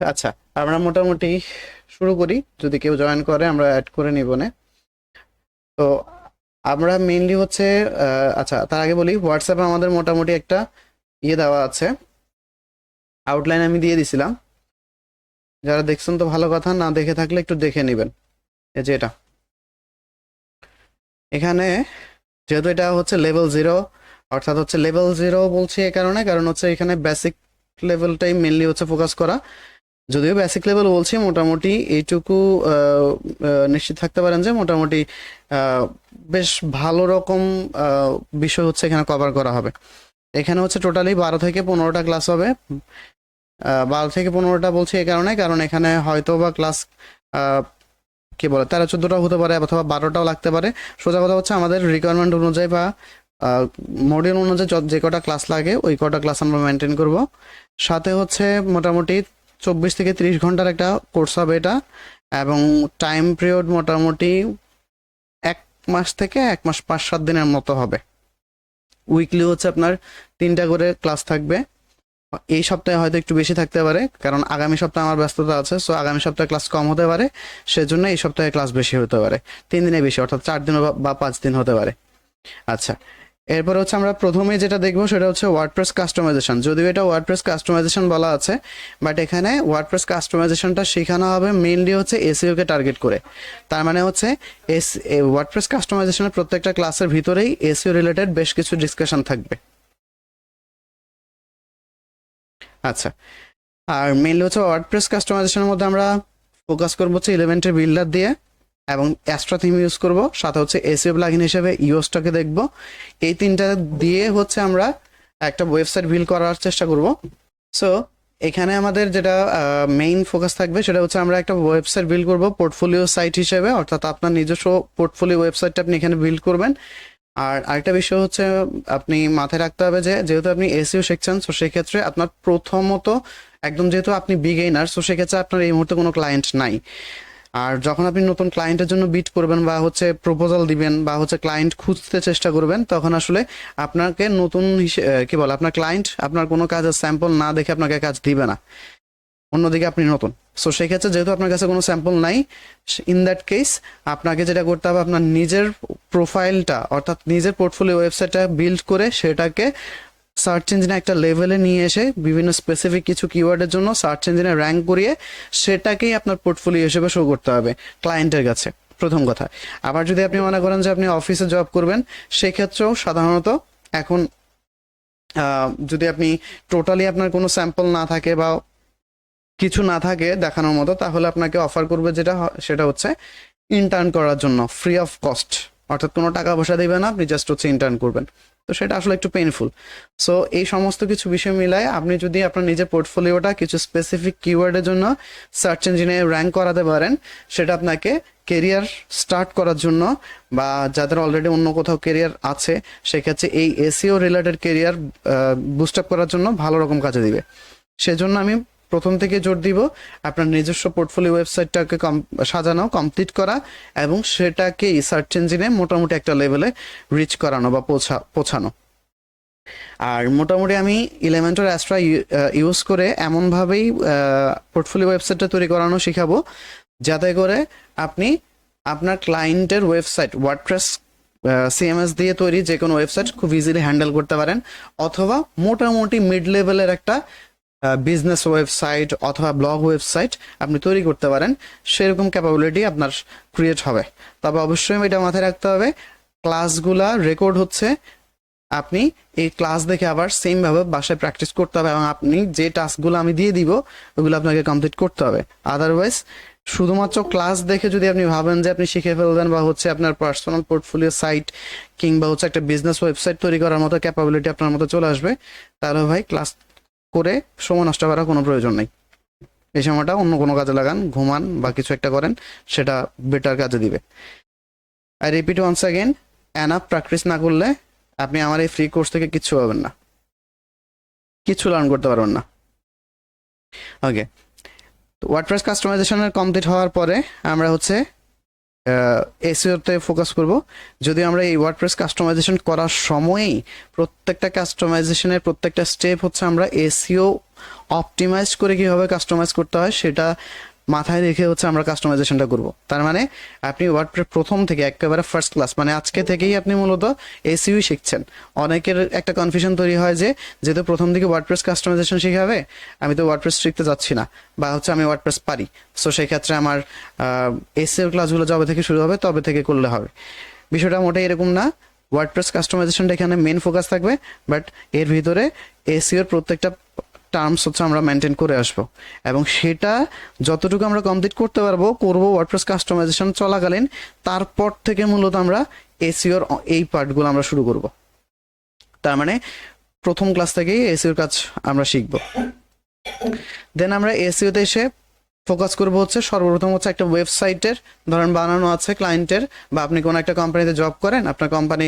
আচ্ছা, আমরা মোটামুটি শুরু করি। যদি কেউ জয়েন করে আমরা অ্যাড করে নিব না। তো আমরা মেইনলি হচ্ছে আচ্ছা, তার আগে বলি হোয়াটসঅ্যাপে আমাদের মোটামুটি একটা দেওয়া আছে, আউটলাইন আমি দিয়ে দিছিলাম। যারা দেখছেন তো ভালো কথা, না দেখে থাকলে একটু দেখে নেবেন। এই যে এটা, এখানে যেহেতু এটা হচ্ছে লেভেল 0, অর্থাৎ হচ্ছে লেভেল 0 বলছি এই কারণে, কারণ হচ্ছে এখানে বেসিক লেভেলটাই মেনলি হচ্ছে ফোকাস করা। যদিও বেসিক লেভেল বলছি, মোটামুটি এইটুকু নিশ্চিত থাকতে পারেন যে মোটামুটি আহ, বেশ ভালো রকম বিষয় হচ্ছে এখানে কভার করা হবে। এখানে হচ্ছে টোটালি 12 থেকে 15টা ক্লাস হবে। 12 থেকে 15টা বলছি এই কারণে, কারণ এখানে হয়তো বা ক্লাস কি বলে 13-14টা হতে পারে, অথবা 12টাও লাগতে পারে। সোজা কথা হচ্ছে আমাদের রিকোয়ারমেন্ট অনুযায়ী বা মডিউল অনুযায়ী যে কটা ক্লাস লাগে ওই কটা ক্লাস আমরা মেনটেন করব। সাথে হচ্ছে মোটামুটি 24 থেকে 30 ঘন্টার একটা কোর্স হবে এটা, এবং টাইম পিরিয়ড মোটামুটি 1 মাস থেকে 1 মাস 5-7 দিনের মতো হবে। উইকলি হচ্ছে আপনার 3টা করে ক্লাস থাকবে। এই সপ্তাহে হয়তো একটু বেশি থাকতে পারে, কারণ আগামী সপ্তাহে আমার ব্যস্ততা আছে, সো আগামী সপ্তাহে ক্লাস কম হতে পারে, সেজন্য এই সপ্তাহে ক্লাস বেশি হতে পারে। 3 দিনে বেশি, অর্থাৎ 4 দিন বা 5 দিন হতে পারে। আচ্ছা, এরপর হচ্ছে আমরা প্রথমে যেটা দেখবো সেটা হচ্ছে ওয়ার্ডপ্রেস কাস্টমাইজেশন। যদিও এটা ওয়ার্ডপ্রেস কাস্টমাইজেশন বলা আছে, বাট এখানে ওয়ার্ডপ্রেস কাস্টমাইজেশনটা শেখানো হবে মেইনলি হচ্ছে এসইও কে টার্গেট করে। তার মানে হচ্ছে ওয়ার্ডপ্রেস কাস্টমাইজেশনের প্রত্যেকটা ক্লাসের ভিতরেই এসইও রিলেটেড বেশ কিছু ডিসকাশন থাকবে। আচ্ছা, আর মেইনলি হচ্ছে ওয়ার্ডপ্রেস কাস্টমাইজেশনের মধ্যে আমরা ফোকাস করবো হচ্ছে ইলেমেন্টের বিল্ডার দিয়ে, এবং অ্যাস্ট্রা থিম ইউজ করব, সাথে হচ্ছে এসইও প্লাগইন হিসেবে ইওসটাকে দেখব। এই তিনটা দিয়ে হচ্ছে আমরা একটা ওয়েবসাইট বিল্ড করার চেষ্টা করব। সো এখানে আমাদের যেটা মেইন ফোকাস থাকবে সেটা হচ্ছে আমরা একটা ওয়েবসাইট বিল্ড করব পোর্টফোলিও সাইট হিসেবে, অর্থাৎ আপনার নিজস্ব পোর্টফোলিও ওয়েবসাইটটা আপনি এখানে বিল্ড করবেন। আর আরেকটা বিষয় হচ্ছে আপনি মাথায় রাখতে হবে যে যেহেতু আপনি এসইও শিখছেন, সো সেক্ষেত্রে আপনার প্রথমত একদম, যেহেতু আপনি বিগেইনার, সো সেক্ষেত্রে আপনার এই মুহূর্তে কোনো ক্লায়েন্ট নাই। আর যখন আপনি নতুন ক্লায়েন্টের জন্য বিট করবেন বা হচ্ছে প্রপোজাল দিবেন বা হচ্ছে ক্লায়েন্ট খুঁজতে চেষ্টা করবেন, তখন আসলে আপনাকে নতুন কি বলে, আপনার ক্লায়েন্ট আপনার কোনো কাজের স্যাম্পল না দেখে আপনাকে কাজ দিবে না। অন্যদিকে আপনি নতুন, সো সেক্ষেত্রে যেহেতু আপনার কাছে কোনো স্যাম্পল নাই, ইন দ্যাট কেস আপনাকে যেটা করতে হবে, আপনার নিজের প্রোফাইলটা অর্থাৎ নিজের পোর্টফোলিও ওয়েবসাইটটা বিল্ড করে সেটাকে সার্চ ইঞ্জিনে একটা লেভেলে নিয়ে এসে বিভিন্ন স্পেসিফিক কিছু কিওয়ার্ডের জন্য সার্চ ইঞ্জিনে র্যাঙ্ক করিয়ে সেটাকেই আপনার পোর্টফোলিও হিসেবে শো করতে হবে ক্লায়েন্টের কাছে, প্রথম কথা। আবার যদি আপনি মনে করেন যে আপনি অফিসে জব করবেন, সেক্ষেত্রেও সাধারণত এখন যদি আপনি টোটালি আপনার কোনো স্যাম্পল না থাকে বা কিছু না থাকে দেখানোর মতো, তাহলে আপনাকে অফার করবে যেটা সেটা হচ্ছে ইন্টার্ন করার জন্য ফ্রি অফ কস্ট, অর্থাৎ কোনো টাকা পয়সা দেবে না, আপনি জাস্ট হচ্ছে ইন্টার্ন করবেন। তো সেটা আসলে একটু পেইনফুল। সো এই সমস্ত কিছু বিষয় মিলায় আপনি যদি আপনার নিজের পোর্টফোলিওটা কিছু স্পেসিফিক কিওয়ার্ডের জন্য সার্চ ইঞ্জিনে র্যাঙ্ক করাতে পারেন, সেটা আপনাকে কেরিয়ার স্টার্ট করার জন্য, বা যাদের অলরেডি অন্য কোথাও কেরিয়ার আছে, সেক্ষেত্রে এই SEO related career boost up করার জন্য ভালো রকম কাজে দিবে। সেজন্য আমি প্রথম থেকে জোর দিব আপনার নিজস্ব পোর্টফোলিও ওয়েবসাইটটাকে সাজানো, কমপ্লিট করা, এবং সেটাকে সার্চ ইঞ্জিনে মোটামুটি একটা লেভেলে রিচ করানো বা পৌঁছানো। আর মোটামুটি আমি ইলেমেন্টর অ্যাস্ট্রা ইউজ করে এমনভাবেই পোর্টফোলিও ওয়েবসাইটটা তৈরি করানো শেখাবো, যাতে করে আপনি আপনার ক্লায়েন্টের ওয়েবসাইট ওয়ার্ডপ্রেস সিএমএস দিয়ে তৈরি যে কোনো ওয়েবসাইট খুব ইজিলি হ্যান্ডেল করতে পারেন, অথবা মোটামুটি মিড লেভেলের একটা বিজনেস ওয়েবসাইট অথবা ব্লগ ওয়েবসাইট আপনি তৈরি করতে পারেন, সেরকম ক্যাপাবিলিটি আপনার ক্রিয়েট হবে। তবে অবশ্যই এটা মাথায় রাখতে হবে, ক্লাসগুলা রেকর্ড হচ্ছে, আপনি এই ক্লাস দেখে আবার সেম ভাবে বাসায় প্র্যাকটিস করতে হবে, এবং আপনি যে টাস্কগুলো আমি দিয়ে দিব ওগুলো আপনাকে কমপ্লিট করতে হবে। আদারওয়াইজ শুধুমাত্র ক্লাস দেখে যদি আপনি ভাবেন যে আপনি শিখে ফেলবেন, বা হচ্ছে আপনার পার্সোনাল পোর্টফোলিও সাইট কিংবা হচ্ছে একটা বিজনেস ওয়েবসাইট তৈরি করার মতো ক্যাপাবিলিটি আপনার মতো চলে আসবে, তাহলে ভাই ক্লাস করে সময় নষ্ট করার কোনো প্রয়োজন নেই। এই সময়টা অন্য কোনো কাজে লাগান, ঘুমান বা কিছু একটা করেন, সেটা বেটার কাজে দিবে। I repeat once again, enough practice না করলে আপনি আমার এই ফ্রি কোর্স থেকে কিচ্ছু পাবেন না, কিচ্ছু লার্ন করতে পারবেন না। ওকে, ওয়ার্ডপ্রেস কাস্টমাইজেশনের কমপ্লিট হওয়ার পরে আমরা হচ্ছে এসইওতে ফোকাস করব। যদি আমরা এই ওয়ার্ডপ্রেস কাস্টমাইজেশন করার সময়ই প্রত্যেকটা কাস্টমাইজেশনের প্রত্যেকটা স্টেপ হচ্ছে আমরা এসইও অপটিমাইজ করে কীভাবে কাস্টমাইজ করতে হয় সেটা মাথায় রেখে হচ্ছে আমরা কাস্টমাইজেশনটা করব। তার মানে আপনি ওয়ার্ডপ্রেস প্রথম থেকে একেবারে ফার্স্ট ক্লাস মানে আজকে থেকেই আপনি মূলত এসইও শিখছেন। অনেকের একটা কনফিউশন তৈরি হয় যে যেহেতু প্রথম দিকে ওয়ার্ডপ্রেস কাস্টমাইজেশন শিখাবে, আমি তো ওয়ার্ডপ্রেস শিখতে যাচ্ছি না, বা হচ্ছে আমি ওয়ার্ডপ্রেস পারি, সো সেই ক্ষেত্রে আমার এসইও ক্লাসগুলো যবে থেকে শুরু হবে তবে থেকে করলে হবে। বিষয়টা মোটেই এরকম না। ওয়ার্ডপ্রেস কাস্টমাইজেশনটা এখানে মেন ফোকাস থাকবে, বাট এর ভিতরে এসইওর প্রত্যেকটা টার্মস হচ্ছে আমরা মেনটেন করে আসবো, এবং সেটা যতটুকু আমরা কমপ্লিট করতে পারবো করবো ওয়ার্ডপ্রেস কাস্টমাইজেশন চলাকালীন। তারপর থেকে মূলত আমরা এসইওর এই পার্টগুলো আমরা শুরু করব। তার মানে প্রথম ক্লাস থেকেই এসইওর কাজ আমরা শিখব। দেন আমরা এসইওতে এসে ফোকাস করবো হচ্ছে সর্বপ্রথম হচ্ছে একটা ওয়েবসাইটের ধরেন বানানো আছে ক্লায়েন্টের, বা আপনি কোনো একটা কোম্পানিতে জব করেন, আপনার কোম্পানি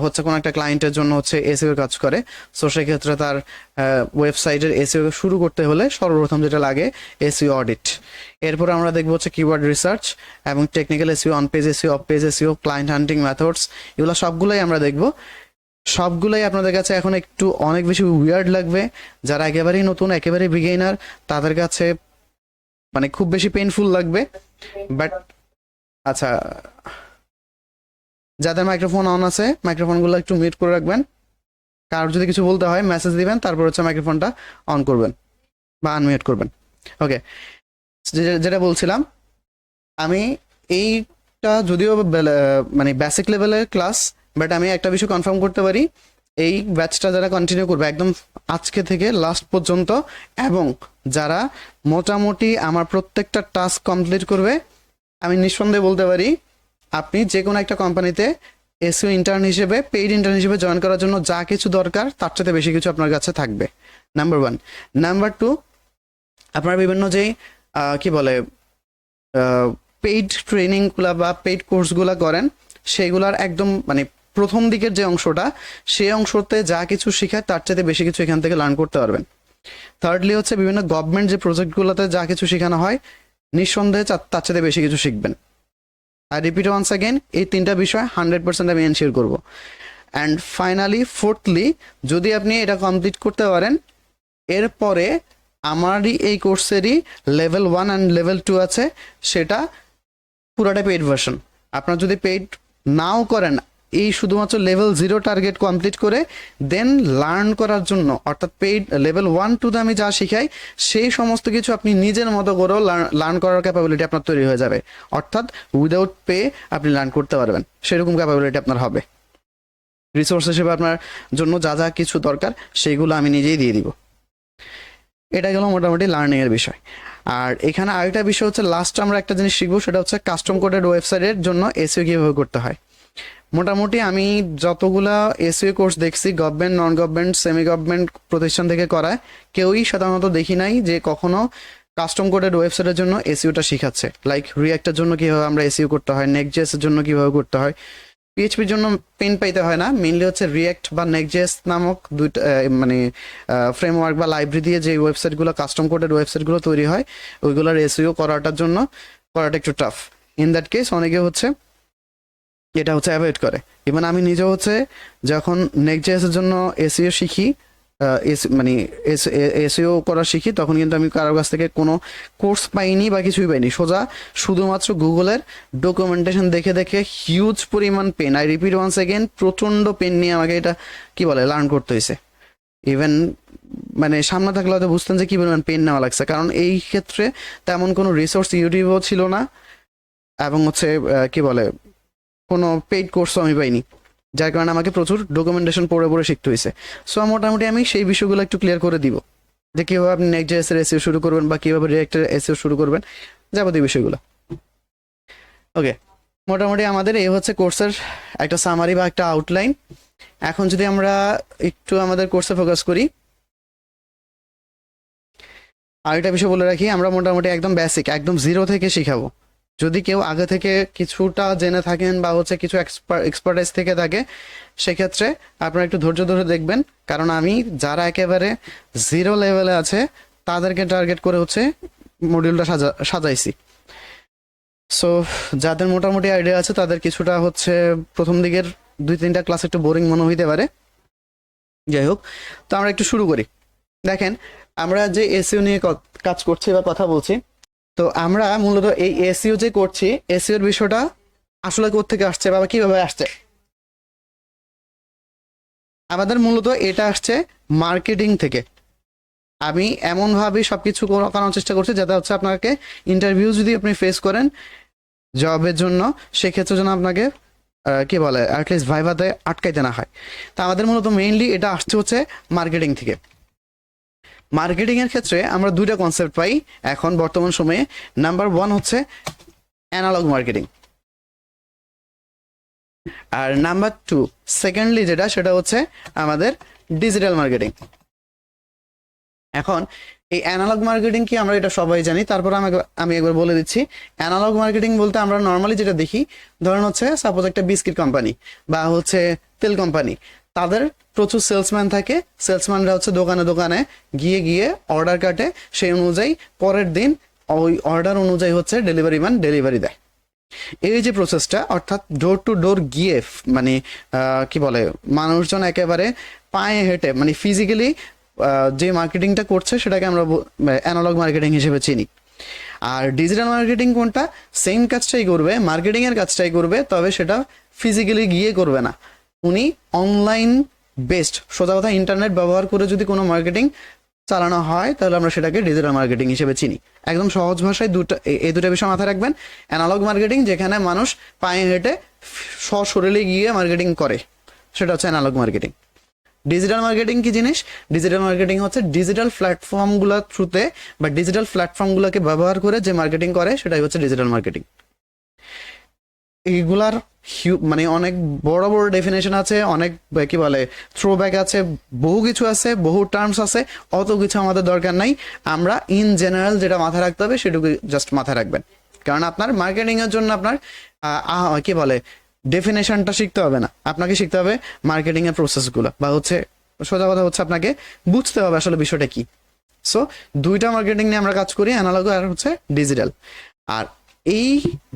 হচ্ছে কোনো একটা ক্লায়েন্টের জন্য হচ্ছে এসইও কাজ করে, সো সেক্ষেত্রে তার ওয়েবসাইটের এসইও শুরু করতে হলে সর্বপ্রথম যেটা লাগে এসইও অডিট। এরপর আমরা দেখবো হচ্ছে কিওয়ার্ড রিসার্চ এবং technical SEO, on page SEO, of page SEO, client hunting methods, এগুলো সবগুলোই আমরা দেখবো। সবগুলোই আপনাদের কাছে এখন একটু অনেক বেশি উইয়ার্ড লাগবে। যারা একেবারেই নতুন, একেবারেই বিগিনার, তাদের কাছে মানে খুব বেশি পেইনফুল লাগবে। বাট আচ্ছা, যাদের মাইক্রোফোন অন আছে মাইক্রোফোনগুলো একটু মিউট করে রাখবেন। কারোর যদি কিছু বলতে হয় মেসেজ দিবেন, তারপর হচ্ছে মাইক্রোফোনটা অন করবেন বা আনমিউট করবেন। ওকে, যেটা বলছিলাম, আমি এইটা যদিও মানে বেসিক লেভেলের ক্লাস, বাট আমি একটা বিষয় কনফার্ম করতে পারি, এই ব্যাচটা যারা কন্টিনিউ করবে একদম আজকে থেকে লাস্ট পর্যন্ত, এবং যারা মোটামুটি আমার প্রত্যেকটা টাস্ক কমপ্লিট করবে, আমি নিঃসন্দেহে বলতে পারি আপনি যে কোনো একটা কোম্পানিতে এসইও ইন্টার্ন হিসেবে, পেইড ইন্টার্ন হিসেবে জয়েন করার জন্য যা কিছু দরকার তার চাইতে বেশি কিছু আপনার কাছে থাকবে। নাম্বার 1। নাম্বার 2, আপনার বিভিন্ন যেই কি বলে পেইড ট্রেনিংগুলো বা পেইড কোর্সগুলো করেন, সেইগুলার একদম মানে প্রথম দিকের যে অংশটা, সেই অংশতে যা কিছু শেখায় তার চাইতে বেশি কিছু এখান থেকে লার্ন করতে পারবেন। থার্ডলি হচ্ছে বিভিন্ন গভর্নমেন্ট যে প্রজেক্টগুলোতে যা কিছু শেখানো হয়, নিঃসন্দেহে তার চাইতে বেশি কিছু শিখবেন। আর রিপিট ওয়ান্স অ্যাগেন, এই তিনটা বিষয় 100% আমি এনশিওর করবো। অ্যান্ড ফাইনালি ফোর্থলি, যদি আপনি এটা কমপ্লিট করতে পারেন, এরপরে আমারই এই কোর্সেরই লেভেল 1 অ্যান্ড লেভেল 2 আছে, সেটা পুরাটা পেইড ভার্সন। আপনার যদি পেইড নাও করেন, এই শুধুমাত্র লেভেল 0 টার্গেট কমপ্লিট করে দেন লার্ন করার জন্য, অর্থাৎ পেইড লেভেল 1-2 আমি যা শিখাই সেই সমস্ত কিছু আপনি নিজের মতো করেও লার্ন করার ক্যাপাবিলিটি আপনার তৈরি হয়ে যাবে। অর্থাৎ উইদাউট পে আপনি লার্ন করতে পারবেন, সেরকম ক্যাপাবিলিটি আপনার হবে। রিসোর্স হিসেবে আপনার জন্য যা যা কিছু দরকার সেইগুলো আমি নিজেই দিয়ে দিব। এটা গেল মোটামুটি লার্নিংয়ের বিষয়। আর এখানে আরেকটা বিষয় হচ্ছে, লাস্ট আমরা একটা জিনিস শিখবো, সেটা হচ্ছে কাস্টম কোডেড ওয়েবসাইটের জন্য এসইও কীভাবে করতে হয়। মোটামুটি আমি যতগুলা এসইও কোর্স দেখছি, government, non government, semi government প্রতিষ্ঠান থেকে করায়, কেউই সাধারণত দেখি নাই যে কখনো কাস্টম কোডেড ওয়েবসাইটের জন্য এসইওটা শিখাচ্ছে। লাইক রিঅ্যাক্টের জন্য কীভাবে আমরা এসইও করতে হয়, নেক্সট.জেএস এর জন্য কীভাবে করতে হয়, পিএইচপির জন্য পেন পাইতে হয় না, মেইনলি হচ্ছে রিঅ্যাক্ট বা নেক্সট.জেএস নামক দুইটা মানে ফ্রেমওয়ার্ক বা লাইব্রেরি দিয়ে যে ওয়েবসাইটগুলো, কাস্টম কোডেড ওয়েবসাইটগুলো তৈরি হয়, ওইগুলোর এসইও করাটা একটু টাফ। ইন দ্যাট কেস অনেকে হচ্ছে এটা হচ্ছে অ্যাভয়েড করে। ইভেন আমি নিজেও হচ্ছে যখন নেক্সট.জেএস এর জন্য এসইও শিখি, মানে এসইও করা শিখি, তখন কিন্তু আমি কারোর কাছ থেকে কোনো কোর্স পাইনি বা কিছুই পাইনি, সোজা শুধুমাত্র গুগলের ডকুমেন্টেশন দেখে দেখে হিউজ পরিমাণ pain, I repeat once again, প্রচণ্ড পেন নিয়ে আমাকে এটা কি বলে লার্ন করতে হয়েছে। ইভেন মানে সামনে থাকলে হয়তো বুঝতেন যে কি পরিমাণ পেন নেওয়া লাগছে, কারণ এই ক্ষেত্রে তেমন কোনো রিসোর্স ইউটিউবও ছিল না, এবং হচ্ছে কি বলে কোনো পেইড কোর্সও আমি পাইনি, যার কারণে আমাকে প্রচুর ডকুমেন্টেশন পড়ে পড়ে শিখতে হয়েছে। সো মোটামুটি আমি সেই বিষয়গুলো একটু ক্লিয়ার করে দিব, যে কীভাবে আপনি নেক্সট.জেএস এর এসইও শুরু করবেন বা কীভাবে রিঅ্যাক্টের এসইও শুরু করবেন, যাবতীয় বিষয়গুলো। ওকে, মোটামুটি আমাদের এই হচ্ছে কোর্সের একটা সামারি বা একটা আউটলাইন। এখন যদি আমরা একটু আমাদের কোর্সে ফোকাস করি, আর একটা বিষয় বলে রাখি, আমরা মোটামুটি একদম বেসিক, একদম 0 থেকে শিখাবো। যদি কেউ আগে থেকে কিছুটা জেনে থাকেন বা হচ্ছে কিছু এক্সপার্টাইজ থেকে থাকে, সেক্ষেত্রে আপনারা একটু ধৈর্য ধরে দেখবেন, কারণ আমি যারা একেবারে 0 লেভেলে আছে তাদেরকে টার্গেট করে হচ্ছে মডিউলটা সাজাইছি। সো যাদের মোটামুটি আইডিয়া আছে তাদের কিছুটা হচ্ছে প্রথম দিকের 2-3টা ক্লাস একটু বোরিং মনে হইতে পারে। যাই হোক, তো আমরা একটু শুরু করি। দেখেন, আমরা যে এসইও নিয়ে কাজ করছি বা কথা বলছি, তো আমরা মূলত এই এসইও যে করছি, এসইওর বিষয়টা আসলে কোত্থেকে আসছে বা কিভাবে আসছে। আমাদের মূলত এটা আসছে মার্কেটিং থেকে। আমি এমনভাবে সবকিছু করানোর চেষ্টা করছি যাতে হচ্ছে আপনাকে ইন্টারভিউ যদি আপনি ফেস করেন জবের জন্য, সেক্ষেত্রে যেন আপনাকে কি বলে অ্যাটলিস্ট ভাইভাতে আটকাইতে না হয়। তা আমাদের মূলত মেইনলি এটা আসছে হচ্ছে মার্কেটিং থেকে। মার্কেটিং এর ক্ষেত্রে আমরা দুইটা কনসেপ্ট পাই এখন বর্তমান সময়ে। নাম্বার 1 হচ্ছে অ্যানালগ মার্কেটিং, আর নাম্বার 2 সেকেন্ডলি যেটা সেটা হচ্ছে আমাদের ডিজিটাল মার্কেটিং। এখন এই অ্যানালগ মার্কেটিং কি আমরা এটা সবাই জানি, তারপর আমি একবার বলে দিচ্ছি। অ্যানালগ মার্কেটিং বলতে আমরা নর্মালি যেটা দেখি, ধরেন হচ্ছে সাপোজ একটা বিস্কিট কোম্পানি বা হচ্ছে তেল কোম্পানি, তাদের প্রচুর সেলসম্যান থাকে। সেলসম্যানরা হচ্ছে দোকানে দোকানে গিয়ে গিয়ে অর্ডার কাটে, সেই অনুযায়ী পরের দিন ওই অর্ডার অনুযায়ী হচ্ছে ডেলিভারি ম্যান ডেলিভারি দেয়। এই যে প্রসেসটা, অর্থাৎ ডোর টু ডোর গিয়ে মানে কি বলে মানুষজন একেবারে পায়ে হেঁটে মানে ফিজিক্যালি যে মার্কেটিংটা করছে সেটাকে আমরা অ্যানালগ মার্কেটিং হিসেবে চিনি। আর ডিজিটাল মার্কেটিং কোনটা, সেম কাজটাই করবে, মার্কেটিং এর কাজটাই করবে, তবে সেটা ফিজিক্যালি গিয়ে করবে না। উনি অনলাইন বেসড, সোজা কথা ইন্টারনেট ব্যবহার করে যদি কোনো মার্কেটিং চালানো হয় তাহলে আমরা সেটাকে ডিজিটাল মার্কেটিং হিসেবে চিনি। একদম সহজ ভাষায় এই দুটো বিষয় মাথায় রাখবেন। অ্যানালগ মার্কেটিং যেখানে মানুষ পায়ে হেঁটে সশরীরে গিয়ে মার্কেটিং করে, সেটা হচ্ছে অ্যানালগ মার্কেটিং। ডিজিটাল মার্কেটিং কি জিনিস? ডিজিটাল মার্কেটিং হচ্ছে ডিজিটাল প্ল্যাটফর্মগুলোর থ্রুতে বা ডিজিটাল প্ল্যাটফর্মগুলোকে ব্যবহার করে যে মার্কেটিং করে সেটাই হচ্ছে ডিজিটাল মার্কেটিং। এইগুলার মানে অনেক বড় বড় ডেফিনেশন আছে, অনেক কি বলে থ্রোব্যাক আছে, বহু কিছু আছে, বহু টার্মস আছে। অত কিছু আমাদের দরকার নাই, আমরা ইন জেনারেল যেটা মাথায় রাখতে হবে সেটুকু জাস্ট মাথায় রাখবেন। কারণ আপনার মার্কেটিং এর জন্য আপনার কি বলে ডেফিনেশনটা শিখতে হবে না, আপনাকে শিখতে হবে মার্কেটিং এর প্রসেসগুলো, বা হচ্ছে সোজা কথা হচ্ছে আপনাকে বুঝতে হবে আসলে বিষয়টা কি। সো দুইটা মার্কেটিং নিয়ে আমরা কাজ করি, অ্যানালগ আর হচ্ছে ডিজিটাল। আর এই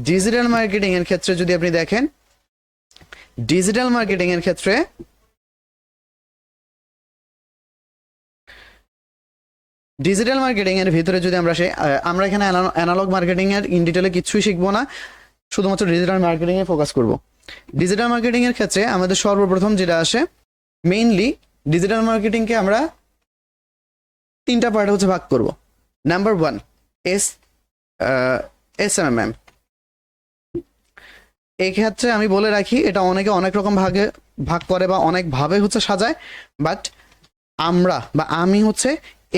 ডিজিটাল মার্কেটিং এর ক্ষেত্রে যদি আপনি দেখেন, ডিজিটাল মার্কেটিং এর ক্ষেত্রে ডিজিটাল মার্কেটিং এর ভিতরে যদি আমরা এখানে অ্যানালগ মার্কেটিং এর ইন ডিটেলে কিছুই শিখবো না, শুধুমাত্র ডিজিটাল মার্কেটিং এ ফোকাস করব। ডিজিটাল মার্কেটিং এর ক্ষেত্রে আমাদের সর্বপ্রথম যেটা আসে, মেইনলি ডিজিটাল মার্কেটিং কে আমরা 3টা পার্টে হচ্ছে ভাগ করব। Number 1 SMMM। এই ক্ষেত্রে আমি বলে রাখি, এটা অনেকে অনেক রকম ভাগ করে বা অনেক ভাবে হচ্ছে সাজায়, বাট আমি হচ্ছে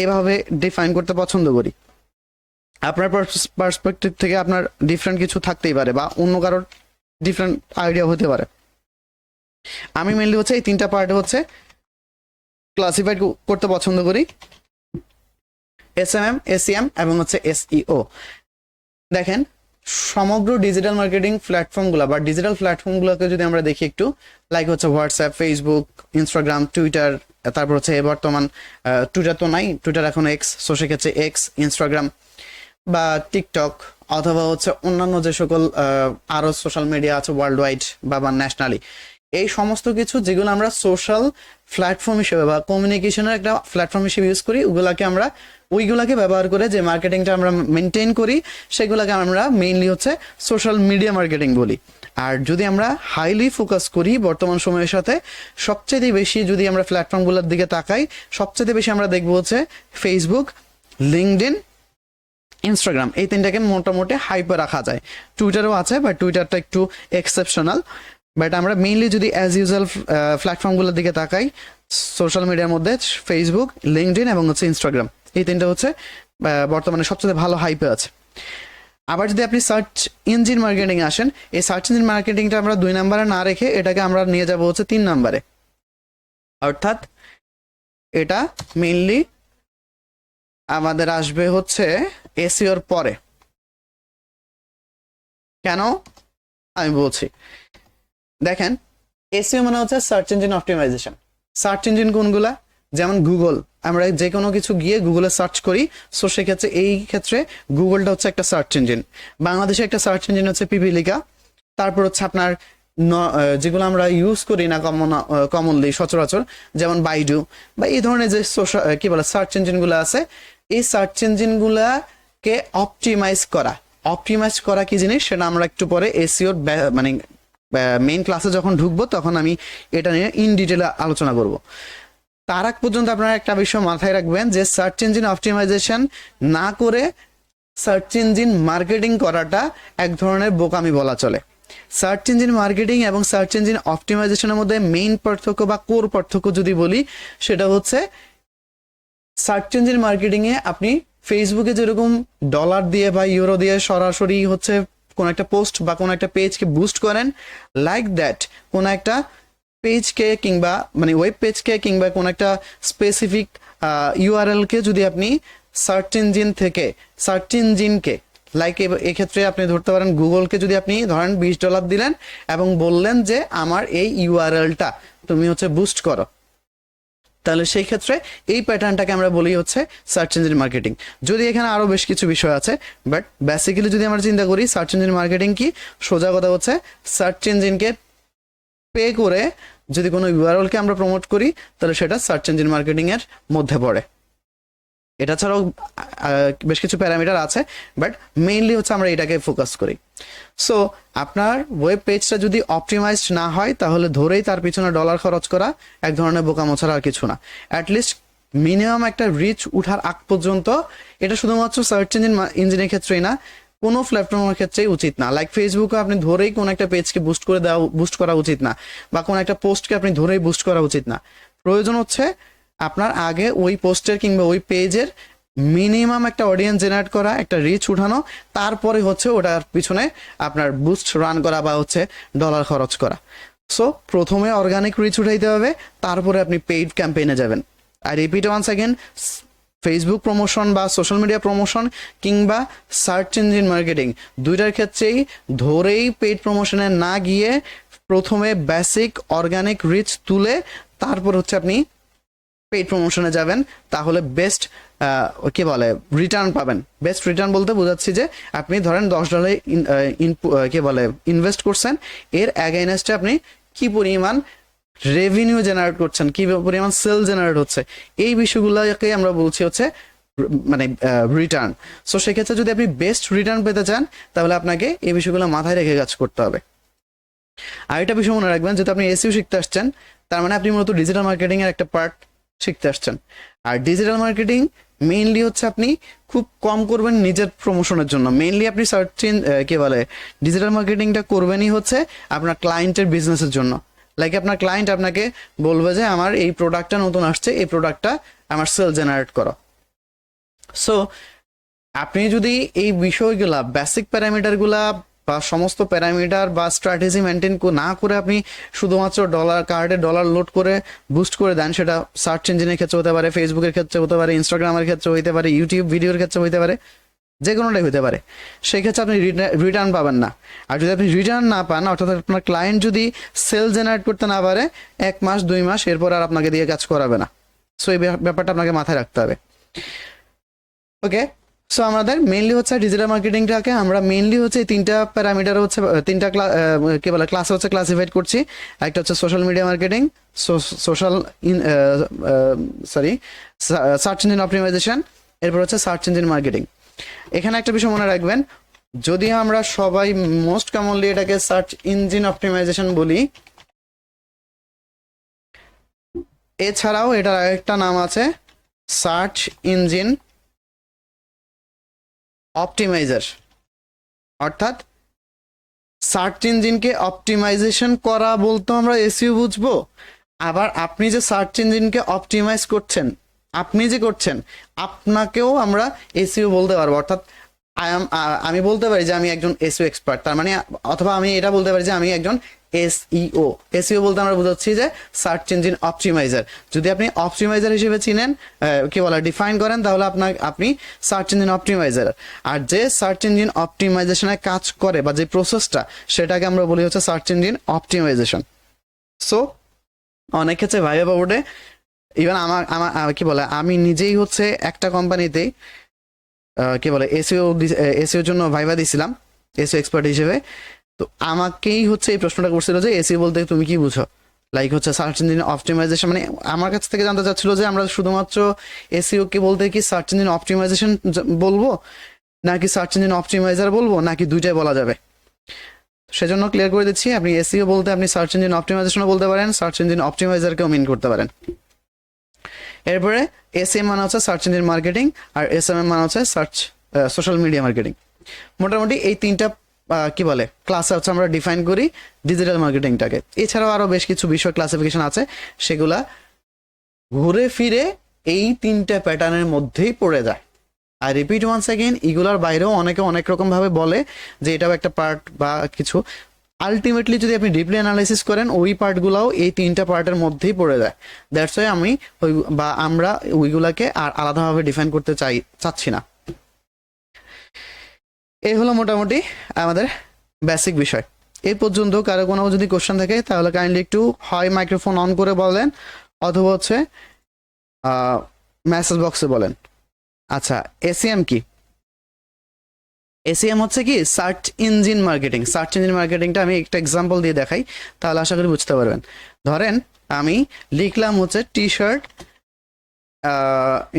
এভাবে ডিফাইন করতে পছন্দ করি। আপনার পার্সপেক্টিভ থেকে আপনার ডিফারেন্ট কিছু থাকতেই পারে বা অন্য কারোর ডিফারেন্ট আইডিয়া হতে পারে। আমি মেনলি হচ্ছে এই 3টা পার্টে হচ্ছে ক্লাসিফাইড করতে পছন্দ করি, SMM, SEM এবং হচ্ছে SEO। দেখেন, সমগ্র ডিজিটাল মার্কেটিং প্ল্যাটফর্মগুলো বা ডিজিটাল প্ল্যাটফর্মগুলোকে যদি আমরা দেখি একটু, লাইক হচ্ছে হোয়াটসঅ্যাপ, ফেসবুক, ইনস্টাগ্রাম, টুইটার, তারপর হচ্ছে বর্তমান টুইটার তো নাই, টুইটার এখন এক্স, সো সেক্ষেত্রে এক্স, ইনস্টাগ্রাম বা টিকটক, অথবা হচ্ছে অন্যান্য যে সকল আরো সোশ্যাল মিডিয়া আছে ওয়ার্ল্ড ওয়াইড বা ন্যাশনালি, এই সমস্ত কিছু যেগুলো আমরা সোশ্যাল প্ল্যাটফর্ম হিসেবে বা কমিউনিকেশনের একটা প্ল্যাটফর্ম হিসেবে ইউজ করি, ওইগুলাকে ব্যবহার করে যে মার্কেটিংটা আমরা মেনটেন করি, সেগুলোকে আমরা মেইনলি হচ্ছে সোশ্যাল মিডিয়া মার্কেটিং বলি। আর যদি আমরা হাইলি ফোকাস করি বর্তমান সময়ের সাথে, সবচেয়ে বেশি যদি আমরা প্ল্যাটফর্মগুলোর দিকে তাকাই, সবচেয়ে বেশি আমরা দেখবো হচ্ছে ফেসবুক, লিঙ্কডইন, ইনস্টাগ্রাম। এই 3টাকে মোটামুটি হাইপে রাখা যায়। টুইটারও আছে, বাট টুইটারটা একটু এক্সেপশনাল। বাট আমরা মেইনলি যদি অ্যাজ ইউজুয়াল প্ল্যাটফর্মগুলোর দিকে তাকাই, সোশ্যাল মিডিয়ার মধ্যে ফেসবুক, লিঙ্কডইন এবং হচ্ছে ইনস্টাগ্রাম, এই 3টা হচ্ছে বর্তমানে সবচেয়ে ভালো হাইপে আছে। আবার যদি আপনি সার্চ ইঞ্জিন মার্কেটিং আসেন, এই সার্চ ইঞ্জিন মার্কেটিংটা আমরা 2 নম্বরে না রেখে এটাকে আমরা নিয়ে যাব হচ্ছে 3 নম্বরে। অর্থাৎ এটা মেইনলি আমাদের আসবে হচ্ছে এসইওর পরে। কেন আমি বলছি, দেখেন, এসইও মানে হচ্ছে search engine optimisation. Search engine কোনগুলা? যেমন গুগল আমরা যে কোনো কিছু গিয়ে গুগলে সার্চ করি, সো সেক্ষেত্রে এই ক্ষেত্রে গুগলটা হচ্ছে একটা সার্চ ইঞ্জিন। বাংলাদেশে একটা সার্চ ইঞ্জিন হচ্ছে পিপিলিকা। তারপর হচ্ছে আপনার যেগুলো আমরা ইউজ করি না কমনলি সচরাচর, যেমন বাইডু বা এই ধরনের যে সোশ্যাল কি বলে সার্চ ইঞ্জিনগুলো আছে, এই সার্চ ইঞ্জিনগুলাকে অপটিমাইজ করা কি জিনিস সেটা আমরা একটু পরে এসইওর মানে মেইন ক্লাসে যখন ঢুকবো তখন আমি এটা নিয়ে ইন ডিটেলে আলোচনা করব। তার আগ পর্যন্ত আপনারা একটা বিষয় মাথায় রাখবেন যে সার্চ ইঞ্জিন অপটিমাইজেশন না করে সার্চ ইঞ্জিন মার্কেটিং করাটা এক ধরনের বোকামি বলা চলে। সার্চ ইঞ্জিন মার্কেটিং এবং সার্চ ইঞ্জিন অপটিমাইজেশনের মধ্যে মেইন পার্থক্য বা কোর পার্থক্য যদি বলি, সেটা হচ্ছে সার্চ ইঞ্জিন মার্কেটিং এ আপনি ফেসবুকে যেরকম ডলার দিয়ে বা ইউরো দিয়ে সরাসরি হচ্ছে কোন একটা পোস্ট বা কোন একটা পেজকে বুস্ট করেন, লাইক দ্যাট কোন একটা পেজকে কিংবা মানে ওয়েব পেজকে কিংবা কোন একটা স্পেসিফিক ইউআরএল কে যদি আপনি সার্চ ইঞ্জিনকে লাইক এক্ষেত্রে আপনি ধরতে পারেন গুগলকে যদি আপনি ধরেন $20 দিলেন এবং বললেন যে আমার এই ইউআরএলটা তুমি হচ্ছে বুস্ট করো, তাহলে সেই ক্ষেত্রে এই প্যাটার্নটাকে আমরা বলি হচ্ছে সার্চ ইঞ্জিন মার্কেটিং। যদি এখানে আরো বেশ কিছু বিষয় আছে, বাট বেসিক্যালি যদি আমরা চিন্তা করি সার্চ ইঞ্জিন মার্কেটিং কি, সোজা কথা হচ্ছে সার্চ ইঞ্জিনকে পে করে যদি কোনো ইউআরএলকে আমরা প্রমোট করি তাহলে সেটা সার্চ ইঞ্জিন মার্কেটিং এর মধ্যে পড়ে। এটা ছাড়াও বেশ কিছু প্যারামিটার আছে, বাট মেইনলি হচ্ছে আমরা এটাকে ফোকাস করি। সো আপনার ওয়েব পেজটা যদি অপটিমাইজড না হয় তাহলে ধরেই তার পিছনে ডলার খরচ করা এক ধরনের বোকামো ছাড়া আর কিছু না। অ্যাটলিস্ট মিনিমাম একটা রিচ উঠার আগ পর্যন্ত, এটা শুধুমাত্র সার্চ ইঞ্জিনের ক্ষেত্রেই না, কোনো প্ল্যাটফর্মের ক্ষেত্রেই উচিত না। লাইক ফেসবুকে আপনি ধরেই কোন একটা পেজকে বুস্ট করা উচিত না, বা কোন একটা পোস্টকে আপনি ধরেই বুস্ট করা উচিত না। প্রয়োজন হচ্ছে আপনার আগে ওই পোস্টের কিংবা ওই পেজের মিনিমাম একটা অডিয়েন্স জেনারেট করা, একটা রিচ উঠানো, তারপরে হচ্ছে ওটার পিছনে আপনার বুস্ট রান করা বা হচ্ছে ডলার খরচ করা। সো প্রথমে অর্গানিক রিচ উঠাইতে হবে, তারপরে আপনি পেইড ক্যাম্পেইনে যাবেন। আর repeat once again, Facebook promotion বা সোশ্যাল মিডিয়া প্রমোশন কিংবা সার্চ ইঞ্জিন মার্কেটিং দুইটার ক্ষেত্রেই ধরেই পেইড প্রমোশনে না গিয়ে প্রথমে বেসিক অর্গানিক রিচ তুলে তারপর হচ্ছে আপনি পেইড প্রমোশনে যাবেন, তাহলে বেস্ট কি বলে রিটার্ন পাবেন। বেস্ট রিটার্ন বলতে বোঝাচ্ছি যে আপনি ধরেন $10 কি বলে ইনভেস্ট করছেন, এর অ্যাগেইনস্টে আপনি কি পরিমাণ রেভিনিউ জেনারেট করছেন, কি পরিমাণ সেল জেনারেট হচ্ছে, এই বিষয়গুলোকে আমরা বলছি হচ্ছে মানে রিটার্ন। সো সেক্ষেত্রে যদি আপনি বেস্ট রিটার্ন পেতে চান তাহলে আপনাকে এই বিষয়গুলো মাথায় রেখে কাজ করতে হবে। আর একটা বিষয় মনে রাখবেন, যেহেতু আপনি এসইও শিখতে আসছেন, তার মানে আপনি মূলত ডিজিটাল মার্কেটিং এর একটা পার্ট শিখতে আসছেন। আর ডিজিটাল মার্কেটিং মেইনলি হচ্ছে আপনি খুব কম করবেন নিজের প্রমোশনের জন্য। মেইনলি আপনি কি বলে ডিজিটাল মার্কেটিংটা করবেনই হচ্ছে আপনার ক্লায়েন্টের বিজনেসের জন্য। লাইক আপনার ক্লায়েন্ট আপনাকে বলবে যে আমার এই প্রোডাক্টটা নতুন আসছে, এই প্রোডাক্টটা আমার সেল জেনারেট করো। সো আপনি যদি এই বিষয়গুলা বেসিক প্যারামিটারগুলা বা সমস্ত প্যারামিটার বা স্ট্র্যাটেজি মেনটেন না করে আপনি শুধুমাত্র ডলার লোড করে বুস্ট করে দেন, সেটা সার্চ ইঞ্জিনের ক্ষেত্রে হতে পারে, ফেসবুকের ক্ষেত্রে হতে পারে, ইনস্টাগ্রামের ক্ষেত্রে হতে পারে, ইউটিউব ভিডিওর ক্ষেত্রে হতে পারে, যে কোনোটাই হতে পারে, সেক্ষেত্রে আপনি রিটার্ন পাবেন না। আর যদি আপনি রিটার্ন না পান, অর্থাৎ আপনার ক্লায়েন্ট যদি সেল জেনারেট করতে না পারে 1 মাস 2 মাস, এরপর আর আপনাকে দিয়ে কাজ করাবে না। সো এই ব্যাপারটা আপনাকে মাথায় রাখতে হবে। ওকে, সো আমাদের মেইনলি হচ্ছে ডিজিটাল মার্কেটিংটাকে আমরা মেইনলি হচ্ছে তিনটা প্যারামিটার হচ্ছে তিনটা কি বলে ক্লাসে হচ্ছে ক্লাসিফাইড করছি। একটা হচ্ছে social media marketing, search engine optimisation, এরপর হচ্ছে সার্চ ইঞ্জিন মার্কেটিং। এখানে একটা বিষয় মনে রাখবেন, যদি আমরা সবাই মোস্ট কমনলি এটাকে সার্চ ইঞ্জিন অপটিমাইজেশন বলি, এছাড়াও এটার আরেকটা নাম আছে সার্চ ইঞ্জিন অপটিমাইজার। অর্থাৎ সার্চ ইঞ্জিনকে অপটিমাইজেশন করা বলতে আমরা এসইও বুঝবো, আবার আপনি যে সার্চ ইঞ্জিনকে অপটিমাইজ করছেন, আপনি যে করছেন, আপনাকেও আমরা এসইও বলতে পারবো। অর্থাৎ আমি বলতে পারি যে আমি একজন এসইও এক্সপার্ট, তার মানে, অথবা আমি এটা বলতে পারি যে আমি একজন এসইও বলতে আমরা বুঝাচ্ছি যে সার্চ ইঞ্জিন অপটিমাইজার। যদি আপনি অপটিমাইজার হিসেবে চিনেন, কি বলে ডিফাইন করেন, তাহলে আপনি সার্চ ইঞ্জিন অপটিমাইজার। আর যে সার্চ ইঞ্জিন অপটিমাইজেশনে কাজ করে বা যে প্রসেসটা, সেটাকে আমরা বলি হচ্ছে সার্চ ইঞ্জিন অপটিমাইজেশন। সো অনেক ক্ষেত্রে ভাইবা বোর্ডে ইভেন আমার আমার কি বলে আমি নিজেই হচ্ছে একটা কোম্পানিতে কি বলে এসিওর জন্য ভাইবা দিছিলাম এসিও এক্সপার্ট হিসেবে। তো আমাকেই হচ্ছে এই প্রশ্নটা করছিল যে এসিও বলতে তুমি কি বুঝো, লাইক হচ্ছে সার্চ ইঞ্জিন অপটিমাইজেশন। মানে আমার কাছ থেকে জানতে চাচ্ছিল যে আমরা শুধুমাত্র এসিও কে বলতে কি সার্চ ইঞ্জিন অপটিমাইজেশন বলবো, নাকি সার্চ ইঞ্জিন অপটিমাইজার বলবো, নাকি দুইটাই বলা যাবে। সেজন্য ক্লিয়ার করে দিচ্ছি, আপনি এসইও বলতে আপনি সার্চ ইঞ্জিন অপটিমাইজেশনও বলতে পারেন, সার্চ ইঞ্জিন অপটিমাইজারকেও মিন করতে পারেন। এরপরে এসএম মানে হচ্ছে সার্চ ইঞ্জিন মার্কেটিং, আর এসএমএম মানে হচ্ছে সার্চ সোশ্যাল মিডিয়া মার্কেটিং। মোটামুটি এই তিনটা কি বলে ক্লাসে হচ্ছে আমরা ডিফাইন করি ডিজিটাল মার্কেটিংটাকে। এছাড়াও আরও বেশ কিছু বিষয় ক্লাসিফিকেশন আছে, সেগুলা ঘুরে ফিরে এই তিনটা প্যাটার্নের মধ্যেই পড়ে যায়। আর রিপিট ওয়ান্স অ্যাগেন, এগুলার বাইরেও অনেকে অনেক রকম ভাবে বলে যে এটাও একটা পার্ট বা কিছু। আলটিমেটলি যদি আপনি ডিপলি অ্যানালাইসিস করেন ওই পার্টগুলোও এই তিনটা পার্টের মধ্যেই পড়ে যায়। দ্যাটস ওয়াই আমি আমরা ওইগুলাকে আর আলাদাভাবে ডিফাইন করতে চাচ্ছি না। এই হলো মোটামুটি আমাদের বেসিক বিষয়। এই পর্যন্ত কারো কোনো যদি কোশ্চেন থাকে তাহলে কাইন্ডলি একটু হয় মাইক্রোফোন অন করে বলেন, অথবা হচ্ছে মেসেজ বক্সে বলেন। আচ্ছা, এসিএম কি? এসিএম হচ্ছে কি search engine marketing. Search engine মার্কেটিংটা আমি একটা এক্সাম্পল দিয়ে দেখাই, তাহলে আশা করি বুঝতে পারবেন। ধরেন আমি লিখলাম হচ্ছে টি শার্ট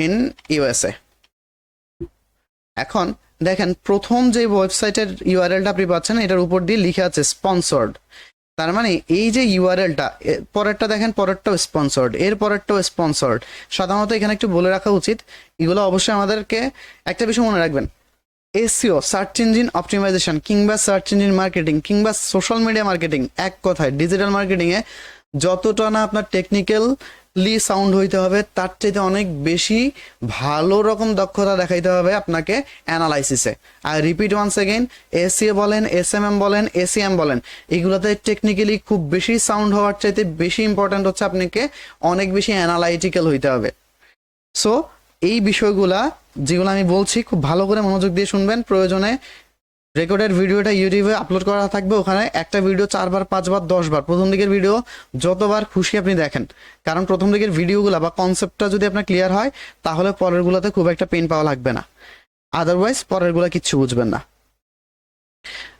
ইন ইউএসএ। এখন দেখেন প্রথম যে ওয়েবসাইটের ইউআরএলটা আপনি পাচ্ছেন এটার উপর দিয়ে লিখে আছে স্পন্সর্ড। তার মানে এই যে ইউআরএলটা, পরেরটা দেখেন পরেরটাও স্পন্সর্ড, এর পরেরটাও স্পন্সর্ড। সাধারণত এখানে একটু বলে রাখা উচিত, এগুলো অবশ্যই আমাদেরকে একটা বিষয় মনে রাখবেন, এসইও সার্চ ইঞ্জিন অপটিমাইজেশন কিংবা সার্চ ইঞ্জিন মার্কেটিং কিংবা সোশ্যাল মিডিয়া মার্কেটিং, এক কথায় ডিজিটাল মার্কেটিংয়ে যতটা না আপনার টেকনিক্যালি সাউন্ড হইতে হবে তার চাইতে অনেক বেশি ভালো রকম দক্ষতা দেখাইতে হবে আপনাকে অ্যানালাইসিসে। আর রিপিট ওয়ান্স এগেইন, এসইও বলেন, এসএমএম বলেন, এসিএম বলেন, এগুলোতে টেকনিক্যালি খুব বেশি সাউন্ড হওয়ার চাইতে বেশি ইম্পর্ট্যান্ট হচ্ছে আপনাকে অনেক বেশি অ্যানালাইটিক্যাল হইতে হবে। সো এই বিষয়গুলা যেগুলো আমি বলছি খুব ভালো করে মনোযোগ দিয়ে শুনবেন। প্রয়োজনে রেকর্ডেড ভিডিওটা ইউটিউবে আপলোড করা থাকবে, ওখানে একটা ভিডিও 4 বার 5 বার 10 বার প্রথম দিকের ভিডিও যতবার খুশি আপনি দেখেন, কারণ প্রথম দিকের ভিডিওগুলো বা কনসেপ্টটা যদি আপনার ক্লিয়ার হয় তাহলে পরেরগুলোতে খুব একটা পেন পাওয়া লাগবে না, আদারওয়াইজ পরেরগুলো কিচ্ছু বুঝবেন না।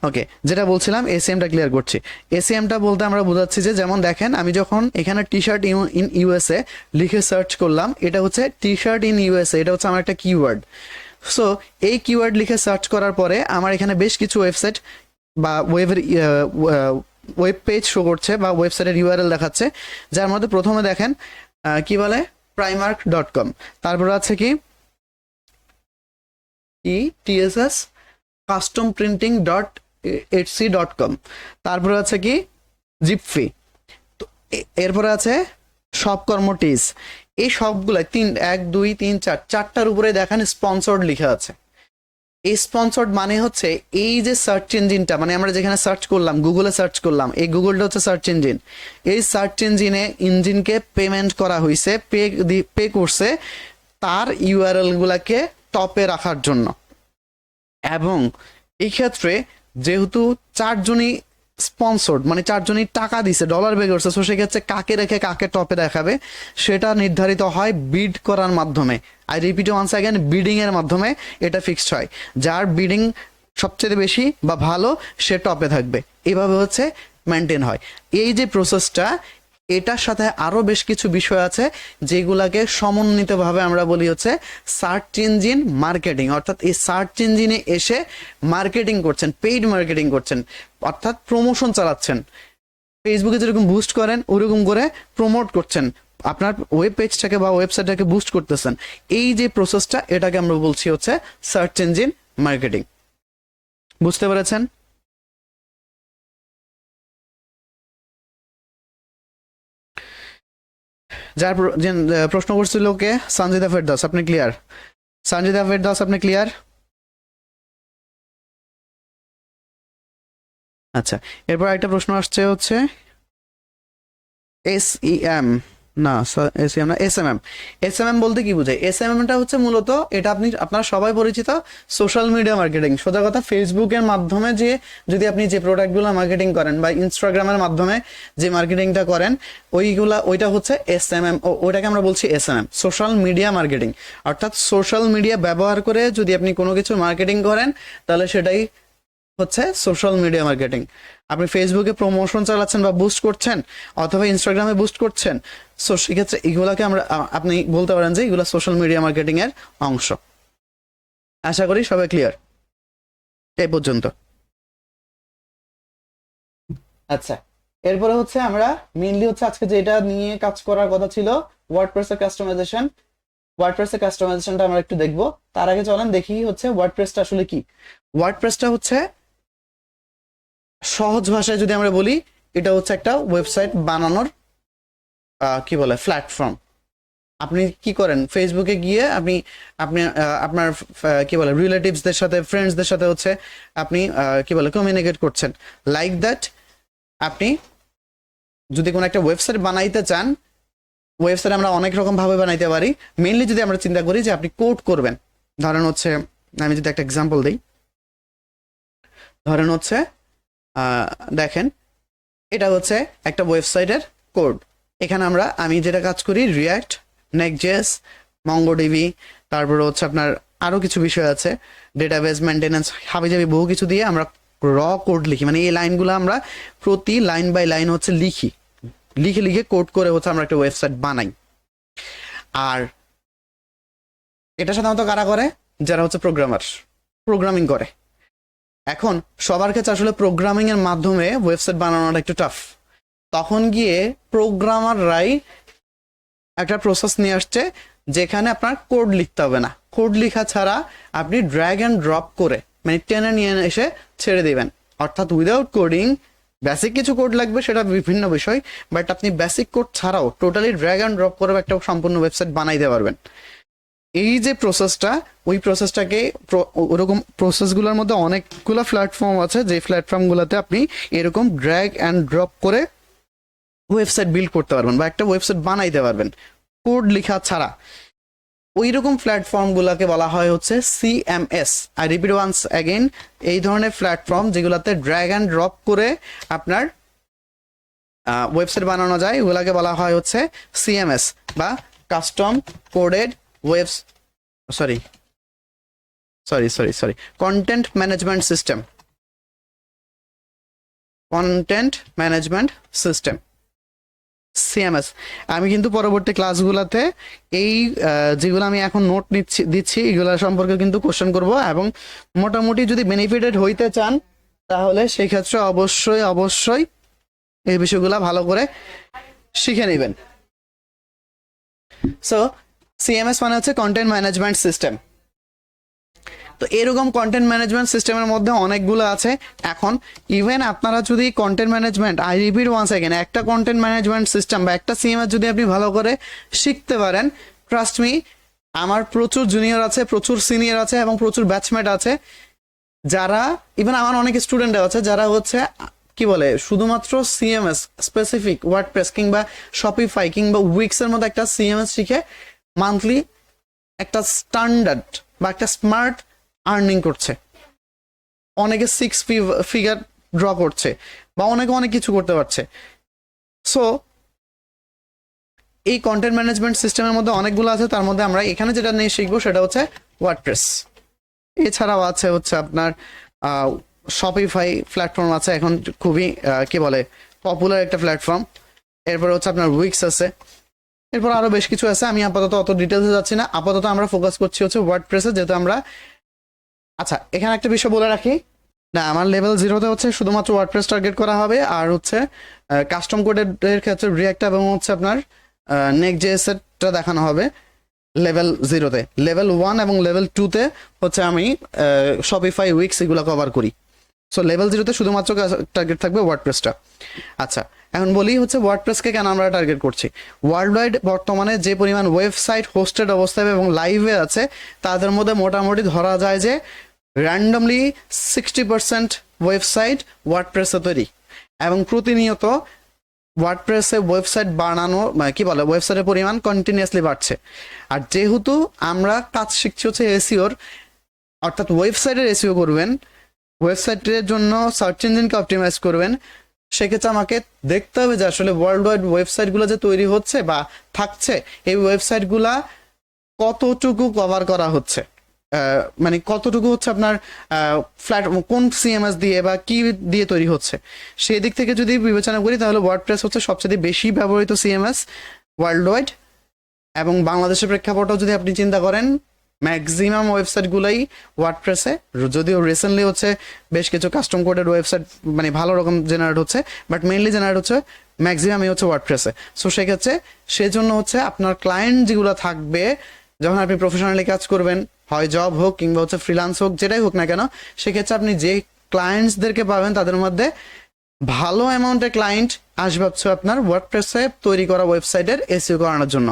ওকে, যেটা বলছিলাম এসিএমটা ক্লিয়ার করছি। এসিএমটা বলতে আমরা বোঝাচ্ছি যে যেমন দেখেন আমি যখন এখানে টি শার্ট ইন ইউএসএ লিখে সার্চ করলাম, এটা হচ্ছে টি শার্ট ইন ইউএসএ, এটা হচ্ছে আমার একটা কিওয়ার্ড। সো এই কিওয়ার্ড লিখে সার্চ করার পরে আমার এখানে বেশ কিছু ওয়েবসাইট বা ওয়েব পেজ শো করছে বা ওয়েবসাইটের ইউআরএল দেখাচ্ছে, যার মধ্যে প্রথমে দেখেন কি বলে primark.com, তারপরে আছে কি TSS customprinting.etsy.com, তারপরে আছে কি জিপফি, তো এরপরে আছে সবকর্মটিজ। এই সবগুলো 1 2 3 4 চারটার উপরে দেখেন স্পন্সর্ড লিখা আছে। এই স্পন্সর্ড মানে হচ্ছে এই যে সার্চ ইঞ্জিনটা, মানে আমরা যেখানে সার্চ করলাম, গুগলে সার্চ করলাম, এই গুগলটা হচ্ছে সার্চ ইঞ্জিন। এই সার্চ ইঞ্জিনকে পেমেন্ট করা হয়েছে, পে করছে তার ইউআরএল গুলাকে টপে রাখার জন্য। এবং এই ক্ষেত্রে যেহেতু চারজনই স্পন্সর্ড, মানে চারজনই টাকা দিছে, ডলার পে করছে, সো সেক্ষেত্রে কাকে রেখে কাকে টপে দেখাবে সেটা নির্ধারিত হয় বিড করার মাধ্যমে। I repeat once again, bidding এর মাধ্যমে এটা ফিক্সড হয়। যার বিডিং সবচেয়ে বেশি বা ভালো সে টপে থাকবে, এভাবে হচ্ছে মেনটেন হয়। এই যে প্রসেসটা, এটার সাথে আরো বেশ কিছু বিষয় আছে যেগুলাকে সমন্বিতভাবে আমরা বলি হচ্ছে সার্চ ইঞ্জিন মার্কেটিং। অর্থাৎ এই সার্চ ইঞ্জিনে এসে মার্কেটিং করছেন, পেইড মার্কেটিং করছেন, অর্থাৎ প্রমোশন চালাচ্ছেন। ফেসবুকে যেরকম বুস্ট করেন ওরকম করে প্রমোট করছেন, আপনার ওয়েব পেজটাকে বা ওয়েবসাইটটাকে বুস্ট করতেছেন। এই যে প্রসেসটা, এটাকে আমরা বলছি হচ্ছে সার্চ ইঞ্জিন মার্কেটিং। বুঝতে পেরেছেন? যার প্রশ্ন করছিল কে, সঞ্জিদা ফেরদৌস, আপনি ক্লিয়ার? সঞ্জিদা ফেরদৌস, আপনি ক্লিয়ার? আচ্ছা, এরপর একটা প্রশ্ন আসছে হচ্ছে SEM না এসিএম না, এসএমএম। এসএমএম বলতে কি বোঝায়? এসএমএমটা হচ্ছে মূলত এটা আপনারা সবাই পরিচিত সোশ্যাল মিডিয়া মার্কেটিং। সোজা কথা ফেসবুকের মাধ্যমে যে যদি আপনি যে প্রোডাক্টগুলো মার্কেটিং করেন বা ইনস্টাগ্রামের মাধ্যমে যে মার্কেটিংটা করেন ওইটা হচ্ছে এসএমএম, ওইটাকে আমরা বলছি এসএমএম, সোশ্যাল মিডিয়া মার্কেটিং। অর্থাৎ সোশ্যাল মিডিয়া ব্যবহার করে যদি আপনি কোনো কিছু মার্কেটিং করেন তাহলে সেটাই হচ্ছে সোশ্যাল মিডিয়া মার্কেটিং। আপনি ফেসবুকে প্রমোশন চালাচ্ছেন বা বুস্ট করছেন অথবা ইনস্টাগ্রামে বুস্ট করছেন, সো সেক্ষেত্রে এগুলোকে আপনি বলতে পারেন যে এগুলো সোশ্যাল মিডিয়া মার্কেটিং এর অংশ। আশা করি সবাই ক্লিয়ার এই পর্যন্ত। আচ্ছা, এরপরে হচ্ছে আমরা মেইনলি হচ্ছে আজকে যেটা নিয়ে কাজ করার কথা ছিল ওয়ার্ডপ্রেসের কাস্টমাইজেশন। ওয়ার্ডপ্রেসের কাস্টমাইজেশনটা আমরা একটু দেখবো। তার আগে চলেন দেখি হচ্ছে ওয়ার্ডপ্রেসটা আসলে কি। ওয়ার্ডপ্রেসটা হচ্ছে সহজ ভাষায় যদি আমরা বলি, এটা হচ্ছে একটা ওয়েবসাইট বানানোর কি বলে প্ল্যাটফর্ম। আপনি কি করেন, ফেসবুকে গিয়ে আপনি আপনার কি বলে রিলেটিভসদের সাথে ফ্রেন্ডসদের সাথে হচ্ছে আপনি কি বলে কমিউনিকেট করছেন। লাইক দ্যাট আপনি যদি কোনো একটা ওয়েবসাইট বানাইতে চান, ওয়েবসাইট আমরা অনেক রকম ভাবে বানাইতে পারি। মেইনলি যদি আমরা চিন্তা করি যে আপনি কোড করবেন, ধরেন হচ্ছে আমি যদি একটা এক্সাম্পল দিই, ধরেন হচ্ছে দেখেন এটা হচ্ছে একটা ওয়েবসাইটের কোড। এখানে আমি যেটা কাজ করি রিয়াক্ট, নেক্সট.জেএস, মঙ্গোডিবি, তারপরে হচ্ছে আপনার আরো কিছু বিষয় আছে, ডেটাবেস মেনটেন্যান্স, হাবিজাবি বহু কিছু দিয়ে আমরা র কোড লিখি। মানে এই লাইনগুলো আমরা প্রতি লাইন বাই লাইন হচ্ছে লিখে লিখে কোড করে হচ্ছে আমরা একটা ওয়েবসাইট বানাই। আর এটা সাধারণত কারা করে? যারা হচ্ছে প্রোগ্রামিং করে। এখন সবার কাছে আসলে প্রোগ্রামিং এর মাধ্যমে ওয়েবসাইট বানানোটা একটু টাফ। তখন গিয়ে প্রোগ্রামাররাই একটা প্রসেস নিয়ে আসছে যেখানে আপনার কোড লিখতে হবে না। কোড লেখা ছাড়া আপনি ড্র্যাগ অ্যান্ড ড্রপ করে মানে টেনে নিয়ে এসে ছেড়ে দিবেন। অর্থাৎ উইদাউট কোডিং বেসিক কিছু কোড লাগবে, সেটা বিভিন্ন বিষয়, বাট আপনি বেসিক কোড ছাড়াও টোটালি ড্র্যাগ অ্যান্ড ড্রপ করে একটা সম্পূর্ণ ওয়েবসাইট বানাইতে পারবেন। এই যে প্রসেসটা, ওই প্রসেসটাকে ওরকম প্রসেসগুলোর মধ্যে অনেকগুলো প্ল্যাটফর্ম আছে, যে প্ল্যাটফর্মগুলোতে আপনি এরকম ড্র্যাগ অ্যান্ড ড্রপ করে ওয়েবসাইট বিল্ড করতে পারবেন বা একটা ওয়েবসাইট বানাইতে পারবেন কোড লেখা ছাড়া। ওই রকম প্ল্যাটফর্মগুলোকে বলা হয় হচ্ছে CMS. I repeat once again, এই ধরনের প্ল্যাটফর্ম যেগুলোতে ড্র্যাগ অ্যান্ড ড্রপ করে আপনার ওয়েবসাইট বানানো যায়, ওগুলাকে বলা হয় হচ্ছে সিএমএস বা custom coded webs sorry content management system CMS. আমি কিন্তু পরবর্তী ক্লাসগুলোতে এই যেগুলো আমি এখন নোট দিচ্ছি এগুলো সম্পর্কে কিন্তু কোশ্চেন করব, এবং মোটামুটি যদি বেনিফিটেড হইতে চান তাহলে সেই ক্ষেত্রে অবশ্যই এই বিষয়গুলো ভালো করে শিখে নেবেন। সো সিএমএস মানে হচ্ছে কন্টেন্ট ম্যানেজমেন্ট সিস্টেম। তো এরকম কন্টেন্ট ম্যানেজমেন্ট সিস্টেমের মধ্যে অনেকগুলো আছে। এখন ইভেন আপনারা যদি content management, I repeat once again, একটা কন্টেন্ট ম্যানেজমেন্ট সিস্টেম বা একটা সিএমএস যদি আপনি ভালো করে শিখতে পারেন, ট্রাস্ট মি, আমার প্রচুর জুনিয়র আছে, প্রচুর সিনিয়র আছে এবং প্রচুর ব্যাচমেট আছে, যারা ইভেন আমার অনেক স্টুডেন্ট আছে যারা হচ্ছে কি বলে শুধুমাত্র সিএমএস স্পেসিফিক ওয়ার্ডপ্রেস কিংবা শপিফাই কিংবা উইক্স এর মধ্যে একটা সিএমএস শিখে মান্থলি একটা স্ট্যান্ডার্ড বা একটা স্মার্ট আর্নিং করছে। অনেকে 6 ফিগার ড্র করছে বা অনেকে অনেক কিছু করতে পারছে। সো এই কন্টেন্ট ম্যানেজমেন্ট সিস্টেমের মধ্যে অনেকগুলো আছে, তার মধ্যে আমরা এখানে যেটা নিয়ে শিখবো সেটা হচ্ছে ওয়ার্ডপ্রেস। এছাড়াও আছে হচ্ছে আপনার শপিফাই প্ল্যাটফর্ম আছে, এখন খুবই কি বলে পপুলার একটা প্ল্যাটফর্ম। এরপর হচ্ছে আপনার উইক্স আছে, এরপর আরো বেশ কিছু আছে। আমি আপাতত অত ডিটেলসে যাচ্ছি না, আপাতত আমরা ফোকাস করছি হচ্ছে ওয়ার্ডপ্রেসে, যেহেতু আমরা আচ্ছা এখানে একটা বিষয় বলে রাখি, না আমার লেভেল 0-তে হচ্ছে শুধুমাত্র ওয়ার্ডপ্রেস টার্গেট করা হবে, আর হচ্ছে কাস্টম কোডের ক্ষেত্রে রিঅ্যাক্ট এবং হচ্ছে আপনার নেক্সট.জেএস এরটা দেখানো হবে লেভেল 0-তে। লেভেল 1 এবং লেভেল 2-তে হচ্ছে আমি শপিফাই উইক্স এগুলো কভার করি। সো লেভেল 0-তে শুধুমাত্র টার্গেট থাকবে ওয়ার্ডপ্রেসটা। আচ্ছা এখন বলি হচ্ছে ওয়ার্ডপ্রেসকে কেন আমরা টার্গেট করছি। ওয়ার্ল্ড ওয়াইড বর্তমানে যে পরিমাণ ওয়েবসাইট হোস্টেড অবস্থায় এবং লাইভে আছে, তাদের মধ্যে মোটামুটি ধরা যায় যে র্যান্ডমলি 60% ওয়েবসাইট ওয়ার্ডপ্রেসে তৈরি, এবং প্রতিনিয়ত ওয়ার্ডপ্রেসে ওয়েবসাইট বানানো কি বলে ওয়েবসাইটের পরিমাণ কন্টিনিউয়াসলি বাড়ছে। আর যেহেতু আমরা কাজ শিখছি হচ্ছে এসইওর, অর্থাৎ ওয়েবসাইটের এসইও করবেন, ওয়েবসাইটের জন্য সার্চ ইঞ্জিনকে অপটিমাইজ করবেন, সেক্ষেত্রে আমাকে দেখতে হবে যে আসলে ওয়ার্ল্ড ওয়াইড ওয়েবসাইটগুলো যে তৈরি হচ্ছে বা থাকছে, এই ওয়েবসাইটগুলা কতটুকু কভার করা হচ্ছে, মানে কতটুকু হচ্ছে আপনার ফ্ল্যাট কোন সিএমএস দিয়ে বা কি দিয়ে তৈরি হচ্ছে, সেই দিক থেকে যদি বিবেচনা করি তাহলে ওয়ার্ডপ্রেস হচ্ছে সবচেয়ে বেশি ব্যবহৃত সিএমএস ওয়ার্ল্ড ওয়াইড। এবং বাংলাদেশের প্রেক্ষাপটও যদি আপনি চিন্তা করেন, ম্যাক্সিমাম ওয়েবসাইটগুলোই ওয়ার্ডপ্রেসে, যদিও রিসেন্টলি হচ্ছে বেশ কিছু কাস্টম কোডেড ওয়েবসাইট মানে ভালো রকম জেনারেট হচ্ছে, বাট মেইনলি জেনারেট হচ্ছে ম্যাক্সিমামই হচ্ছে ওয়ার্ডপ্রেসে। সো সেক্ষেত্রে সেজন্য হচ্ছে আপনার ক্লায়েন্ট যেগুলো থাকবে, যখন আপনি প্রফেশনালি কাজ করবেন, হয় জব হোক কিংবা হচ্ছে ফ্রিল্যান্স হোক, যেটাই হোক না কেন, সেক্ষেত্রে আপনি যে ক্লায়েন্টসদেরকে পাবেন তাদের মধ্যে ভালো অ্যামাউন্টের ক্লায়েন্ট আসবে হচ্ছে আপনার ওয়ার্ডপ্রেসে তৈরি করা ওয়েবসাইটের এসইও করানোর জন্য।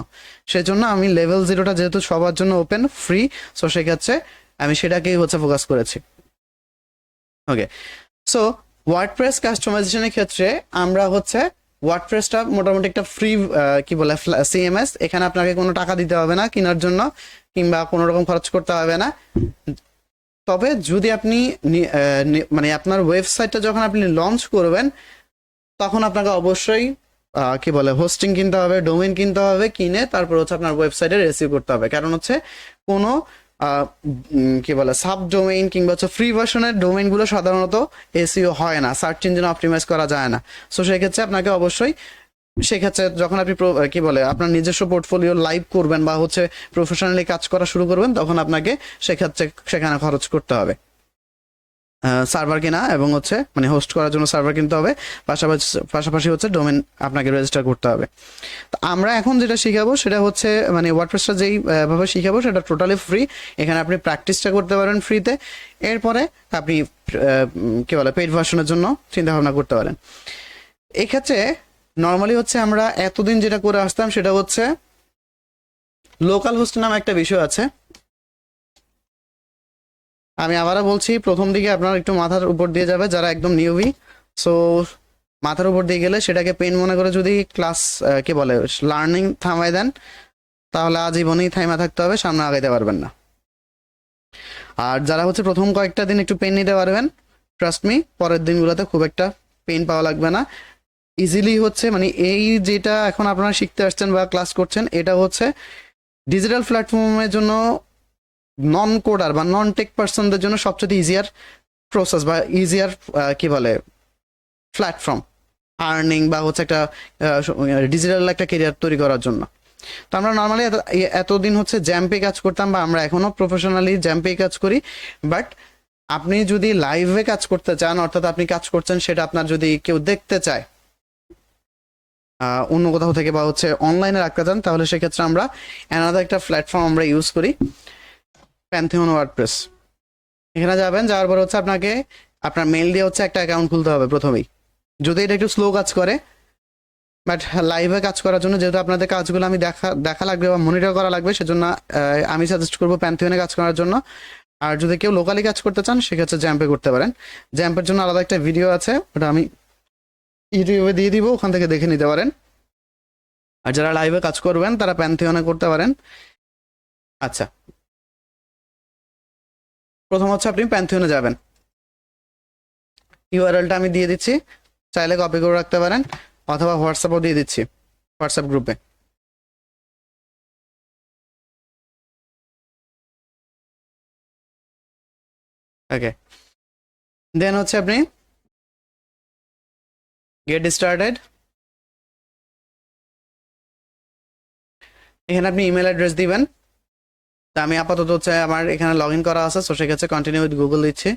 সেজন্য আমি লেভেল 0টা যেহেতু সবার জন্য ওপেন ফ্রি, সো সেক্ষেত্রে আমি সেটাকেই হচ্ছে ফোকাস করেছি। ওকে, সো ওয়ার্ডপ্রেস কাস্টমাইজেশনের ক্ষেত্রে আমরা হচ্ছে ওয়ার্ডপ্রেসটা মোটামুটি একটা ফ্রি কি বলে সিএমএস, এখানে আপনাকে কোনো টাকা দিতে হবে না কেনার জন্য কিংবা কোনো রকম খরচ করতে হবে না। তবে যদি আপনি মানে আপনার ওয়েবসাইটটা যখন আপনি লঞ্চ করবেন, তখন আপনাকে অবশ্যই কি বলে হোস্টিং কিনতে হবে, ডোমেইন কিনতে হবে, কিনে তারপর হচ্ছে আপনার ওয়েবসাইটে রেসিভ করতে হবে। কারণ হচ্ছে কোনো কি বলে সাব ডোমেইন কিংবা হচ্ছে ফ্রি ভার্সনের ডোমেইনগুলো সাধারণত এসইও হয় না, সার্চ ইঞ্জিন অপটিমাইজ করা যায় না। সো সেক্ষেত্রে আপনাকে অবশ্যই সেক্ষেত্রে যখন আপনি কি বলে আপনার নিজস্ব পোর্টফোলিও লাইভ করবেন বা হচ্ছে প্রফেশনালি কাজ করা শুরু করবেন, তখন আপনাকে সেক্ষেত্রে সেখানে খরচ করতে হবে সার্ভার কেনা এবং হচ্ছে মানে হোস্ট করার জন্য সার্ভার কিনতে হবে, পাশাপাশি হচ্ছে ডোমেন আপনাকে রেজিস্টার করতে হবে। তো আমরা এখন যেটা শিখাবো সেটা হচ্ছে মানে ওয়ার্ডপ্রেসটা যেই ভাবে শিখাবো সেটা টোটালি ফ্রি। এখানে আপনি প্র্যাকটিসটা করতে পারেন ফ্রিতে, এরপরে আপনি কি বলে পেইড ভার্সনের জন্য চিন্তা ভাবনা করতে পারেন। এক্ষেত্রে নর্মালি হচ্ছে আমরা এতদিন যেটা করে আসতাম সেটা হচ্ছে লোকাল হোস্ট নামে একটা বিষয় আছে। আমি আবারও বলছি, প্রথম দিকে আপনার একটু মাথার উপর দিয়ে যাবে যারা একদম নিউবি। সো মাথার উপর দিয়ে গেলে সেটাকে পেন মনে করে যদি ক্লাস কি বলে লার্নিং থামাই দেন, তাহলে আজীবনই থাইমা থাকতে হবে, সামনে আগাইতে পারবেন না। আর যারা হচ্ছে প্রথম কয়েকটা দিন একটু পেন নিতে পারবেন, ট্রাস্ট মি, পরের দিনগুলোতে খুব একটা পেন পাওয়া লাগবে না, ইজিলি হচ্ছে মানে এই যেটা এখন আপনারা শিখতে আসছেন বা ক্লাস করছেন, এটা হচ্ছে ডিজিটাল প্ল্যাটফর্মের জন্য নন কোডার বা নন টেক পার্সনদের জন্য সবচেয়ে ইজিয়ার প্রসেস বা ইজিয়ার কি বলে প্ল্যাটফর্ম আর্নিং বা হচ্ছে একটা ডিজিটাল একটা কেরিয়ার তৈরি করার জন্য। তো আমরা নর্মালি এতদিন হচ্ছে জ্যাম্পে কাজ করতাম বা আমরা এখনো প্রফেশনালি জ্যাম্পে কাজ করি, বাট আপনি যদি লাইভে কাজ করতে চান, অর্থাৎ আপনি কাজ করছেন সেটা আপনার যদি কেউ দেখতে চায় অন্য কোথাও থেকে বা হচ্ছে অনলাইনে রাখতে চান, তাহলে সেক্ষেত্রে আমরা অ্যানাদার একটা প্ল্যাটফর্ম আমরা ইউজ করি, প্যান্থিয়ন ওয়ার্ডপ্রেস। এখানে যাবেন, যাওয়ার পর হচ্ছে আপনাকে আপনার মেল দিয়ে হচ্ছে একটা অ্যাকাউন্ট খুলতে হবে প্রথমেই, যদি এটা একটু স্লো কাজ করে, বাট লাইভে কাজ করার জন্য যেহেতু আপনাদের কাজগুলো আমি দেখা লাগবে বা মনিটর করা লাগবে, সেজন্য আমি সাজেস্ট করবো প্যান্থিয়নে কাজ করার জন্য। আর যদি কেউ লোকালি কাজ করতে চান সেক্ষেত্রে জ্যাম্পে করতে পারেন। জ্যাম্পের জন্য আলাদা একটা ভিডিও আছে, ওটা আমি ইউটিউবে দিয়ে দিব, ওখান থেকে দেখে নিতে পারেন। আর যারা লাইভে কাজ করবেন তারা প্যান্থিয়নে করতে পারেন। আচ্ছা, প্রথম হচ্ছে আপনি প্যান্থিয়নে যাবেন, ইউআরএলটা আমি দিয়ে দিচ্ছি, চাইলে কপি করে রাখতে পারেন অথবা হোয়াটসঅ্যাপও দিয়ে দিচ্ছি, হোয়াটসঅ্যাপ গ্রুপে। ওকে, দেন হচ্ছে আপনি গেট স্টার্টেড, এখানে আপনি ইমেল অ্যাড্রেস দিবেন। তা আমি আপাতত হচ্ছে আমার এখানে লগ ইন করা আছে, সো সেক্ষেত্রে কন্টিনিউ উইথ গুগল দিচ্ছি।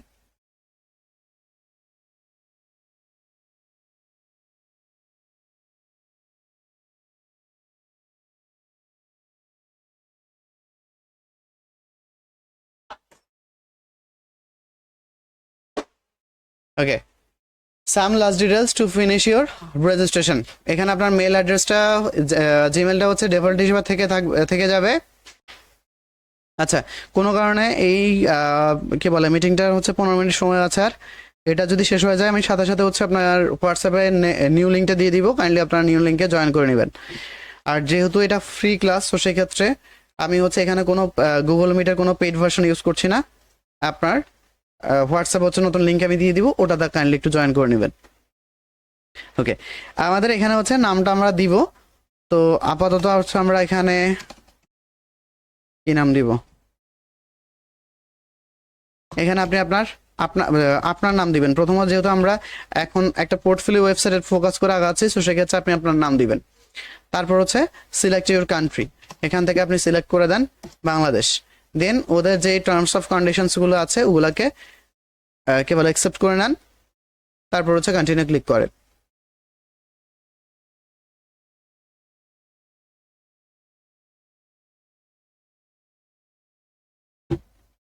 Okay, some last details to finish your registration. এখানে আপনার মেল অ্যাড্রেসটা জিমেলটা হচ্ছে ডিফল্ট হিসেবে থেকে যাবে। আচ্ছা, কোনো কারণে এই কি বলে মিটিংটার হচ্ছে 15 মিনিট সময় আছে, আর এটা যদি শেষ হয়ে যায় আমি সাথে সাথে হচ্ছে আপনার হোয়াটসঅ্যাপে নিউ লিঙ্কটা দিয়ে দিব, কাইন্ডলি আপনার নিউ লিঙ্কে জয়েন করে নেবেন। আর যেহেতু এটা ফ্রি ক্লাস, তো সেক্ষেত্রে আমি হচ্ছে এখানে কোনো গুগল মিটের কোনো পেইড ভার্সন ইউজ করছি না। আপনার হোয়াটসঅ্যাপ হচ্ছে নতুন লিঙ্ক আমি দিয়ে দিব, ওটাতে কাইন্ডলি একটু জয়েন করে নেবেন। ওকে, আমাদের এখানে হচ্ছে নামটা আমরা দিব। তো আপাতত হচ্ছে আমরা এখানে কি নাম দিব, এখানে আপনি আপনার আপনার আপনার নাম দিবেন। প্রথমত যেহেতু আমরা এখন একটা পোর্টফোলিও ওয়েবসাইটে ফোকাস করে আগাচ্ছি, তো সেক্ষেত্রে আপনি আপনার নাম দিবেন। তারপর হচ্ছে সিলেক্ট ইউর কান্ট্রি, এখান থেকে আপনি সিলেক্ট করে দেন বাংলাদেশ। দেন ওদের যে টার্মস অফ কন্ডিশনসগুলো আছে ওগুলাকে কেবল অ্যাকসেপ্ট করে নেন, তারপর হচ্ছে কন্টিনিউ ক্লিক করেন।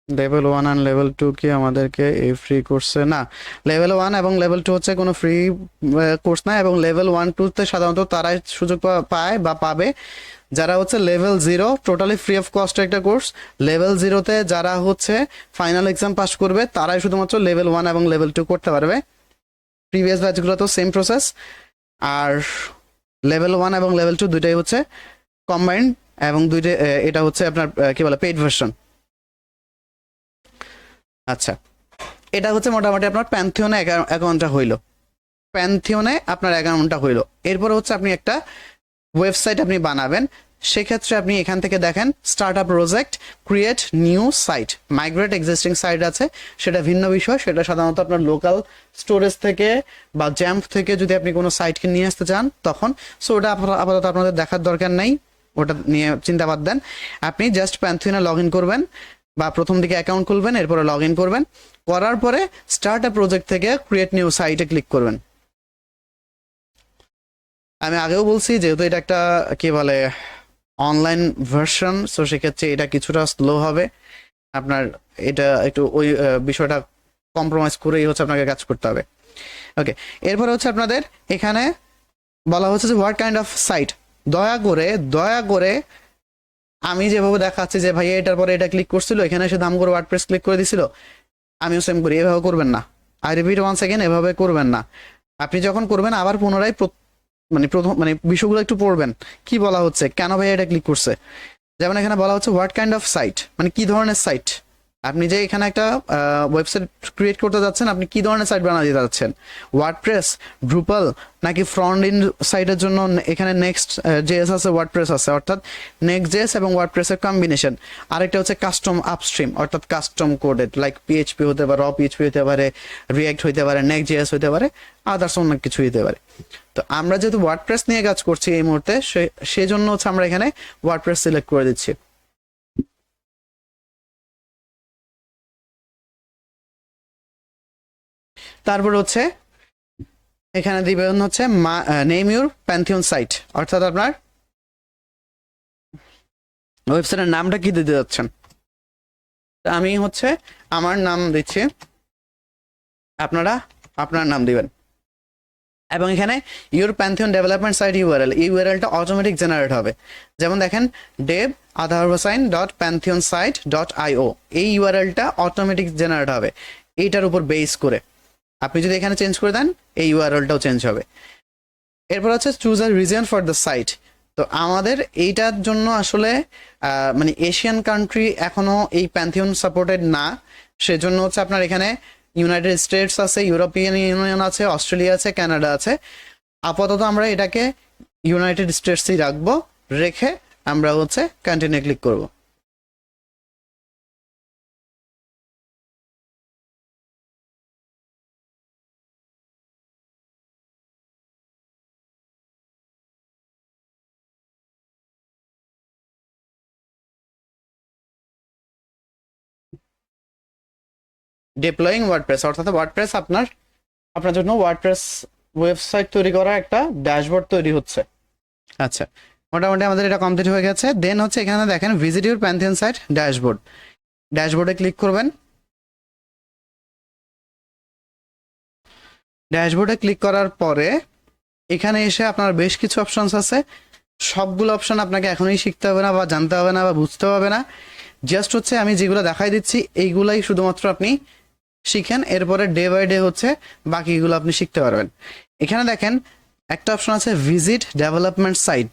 লেভেল 1 আর লেভেল 2 কি আমাদেরকে এই ফ্রি কোর্সে না, লেভেল 1 এবং লেভেল 2 হচ্ছে কোনো ফ্রি কোর্স না, এবং লেভেল 1-2 তে সাধারণত তারাই সুযোগ পায় বা পাবে যারা হচ্ছে level 0 totally free of cost একটা কোর্স। লেভেল 0-তে যারা হচ্ছে ফাইনাল এক্সাম পাস করবে তারাই শুধুমাত্র লেভেল 1 এবং লেভেল 2 করতে পারবে। প্রিভিয়াস ব্যাচগুলো তো সেম প্রসেস। আর লেভেল 1 এবং লেভেল 2 দুইটাই হচ্ছে কম্বাইন্ড, এবং দুইটা এটা হচ্ছে আপনার কি বলে পেইড ভার্সন। আচ্ছা, এটা হচ্ছে মোটামুটি আপনার প্যান্থিয়নে অ্যাকাউন্টটা হইলো, প্যান্থিয়নে আপনার অ্যাকাউন্টটা হইলো। এরপরে হচ্ছে আপনি একটা ওয়েবসাইট আপনি বানাবেন। সেক্ষেত্রে আপনি এখান থেকে দেখেন start up project, create new site, migrate existing site আছে, সেটা ভিন্ন বিষয়। সেটা সাধারণত আপনার লোকাল স্টোরেজ থেকে বা জ্যাম্প থেকে যদি আপনি কোনো সাইটকে নিয়ে আসতে চান তখন, সো ওটা আপাতত আপনাদের দেখার দরকার নেই, ওটা নিয়ে চিন্তা বাদ দেন। আপনি জাস্ট প্যান্থিয়নে লগ ইন করবেন বা প্রথম দিকে অ্যাকাউন্ট খুলবেন, এরপরে লগ ইন করবেন, করার পরে স্টার্ট আপ প্রজেক্ট থেকে ক্রিয়েট নিউ সাইটে ক্লিক করবেন। আমি আগেও বলছি যেহেতু এটা একটা কি বলে অনলাইন ভার্সন, সো সেক্ষেত্রে এটা কিছুটা স্লো হবে। আপনার এটা একটু ওই বিষয়টা কম্প্রোমাইজ করেই হচ্ছে আপনাকে কাজ করতে হবে। ওকে, এরপরে হচ্ছে আপনাদের এখানে বলা হচ্ছে যে হোয়াট কাইন্ড অফ সাইট। দয়া করে আমি যেভাবে দেখাচ্ছি যে ভাই এটার পরে এটা ক্লিক করছিল, এখানে এসে দাম করে ওয়ার্ডপ্রেস ক্লিক করে দিছিল, আমিও সেম করি, এভাবে করবেন না। আই রিপিট ওয়ান্স এগেন, এভাবে করবেন না। আপনি যখন করবেন আবার পুনরায় প্রথম বিষয়গুলো একটু পড়বেন, কি বলা হচ্ছে, কেন ভাই এটা ক্লিক করছে। যেমন এখানে বলা হচ্ছে হোয়াট কাইন্ড অফ সাইট, মানে কি ধরনের সাইট। আপনি যে এখানে একটা ওয়েবসাইট ক্রিয়েট করতে যাচ্ছেন, আপনি কি ধরনের সাইট বানাতে যাচ্ছেন, ওয়ার্ডপ্রেস, ড্রুপাল, নাকি ফ্রন্ট এন্ড সাইটের জন্য এখানে নেক্সট জেএস আছে, ওয়ার্ডপ্রেস আছে, অর্থাৎ নেক্সট জেএস এবং ওয়ার্ডপ্রেসের কম্বিনেশন। আরেকটা হচ্ছে কাস্টম আপস্ট্রিম, অর্থাৎ কাস্টম কোডেড, লাইক পিএইচপি হতে পারে, পিএইচপি হতে পারে, রিয়াক্ট হতে পারে, নেক্সট জেএস হতে পারে, আদার্স অনেক কিছু হতে পারে। তো আমরা যেহেতু ওয়ার্ডপ্রেস নিয়ে কাজ করছি এই মুহূর্তে, সেই জন্য হচ্ছে আমরা এখানে ওয়ার্ডপ্রেস সিলেক্ট করে দিচ্ছি। তারপর হচ্ছে এখানে দিবেন হচ্ছে নেম ইউর প্যান্থিয়ন সাইট, অর্থাৎ আপনার ওয়েবসাইটের নামটা কি দিতে যাচ্ছেন। আমি হচ্ছে আমার নাম দিচ্ছি, আপনারা আপনার নাম দিবেন। এবং এখানে your Pantheon development site URL, এই ইউআরএলটা অটোমেটিক জেনারেট হবে। যেমন দেখেন dev@pantheonsite.io, এই ইউআরএলটা অটোমেটিক জেনারেট হবে এইটার উপর বেস করে। আপনি যদি এখানে চেঞ্জ করে দেন এই ইউআরএলটাও চেঞ্জ হবে। এরপর হচ্ছে choose a reason for the site. তো আমাদের এইটার জন্য আসলে মানে এশিয়ান কান্ট্রি এখনো এই প্যান্থিয়ন সাপোর্টেড না, সেজন্য হচ্ছে আপনার এখানে ইউনাইটেড স্টেটস আছে, ইউরোপিয়ান ইউনিয়ন আছে, অস্ট্রেলিয়া আছে, কানাডা আছে। আপাতত আমরা এটাকে ইউনাইটেড স্টেটসই রাখবো, রেখে আমরা হচ্ছে কন্টিনিউ ক্লিক করব। ডিপ্লয়িং ওয়ার্ডপ্রেস, অর্থাৎ ওয়ার্ডপ্রেস আপনার জন্য ওয়ার্ডপ্রেস ওয়েবসাইট তৈরি করা একটা ড্যাশবোর্ড তৈরি হচ্ছে। আচ্ছা, মোটামুটি আমাদের এটা কমপ্লিট হয়ে গেছে। দেন হচ্ছে এখানে দেখেন visit your Pantheon site dashboard, ড্যাশবোর্ডে ক্লিক করবেন। ড্যাশবোর্ডে ক্লিক করার পরে এখানে এসে আপনার বেশ কিছু অপশনস আছে, সবগুলো অপশন আপনাকে এখনই শিখতে হবে না বা জানতে হবে না বা বুঝতে হবে না। জাস্ট হচ্ছে আমি যেগুলো দেখাই দিচ্ছি এইগুলাই শুধুমাত্র আপনি শিখেন, এরপরে ডে বাই ডে হচ্ছে বাকিগুলো আপনি শিখতে পারবেন। এখানে দেখেন একটা অপশন আছে ভিজিট ডেভেলপমেন্ট সাইট,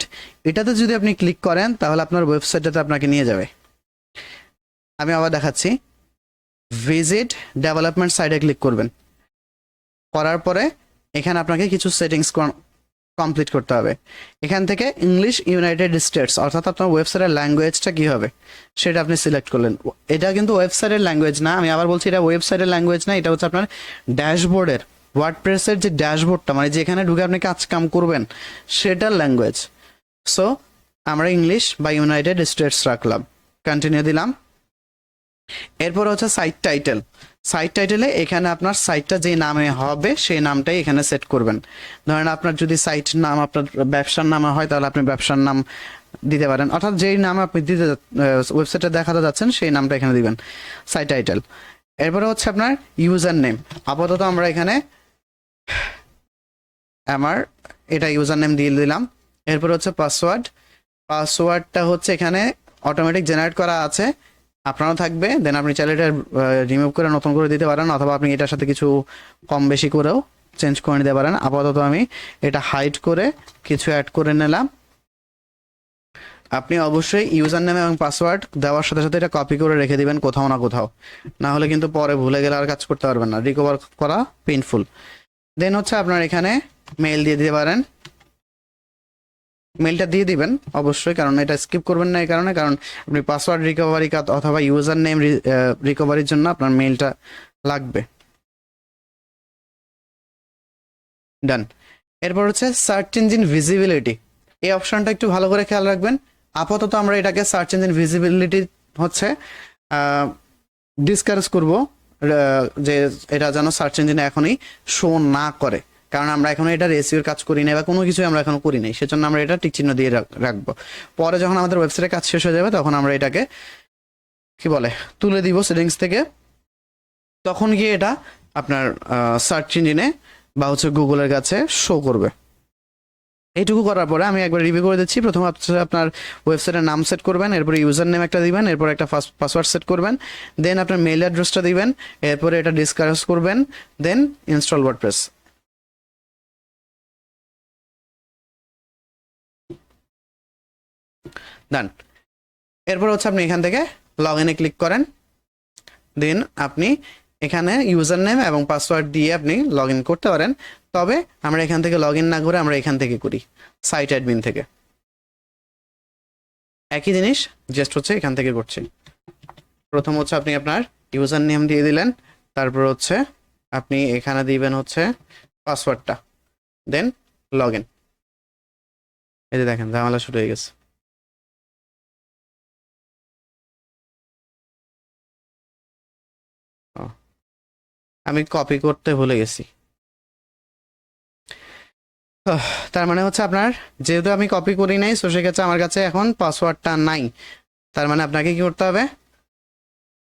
এটাতে যদি আপনি ক্লিক করেন তাহলে আপনার ওয়েবসাইটটাতে আপনাকে নিয়ে যাবে। আমি আবার দেখাচ্ছি, ভিজিট ডেভেলপমেন্ট সাইটে ক্লিক করবেন, করার পরে এখানে আপনাকে কিছু সেটিংস কমপ্লিট করতে হবে। এখান থেকে ইংলিশ ইউনাইটেড স্টেটস, অর্থাৎ আপনার ওয়েবসাইটের ল্যাঙ্গুয়েজটা কী হবে সেটা আপনি সিলেক্ট করলেন। এটা কিন্তু ওয়েবসাইটের ল্যাঙ্গুয়েজ না, আমি আবার বলছি এটা ওয়েবসাইটের ল্যাঙ্গুয়েজ না, এটা হচ্ছে আপনার ড্যাশবোর্ডের, ওয়ার্ডপ্রেসের যে ড্যাশবোর্ডটা, মানে যেখানে ঢুকে আপনি কাজ কাম করবেন সেটার ল্যাঙ্গুয়েজ। সো আমরা ইংলিশ বা ইউনাইটেড স্টেটস রাখলাম, কন্টিনিউ দিলাম। এরপর হচ্ছে সাইট টাইটেল। সাইট টাইটেলে এখানে আপনার সাইটটা যে নামে হবে সেই নামটাই এখানে সেট করবেন। ধরেন আপনার যদি সাইট নাম আপনার ব্যবসার নামে হয় তাহলে আপনি ব্যবসার নাম দিতে পারেন, অর্থাৎ যেই নাম আপনি দিতে ওয়েবসাইটে দেখাতে যাচ্ছেন সেই নামটা এখানে দিবেন, সাইট টাইটেল। এরপরে হচ্ছে আপনার ইউজার নেম, আপাতত আমরা এখানে আমার এটা ইউজার নেম দিয়ে দিলাম। এরপর হচ্ছে পাসওয়ার্ড, পাসওয়ার্ডটা হচ্ছে এখানে অটোমেটিক জেনারেট করা আছে, আপনারও থাকবে, দেন আপনি চাইলে এটা রিমুভ করে নতুন করে দিতে পারেন, অথবা আপনি এটার সাথে কিছু কম বেশি করেও চেঞ্জ করে নিতে পারেন। আপাতত আমি এটা হাইড করে কিছু অ্যাড করে নিলাম। আপনি অবশ্যই ইউজার নেম এবং পাসওয়ার্ড দেওয়ার সাথে সাথে এটা কপি করে রেখে দিবেন কোথাও না কোথাও, না হলে কিন্তু পরে ভুলে গেলে আর কাজ করতে পারবেন না, রিকভার করা পেইনফুল। দেন হচ্ছে আপনার এখানে মেইল দিয়ে দিতে পারেন, মেইলটা দিয়ে দিবেন অবশ্যই, কারণ এটা স্কিপ করবেন না এই কারণে, কারণ আপনি পাসওয়ার্ড রিকভারি অথবা ইউজার নেম রিকভারির জন্য আপনার মেইলটা লাগবে। ডান। এরপর হচ্ছে সার্চ ইঞ্জিন ভিজিবিলিটি, এই অপশনটা একটু ভালো করে খেয়াল রাখবেন। আপাতত আমরা এটাকে সার্চ ইঞ্জিন ভিজিবিলিটি হচ্ছে ডিসকারেজ করব, যে এটা যেন সার্চ ইঞ্জিনে এখনই শো না করে, কারণ আমরা এখন এটা রেসিওর কাজ করি না বা কোনো কিছুই আমরা এখনো করি নাই, সেজন্য আমরা এটা টিক চিহ্ন দিয়ে রাখবো। পরে যখন আমাদের ওয়েবসাইটের কাজ শেষ হয়ে যাবে তখন আমরা এটাকে কি বলে তুলে দিব সেটিংস থেকে, তখন গিয়ে এটা আপনার সার্চ ইঞ্জিনে বা হচ্ছে গুগলের কাছে শো করবে। এইটুকু করার পরে আমি একবার রিভিউ করে দিচ্ছি। প্রথমে আপনার ওয়েবসাইটের নাম সেট করবেন, এরপরে ইউজার নেম একটা দিবেন, এরপর একটা পাসওয়ার্ড সেট করবেন, দেন আপনার মেইল অ্যাড্রেসটা দিবেন, এরপরে এটা ডিসকাস করবেন, দেন ইনস্টল ওয়ার্ডপ্রেস। ডান। এরপর হচ্ছে আপনি এখান থেকে লগ ইনে ক্লিক করেন, দেন আপনি এখানে ইউজার নেম এবং পাসওয়ার্ড দিয়ে আপনি লগ ইন করতে পারেন। তবে আমরা এখান থেকে লগ ইন না করে আমরা এখান থেকে করি, সাইট অ্যাডমিন থেকে। একই জিনিস, জাস্ট হচ্ছে এখান থেকে করছি। প্রথম হচ্ছে আপনি আপনার ইউজার নেম দিয়ে দিলেন, তারপর হচ্ছে আপনি এখানে দিবেন হচ্ছে পাসওয়ার্ডটা, দেন লগ ইন। এই যে দেখেন ঝামেলা শুরু হয়ে গেছে। আমি কপি করতে ভুলে গেছি। তার মানে হচ্ছে আপনার যেহেতু আমি কপি করি নাই, সো সেক্ষেত্রে আমার কাছে এখন পাসওয়ার্ডটা নাই। তার মানে আপনাকে কি করতে হবে,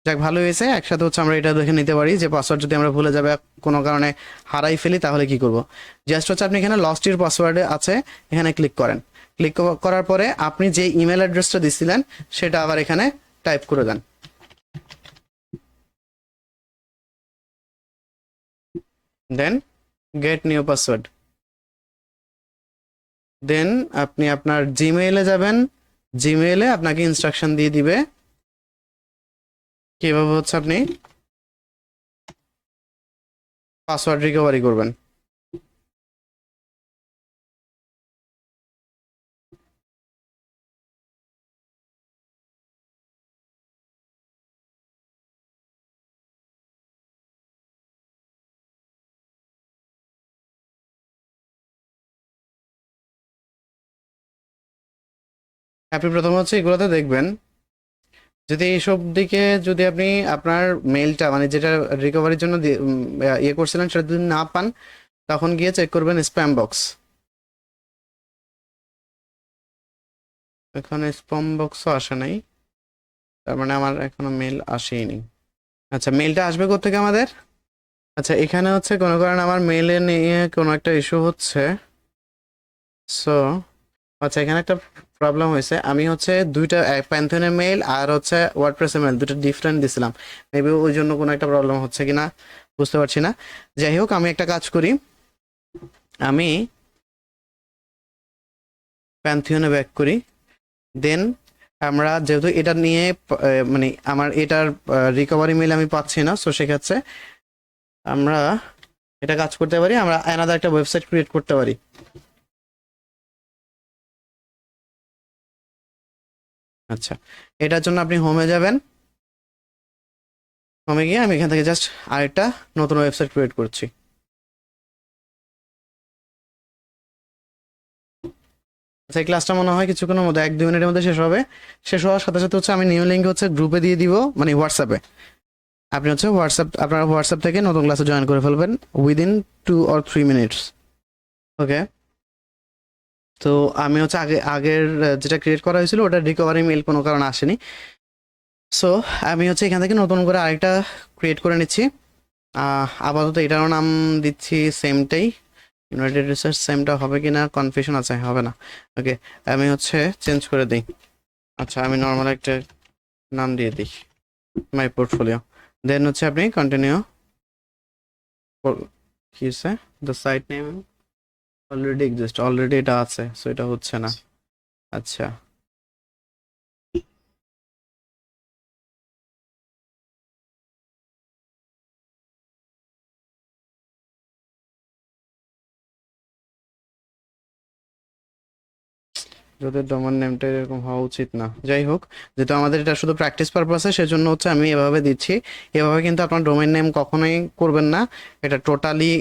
যাক ভালো হয়েছে একসাথে হচ্ছে আমরা এটা দেখে নিতে পারি যে পাসওয়ার্ড যদি আমরা ভুলে যাবে কোনো কারণে হারাই ফেলি তাহলে কি করব। জাস্ট হচ্ছে আপনি এখানে লস্ট ইউর পাসওয়ার্ডে আছে, এখানে ক্লিক করেন। ক্লিক করার পরে আপনি যে ইমেল অ্যাড্রেসটা দিছিলেন সেটা আবার এখানে টাইপ করে দেন, দেন গেট নিউ পাসওয়ার্ড। দেন আপনি আপনার জিমেইলে যাবেন, জিমেইলে আপনাকে ইনস্ট্রাকশন দিয়ে দিবে কিভাবে হচ্ছে আপনি পাসওয়ার্ড রিকভারি করবেন। আপনি প্রথমে হচ্ছে এগুলোতে দেখবেন, যদি এইসব দিকে যদি আপনি আপনার মেইলটা মানে যেটা রিকভারির জন্য ইয়ে করছিলেন সেটা যদি না পান, তখন গিয়ে চেক করবেন স্প্যাম বক্স। এখানে স্প্যাম বক্সও আসে নাই, তার মানে আমার এখনো মেইল আসেইনি। আচ্ছা মেইলটা আসবে কোত্থেকে আমাদের, আচ্ছা এখানে হচ্ছে কোনো কারণে আমার মেইলে নিয়ে কোনো একটা ইস্যু হচ্ছে। সো আচ্ছা এখানে একটা প্রবলেম হয়েছে, আমি হচ্ছে দুইটা প্যান্থনের মেইল আর হচ্ছে ওয়ার্ডপ্রেসের মেইল দুটো ডিফারেন্ট দিছিলাম, মেবি ওই জন্য কোনো একটা প্রবলেম হচ্ছে কিনা বুঝতে পারছি না। যাই হোক, আমি একটা কাজ করি, আমি প্যান্থিয়নে ব্যাক করি, দেন আমরা যেহেতু এটা নিয়ে মানে আমার এটার রিকভারি মেইল আমি পাচ্ছি না, সো সেক্ষেত্রে আমরা এটা কাজ করতে পারি, আমরা অ্যানাদার একটা ওয়েবসাইট ক্রিয়েট করতে পারি। আচ্ছা, এটার জন্য আপনি হোমে যাবেন, হোমে গিয়ে আমি এখান থেকে জাস্ট আরেকটা নতুন ওয়েবসাইট ক্রিয়েট করছি। আচ্ছা, এই ক্লাসটা মনে হয় কিছুক্ষণের মধ্যে 1-2 মিনিটের মধ্যে শেষ হবে। শেষ হওয়ার সাথে সাথে হচ্ছে আমি নিউ লিঙ্ক হচ্ছে গ্রুপে দিয়ে দিব, মানে হোয়াটসঅ্যাপে। আপনি হচ্ছে আপনার হোয়াটসঅ্যাপ থেকে নতুন ক্লাসে জয়েন করে ফেলবেন উইদিন 2 or 3 মিনিটস। ওকে, তো আমি হচ্ছে আগের যেটা ক্রিয়েট করা হয়েছিল ওটা রিকভারি মেইল কোনো কারণে আসেনি, সো আমি হচ্ছে এখান থেকে নতুন করে আরেকটা ক্রিয়েট করে নিচ্ছি। আপাতত এটারও নাম দিচ্ছি সেমটাই, ইউনাইটেড রিসার্চ সেমটা হবে কিনা কনফিউশন আছে, হবে না। ওকে, আমি হচ্ছে চেঞ্জ করে দিই। আচ্ছা, আমি নর্মাল একটা নাম দিয়ে দিই, মাই পোর্টফোলিও। দেন হচ্ছে আপনি কন্টিনিউ, কি হচ্ছে the site name already exist, already এটা আছে, সো এটা হচ্ছে না। আচ্ছা, যদি ডোমেন নেমটা এরকম হওয়া উচিত না। যাই হোক, যেহেতু আমাদের এটা শুধু প্র্যাকটিস পারপাসে, সেজন্য হচ্ছে আমি এভাবে দিচ্ছি। এভাবে কিন্তু আপনার ডোমেন নেম কখনোই করবেন না, এটা টোটালি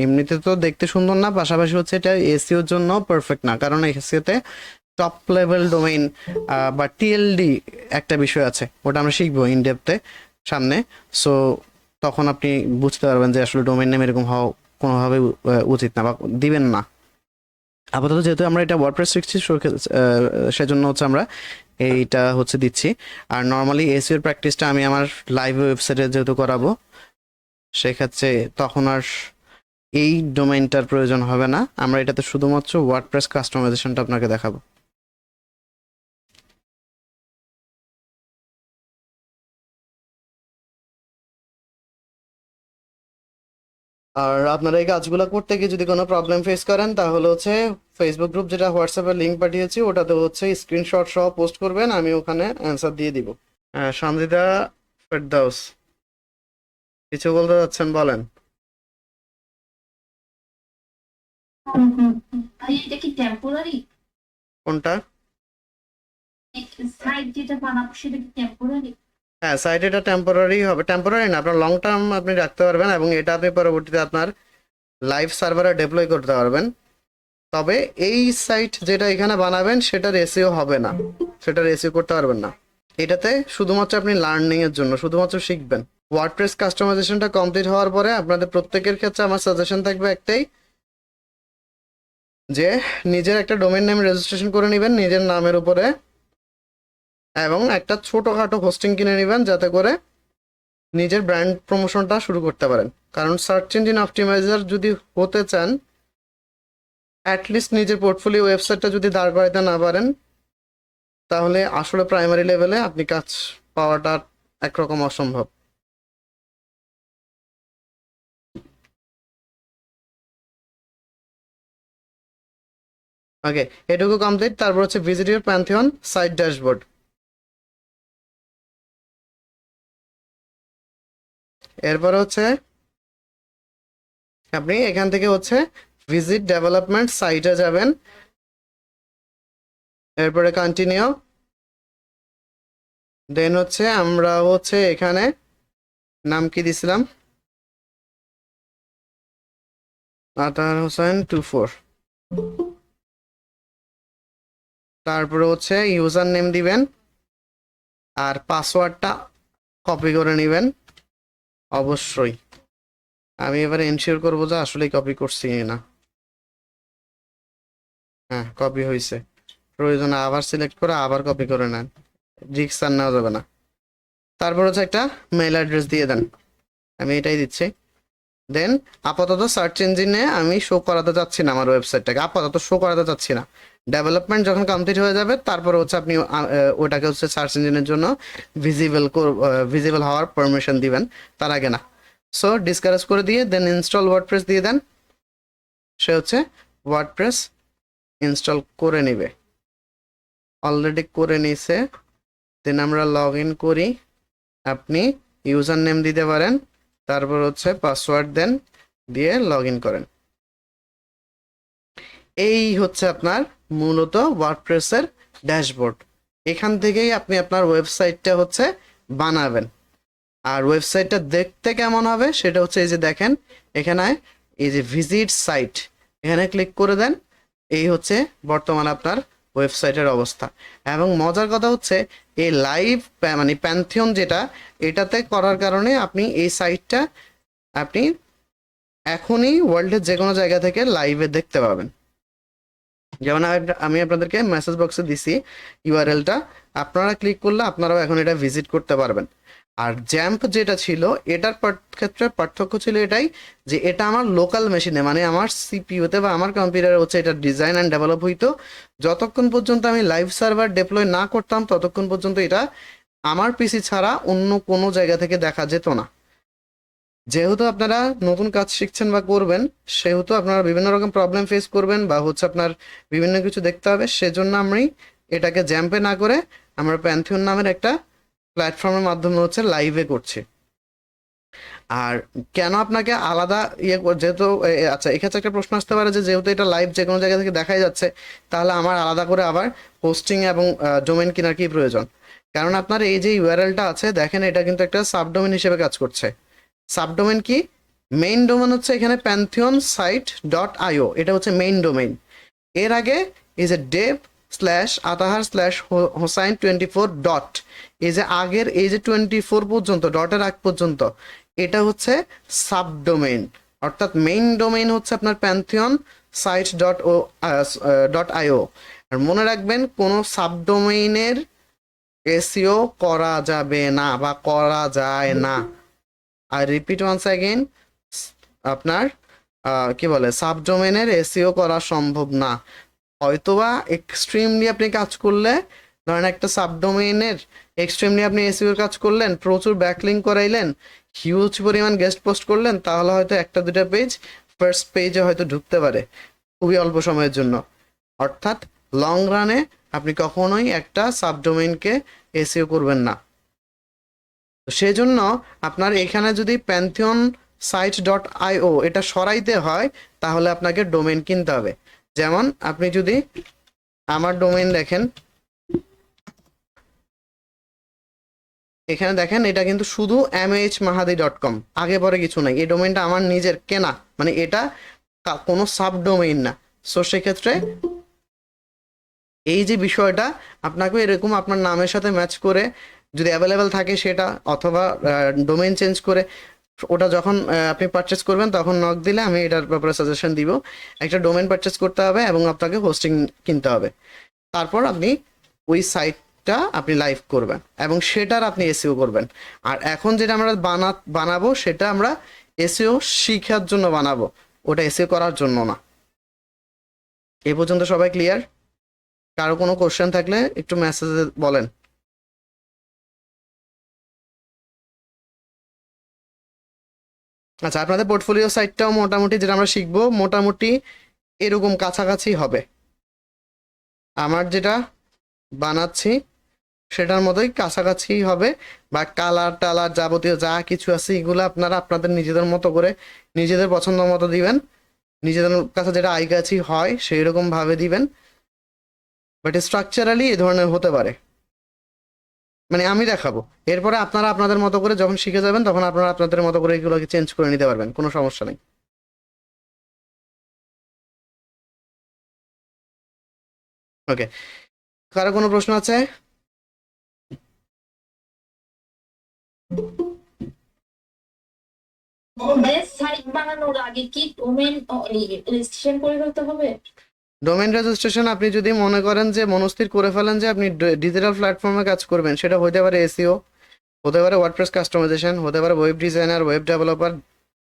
এমনিতে তো দেখতে সুন্দর না, পাশাপাশি হচ্ছে এটা এসইওর জন্য পারফেক্ট না, কারণ এসইওতে টপ লেভেল ডোমেইন বা টিএলডি একটা বিষয় আছে, ওটা আমরা শিখবো ইন ডেপথে সামনে। সো তখন আপনি বুঝতে পারবেন যে আসলে ডোমেইন নেম এরকম হওয়া কোনোভাবে উচিত না বা দিবেন না। আপাতত যেহেতু আমরা এটা ওয়ার্ডপ্রেস শিখছি, সেজন্য হচ্ছে আমরা এইটা হচ্ছে দিচ্ছি। আর নর্মালি এসইওর প্র্যাকটিসটা আমি আমার লাইভ ওয়েবসাইটে যেহেতু করাবো, সেক্ষেত্রে তখন আর এই ডোমেইনটার প্রয়োজন হবে না, আমরা এটাতে শুধুমাত্র ওয়ার্ডপ্রেস কাস্টমাইজেশনটা আপনাকে দেখাবো। আর আপনারা এই কাজগুলো করতে গিয়ে যদি কোনো প্রবলেম ফেস করেন, তাহলে হচ্ছে ফেসবুক গ্রুপ যেটা হোয়াটসঅ্যাপে লিঙ্ক পাঠিয়েছি ওটাতে হচ্ছে স্ক্রিনশট সহ পোস্ট করবেন, আমি ওখানে অ্যান্সার দিয়ে দিব। সন্দিতা ফেরদাউস, কিছু বলতে যাচ্ছেন, বলেন। ভাই এটা কি টেম্পোরারি? কোনটা? সাইট যেটা বানাবো সেটা কি টেম্পোরারি? হ্যাঁ, সাইট এটা টেম্পোরারি হবে, টেম্পোরারি না, আপনার লং টার্ম আপনি রাখতে পারবেন এবং এটা আপনি পরবর্তীতে আপনার লাইভ সার্ভারে ডিপ্লয় করতে পারবেন। তবে এই সাইট যেটা এখানে বানাবেন সেটার এসইও হবে না, সেটার এসইও করতে পারবেন না। এটাতে শুধুমাত্র আপনি লার্নিং এর জন্য শুধুমাত্র শিখবেন। ওয়ার্ডপ্রেস কাস্টমাইজেশনটা কমপ্লিট হওয়ার পরে আপনাদের প্রত্যেকের ক্ষেত্রে আমার সাজেশন থাকবে একটাই, যে নিজের একটা ডোমেইন নেম রেজিস্ট্রেশন করে নেবেন নিজের নামের উপরে, এবং একটা ছোটখাটো হোস্টিং কিনে নেবেন যাতে করে নিজের ব্র্যান্ড প্রমোশনটা শুরু করতে পারেন। কারণ সার্চ ইঞ্জিন অপটিমাইজার যদি হতে চান, অ্যাটলিস্ট নিজের পোর্টফোলিও ওয়েবসাইটটা যদি দাঁড় করাইতে না পারেন, তাহলে আসলে প্রাইমারি লেভেলে আপনি কাজ পাওয়াটা একরকম অসম্ভব। ওকে, এটুকু কমপ্লিট। তারপর হচ্ছে visit your Pantheon site dashboard. এরপর হচ্ছে আপনি এখান থেকে হচ্ছে ভিজিট ডেভেলপমেন্ট সাইটে যাবেন, এরপরে কন্টিনিউ। দেন হচ্ছে আমরা হচ্ছে এখানে নাম কি দিছিলাম, আতার হোসেন 24। তারপরে হচ্ছে ইউজার নেম দিবেন আর পাসওয়ার্ডটা কপি করে নেবেন অবশ্যই। আমি এবার এনশিওর করবো যে আসলেই কপি করছি না। হ্যাঁ, কপি হয়েছে। প্রয়োজনে আবার সিলেক্ট করে আবার কপি করে নেন, রিস্ক আর নেওয়া যাবে না। তারপর হচ্ছে একটা মেল অ্যাড্রেস দিয়ে দেন, আমি এটাই দিচ্ছি। দেন আপাতত সার্চ ইঞ্জিনে আমি শো করাতে চাচ্ছি না আমার ওয়েবসাইটটাকে, আপাতত শো করাতে চাচ্ছি না। ডেভেলপমেন্ট যখন কমপ্লিট হয়ে যাবে তারপর হচ্ছে আপনি ওটাকে হচ্ছে সার্চ ইঞ্জিনের জন্য ভিজিবল হওয়ার পারমিশন দিবেন, তার আগে না। সো ডিসকারেজ করে দিয়ে দেন ইনস্টল ওয়ার্ডপ্রেস দিয়ে দেন, সে হচ্ছে ওয়ার্ডপ্রেস ইনস্টল করে নিবে, অলরেডি করে নিছে। দেন আমরা লগ ইন করি, আপনি ইউজার নেম দিতে পারেন, তারপর হচ্ছে পাসওয়ার্ড দেন, দিয়ে লগ ইন করেন। এই হচ্ছে আপনার মূলত ওয়ার্ডপ্রেসের ড্যাশবোর্ড। এখান থেকেই আপনি আপনার ওয়েবসাইটটা হচ্ছে বানাবেন। আর ওয়েবসাইটটা দেখতে কেমন হবে সেটা হচ্ছে এই যে দেখেন এখানে এই যে ভিজিট সাইট, এখানে ক্লিক করে দেন। এই হচ্ছে বর্তমান আপনার ওয়েবসাইটের অবস্থা। এবং মজার কথা হচ্ছে এই লাইভ মানে প্যান্থিয়ন যেটা, এটাতে করার কারণে আপনি এই সাইটটা আপনি এখনই ওয়ার্ল্ডের যে কোনো জায়গা থেকে লাইভে দেখতে পাবেন। যেমন আমি আপনাদেরকে মেসেজ বক্সে দিছি ইউআরএলটা, আপনারা ক্লিক করলে আপনারাও এখন এটা ভিজিট করতে পারবেন। আর জ্যাম্প যেটা ছিল এটার ক্ষেত্রে পার্থক্য ছিল এটাই যে এটা আমার লোকাল মেশিনে মানে আমার সিপিইউতে বা আমার কম্পিউটারে হচ্ছে এটা ডিজাইন অ্যান্ড ডেভেলপ হইতো। যতক্ষণ পর্যন্ত আমি লাইভ সার্ভার ডিপ্লয় না করতাম ততক্ষণ পর্যন্ত এটা আমার পিসি ছাড়া অন্য কোনো জায়গা থেকে দেখা যেত না। যেহেতু আপনারা নতুন কাজ শিখছেন বা করবেন, সেহেতু আপনারা বিভিন্ন রকম প্রবলেম ফেস করবেন বা হচ্ছে আপনার বিভিন্ন কিছু দেখতে হবে, সেজন্য আমি এটাকে জ্যাম্পে না করে আমরা প্যান্থিয়ন নামের একটা প্ল্যাটফর্মের মাধ্যমে হচ্ছে লাইভে করছি। আর কেন আপনাকে আলাদা যেহেতু আচ্ছা এক্ষেত্রে একটা প্রশ্ন আসতে পারে যে যেহেতু এটা লাইভ যে কোনো জায়গা থেকে দেখাই যাচ্ছে, তাহলে আমার আলাদা করে আবার হোস্টিং এবং ডোমেন কেনার কি প্রয়োজন? কারণ আপনার এই যে ইউআরএলটা আছে দেখেন, এটা কিন্তু একটা সাবডোমেন হিসেবে কাজ করছে। সাবডোমেন কি? মেইন ডোমেন হচ্ছে এখানে প্যান্থিয়ন সাইট ডট আইও, এটা হচ্ছে মেইন ডোমেইন। এর আগে এই যে dev/atahar/hossain24 ডট, এই যে আগের এই যে 24 পর্যন্ত ডটের আগ পর্যন্ত এটা হচ্ছে সাবডোমেইন। অর্থাৎ মেইন ডোমেইন হচ্ছে আপনার প্যান্থিয়ন সাইট ডট আইও। আর মনে রাখবেন কোনো সাবডোমেইনের এসইও করা যাবে না বা করা যায় না। আর রিপিট ওয়ান্স অ্যাগেন, আপনার কি বলে সাবডোমেনের এসইও করা সম্ভব না। হয়তোবা এক্সট্রিমলি আপনি কাজ করলে, ধরেন একটা সাবডোমেইনের এক্সট্রিমলি আপনি এসইওর কাজ করলেন, প্রচুর ব্যাকলিঙ্ক করাইলেন, হিউজ পরিমাণ গেস্ট পোস্ট করলেন, তাহলে হয়তো একটা দুটা পেজ ফার্স্ট পেজে হয়তো ঢুকতে পারে খুবই অল্প সময়ের জন্য। অর্থাৎ লং রানে আপনি কখনোই একটা সাবডোমেইনকে এসইও করবেন না। তো সেজন্য আপনার এখানে যদি প্যান্থিয়ন সাইট ডট আইও এটা সরাইতে হয় তাহলে আপনাকে ডোমেইন কিনতে হবে। যেমন আপনি যদি আমার ডোমেইন দেখেন, এখানে দেখেন এটা কিন্তু শুধু mhmahadi.com, আগে পরে কিছু নাই। এই ডোমেইনটা আমার নিজের কেনা, মানে এটা কোনো সাব ডোমেইন না। সো সেক্ষেত্রে এই যে বিষয়টা আপনাকে এরকম আপনার নামের সাথে ম্যাচ করে যদি অ্যাভেলেবেল থাকে সেটা, অথবা ডোমেইন চেঞ্জ করে ওটা যখন আপনি পারচেস করবেন তখন নক দিলে আমি এটার ব্যাপারে সাজেশন দিব। একটা ডোমেইন পারচেস করতে হবে এবং আপনাকে হোস্টিং কিনতে হবে, তারপর আপনি ওই সাইটটা আপনি লাইভ করবেন এবং সেটার আপনি এসইও করবেন। আর এখন যেটা আমরা বানাবো সেটা আমরা এসইও শিখার জন্য বানাবো, ওটা এসইও করার জন্য না। এই পর্যন্ত সবাই ক্লিয়ার? কারো কোনো কোশ্চেন থাকলে একটু মেসেজে বলেন। আচ্ছা, আপনাদের পোর্টফোলিও সাইটটাও মোটামুটি যেটা আমরা শিখবো মোটামুটি এরকম কাছাকাছি হবে। আমার যেটা বানাচ্ছি সেটার মতোই কাছাকাছি হবে, বা কালার টালার যাবতীয় যা কিছু আছে এগুলো আপনারা আপনাদের নিজেদের মতো করে নিজেদের পছন্দ মতো দিবেন, নিজেদের কাছে যেটা আইকাছি হয় সেই রকম ভাবে দিবেন। বাট স্ট্রাকচারালি এই ধরনের হতে পারে, মানে আমি দেখাবো, এরপরে আপনারা আপনাদের মতো করে যখন শিখে যাবেন তখন আপনারা আপনাদের মতো করে এগুলোকে চেঞ্জ করে নিতে পারবেন, কোনো সমস্যা নেই। ওকে, কারো কোনো প্রশ্ন আছে? সাইট বানানোর আগে কি ডোমেইন রেজিস্ট্রেশন করে ফেলতে হবে? ডোমেইন রেজিস্ট্রেশন আপনি যদি মনে করেন যে মনস্থির করে ফেলেন যে আপনি ডিজিটাল প্ল্যাটফর্মে কাজ করবেন, সেটা হতে পারে এসইও, হতে পারে ওয়ার্ডপ্রেস কাস্টমাইজেশন, হতে পারে web designer, web developer,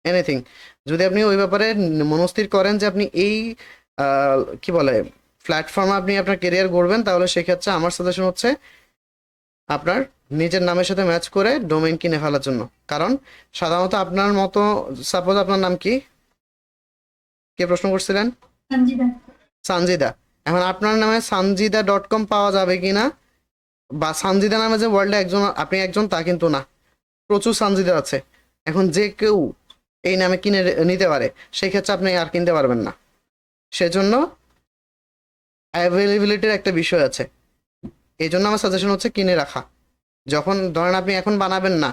anything. যদি আপনি ওই ব্যাপারে মনস্থির করেন যে আপনি এই কি বলে প্ল্যাটফর্মে আপনি আপনার কেরিয়ার গড়বেন, তাহলে সেক্ষেত্রে আমার সাজেশন হচ্ছে আপনার নিজের নামের সাথে ম্যাচ করে ডোমেইন কিনে ফেলার জন্য। কারণ সাধারণত আপনার মতো, সাপোজ আপনার নাম কি, কে প্রশ্ন করছিলেন? সঞ্জিতা। সানজিদা। এখন আপনার নামে sanjida.com পাওয়া যাবে কিনা, বা সানজিদা নামে যে ওয়ার্ল্ডে একজন, আপনি একজন তা কিন্তু না, প্রচুর সানজিদা আছে। এখন যে কেউ এই নামে কিনে নিতে পারে, সেই ক্ষেত্রে আপনি আর কিনতে পারবেন না। সেজন্য অ্যাভেলেবিলিটির একটা বিষয় আছে, এই জন্য আমার সাজেশন হচ্ছে কিনে রাখা। যখন ধরেন আপনি এখন বানাবেন না,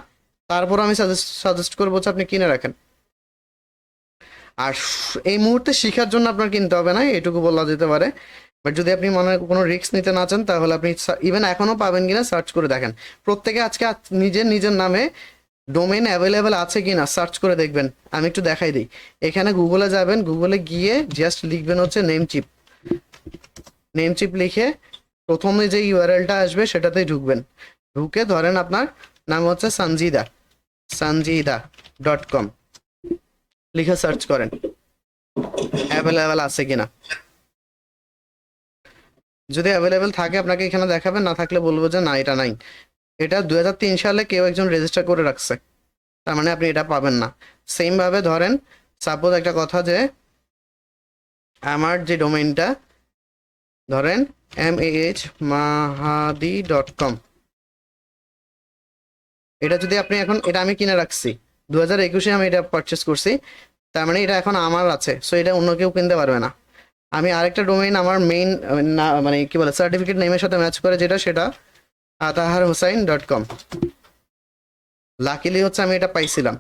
তারপর আমি সাজেস্ট করবো যে আপনি কিনে রাখেন। আর এই মুহূর্তে শেখার জন্য আপনার কিনতে হবে না, এটুকু বলা যেতে পারে। বাট যদি আপনি মনে কোনো রিস্ক নিতে না চান, তাহলে আপনি ইভেন এখনও পাবেন কিনা সার্চ করে দেখেন। প্রত্যেকে আজকে নিজের নিজের নামে ডোমেইন অ্যাভেলেবেল আছে কিনা সার্চ করে দেখবেন। আমি একটু দেখাই দিই। এখানে গুগলে যাবেন, গুগলে গিয়ে জাস্ট লিখবেন হচ্ছে নেমচিপ। নেমচিপ লিখে প্রথমে যে ইউআরএলটা আসবে সেটাতেই ঢুকবেন। ঢুকে ধরেন আপনার নাম হচ্ছে sanjida.com, লিখে সার্চ করেন অ্যাভেলেবেল আছে কিনা। যদি অ্যাভেলেবেল থাকে আপনাকে এখানে দেখাবেন, না থাকলে বলবো যে না এটা নাই। এটা 2003 সালে কেউ একজন রেজিস্টার করে রাখছে, তার মানে আপনি এটা পাবেন না। সেম ভাবে ধরেন সাপোজ একটা কথা যে আমার যে ডোমেইনটা ধরেন mahadi.com, এটা যদি আপনি এখন, এটা আমি কিনে রাখছি 2021-এ আমি এটা পারচেস করছি, তার মানে এটা এখন আমার আছে, সো এটা অন্য কেউ কিনতে পারবে না। আমি আরেকটা ডোমেইন আমার মেইন মানে কি বলে সার্টিফিকেট নেমের সাথে ম্যাচ করে যেটা, সেটা ataharhossain.com। লাকিলি হচ্ছে আমি এটা পাইছিলাম,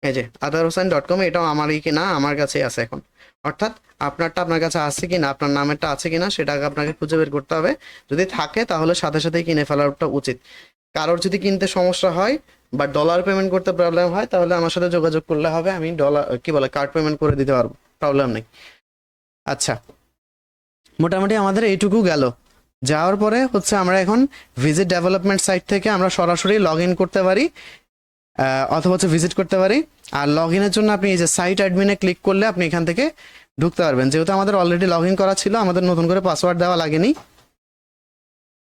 এই যে ataharhossain.com, এটাও আমারই কিনা, আমার কাছেই আছে এখন। অর্থাৎ আপনারটা আপনার কাছে আছে কিনা, আপনার নামেরটা আছে কিনা, সেটাকে আপনাকে খুঁজে বের করতে হবে। যদি থাকে তাহলে সাথে সাথেই কিনে ফেলাটা উচিত। কারোর যদি কিনতে সমস্যা হয় বা ডলার পেমেন্ট করতে প্রবলেম হয়, তাহলে আমার সাথে যোগাযোগ করলে হবে, আমি ডলার কি বলে কার্ড পেমেন্ট করে দিতে পারবো, প্রবলেম নেই। আচ্ছা, মোটামুটি আমাদের এইটুকু গেল। যাওয়ার পরে হচ্ছে আমরা এখন ভিজিট ডেভেলপমেন্ট সাইট থেকে আমরা সরাসরি লগ ইন করতে পারি, অথবা হচ্ছে ভিজিট করতে পারি। আর লগ ইনের জন্য আপনি এই যে সাইট অ্যাডমিনে ক্লিক করলে আপনি এখান থেকে ঢুকতে পারবেন। যেহেতু আমাদের অলরেডি লগ ইন করা ছিল, আমাদের নতুন করে পাসওয়ার্ড দেওয়া লাগেনি।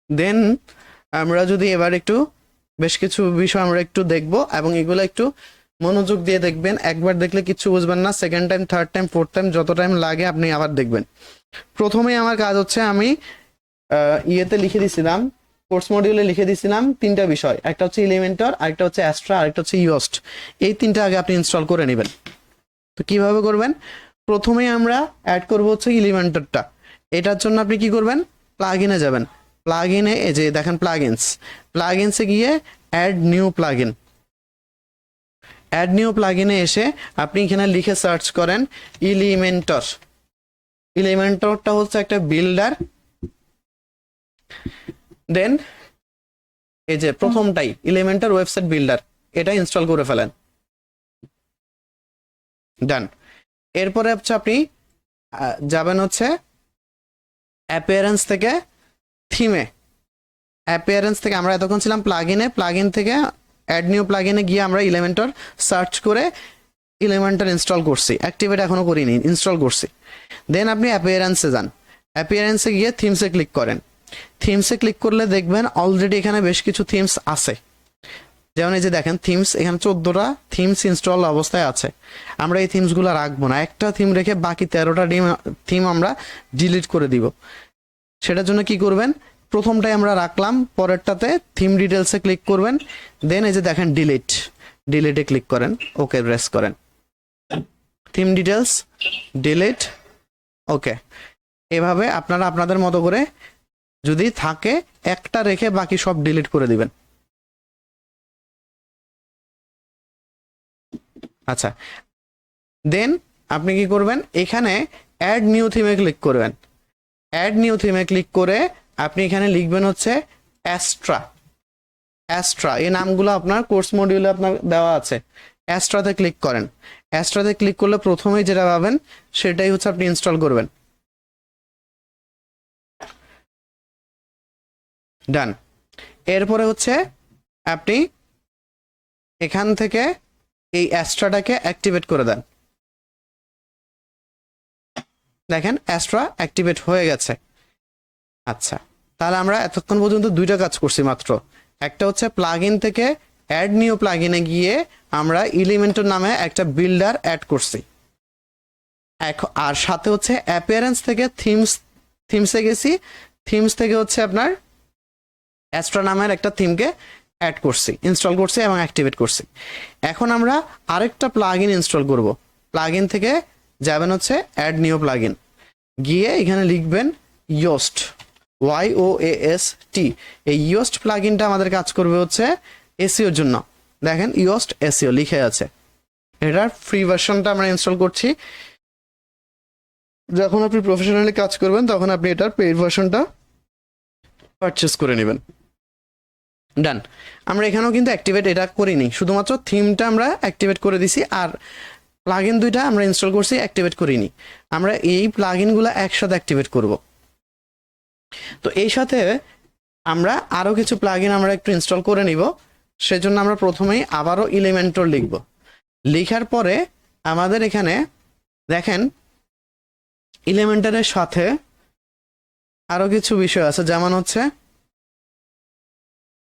দেন আমরা যদি এবার একটু বেশ কিছু বিষয় আমরা একটু দেখব, এবং এগুলো একটু মনোযোগ দিয়ে দেখবেন। একবার দেখলে কিছু বুঝবেন না, second time, third time, fourth time, যত টাইম লাগে আপনি আবার দেখবেন। প্রথমেই আমার কাজ হচ্ছে, আমি ইয়েতে লিখে দিছিলাম, কোর্স মডিউলে লিখে দিছিলাম তিনটা বিষয়, একটা হচ্ছে এলিমেন্টর, আরেকটা হচ্ছে অ্যাস্ট্রা, আরেকটা হচ্ছে ইউস্ট। এই তিনটা আগে আপনি ইনস্টল করে নেবেন। তো কিভাবে করবেন? প্রথমেই আমরা অ্যাড করব হচ্ছে এলিমেন্টরটা। এটার জন্য আপনি কি করবেন? প্লাগ ইনে যাবেন। প্লাগ ইনে এই যে দেখেন প্লাগইনসে গিয়ে add new plugin. Add new প্লাগইনে এসে আপনি এখানে লিখে সার্চ করেন এলিমেন্টর। এলিমেন্টরটা হচ্ছে একটা বিল্ডার। দেন এই যে প্রথমটাই এলিমেন্টর ওয়েবসাইট বিল্ডার, এটা ইনস্টল করে ফেলেন। ডান। এরপরে হচ্ছে আপনি যাবেন হচ্ছে অ্যাপিয়ারেন্স থেকে থিমে। অ্যাপিয়ারেন্স থেকে আমরা এতক্ষণ ছিলাম প্লাগইন থেকে অ্যাড নিউ প্লাগইনে গিয়ে আমরা এলিমেন্টর সার্চ করে এলিমেন্টর ইনস্টল করছি, অ্যাক্টিভেট এখনো করিনি, ইনস্টল করছি। দেন আপনি অ্যাপিয়ারেন্সে যান। অ্যাপিয়ারেন্সে গিয়ে থিমসে ক্লিক করেন। থিমসে ক্লিক করলে দেখবেন অলরেডি এখানে বেশ কিছু থিমস আছে। যেমন এই যে দেখেন থিমস, এখানে 14টা থিমস ইনস্টল অবস্থায় আছে। আমরা এই থিমসগুলো রাখবো না, একটা থিম রেখে বাকি 13টা থিম আমরা ডিলিট করে দিব। সেটার জন্য কি করবেন? প্রথমটাই আমরা রাখলাম, পরেরটাতে থিম ডিটেলসে ক্লিক করবেন। দেন এই যে দেখেন ডিলিটে ক্লিক করেন, ওকে প্রেস করেন। থিম ডিটেলস, ডিলিট, ওকে। এভাবে আপনারা আপনাদের মতো করে যদি থাকে একটা রেখে বাকি সব ডিলিট করে দিবেন। আচ্ছা, দেন আপনি কি করবেন? এখানে অ্যাড নিউ থিমে ক্লিক করবেন। অ্যাড নিউ থিমে ক্লিক করে আপনি এখানে লিখবেন হচ্ছে অ্যাস্ট্রা। এই নামগুলো আপনার কোর্স মডিউলে আপনার দেওয়া আছে। অ্যাস্ট্রাতে ক্লিক করেন। অ্যাস্ট্রাতে ক্লিক করলে প্রথমেই যেটা পাবেন সেটাই হচ্ছে আপনি ইনস্টল করবেন। ডান। এরপরে হচ্ছে আপনি এখান থেকে এই অ্যাস্ট্রাটাকে অ্যাক্টিভেট করে দেন। দেখেন অ্যাস্ট্রা অ্যাক্টিভেট হয়ে গেছে। আচ্ছা, তাহলে আমরা এতক্ষণ পর্যন্ত দুইটা কাজ করছি মাত্র। একটা হচ্ছে প্লাগ ইন থেকে অ্যাড নিউ প্লাগ ইনে গিয়ে আমরা এলিমেন্টর নামে একটা বিল্ডার অ্যাড করছি। আর সাথে হচ্ছে অ্যাপিয়ারেন্স থেকে থিমসে গেছি, থিমস থেকে হচ্ছে আপনার অ্যাস্ট্রা নামের একটা থিমকে অ্যাড করছি, ইনস্টল করছি এবং অ্যাক্টিভেট করছি। এখন আমরা আরেকটা প্লাগ ইন ইনস্টল করব। প্লাগ ইন থেকে যাবেন হচ্ছে অ্যাড নিউ প্লাগ ইন, গিয়ে এখানে লিখবেন ইয়োস্ট, YOAST। এই ইয়োস্ট প্লাগ ইনটা আমাদের কাজ করবে হচ্ছে এসইওর জন্য। দেখেন ইয়োস্ট এসইও লিখে আছে। এটার ফ্রি ভার্সনটা আমরা ইনস্টল করছি। যখন আপনি প্রফেশনালি কাজ করবেন তখন আপনি এটার পেইড ভার্সনটা পারচেস করে নেবেন। ডান। আমরা এখানেও কিন্তু অ্যাক্টিভেট এটা করিনি, শুধুমাত্র থিমটা আমরা অ্যাক্টিভেট করে দিছি, আর প্লাগইন দুইটা আমরা ইনস্টল করছি, অ্যাক্টিভেট করিনি। আমরা এই প্লাগইনগুলো একসাথে অ্যাক্টিভেট করব। তো এই সাথে আমরা আরও কিছু প্লাগইন আমরা একটু ইনস্টল করে নিব। সেজন্য আমরা প্রথমেই আবারও এলিমেন্টর লিখব। লেখার পরে আমাদের এখানে দেখেন এলিমেন্টরের সাথে আরও কিছু বিষয় আছে, যেমন হচ্ছে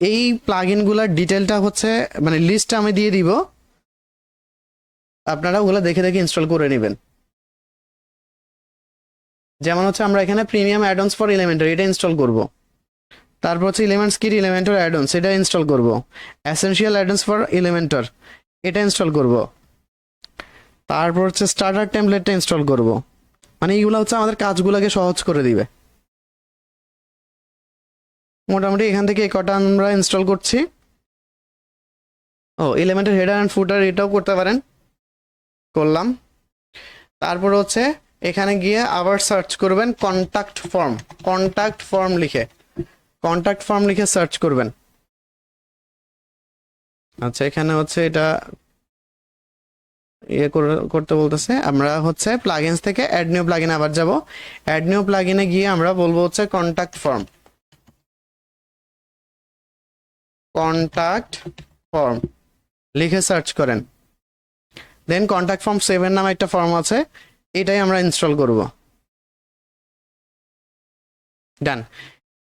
এই প্লাগইনগুলোর ডিটেলটা হচ্ছে মানে লিস্টটা আমি দিয়ে দিব, আপনারা ওগুলো দেখে দেখে ইনস্টল করে নেবেন। যেমন হচ্ছে আমরা এখানে প্রিমিয়াম অ্যাডঅনস ফর এলিমেন্টর এটা ইনস্টল করব। তারপর হচ্ছে এলিমেন্টস কিট এলিমেন্টর অ্যাডঅনস এটা ইনস্টল করব। এসেনশিয়াল অ্যাডঅনস ফর এলিমেন্টর এটা ইনস্টল করব। তারপর হচ্ছে স্টার্টার টেমপ্লেটটা ইনস্টল করব। মানে এইগুলো হচ্ছে আমাদের কাজগুলোকে সহজ করে দিবে। মোটামুটি এখান থেকে এই কটা আমরা ইনস্টল করছি। ও এলিমেন্টের হেডার অ্যান্ড ফুটার এটাও করতে পারেন, করলাম। তারপর হচ্ছে এখানে গিয়ে আবার সার্চ করবেন কন্ট্যাক্ট ফর্ম, কন্ট্যাক্ট ফর্ম লিখে, কন্ট্যাক্ট ফর্ম লিখে সার্চ করবেন। আচ্ছা, এখানে হচ্ছে এটা করতে বলতেছে। আমরা হচ্ছে প্লাগইনস থেকে অ্যাড নিউ প্লাগইন আবার যাব। অ্যাড নিউ প্লাগইনে গিয়ে আমরা বলবো হচ্ছে কন্ট্যাক্ট ফর্ম, কন্ট্যাক্ট ফর্ম লিখে সার্চ করেন। দেন কন্ট্যাক্ট ফর্ম 7 নামে একটা ফর্ম আছে, এটাই আমরা ইনস্টল করব। ডান।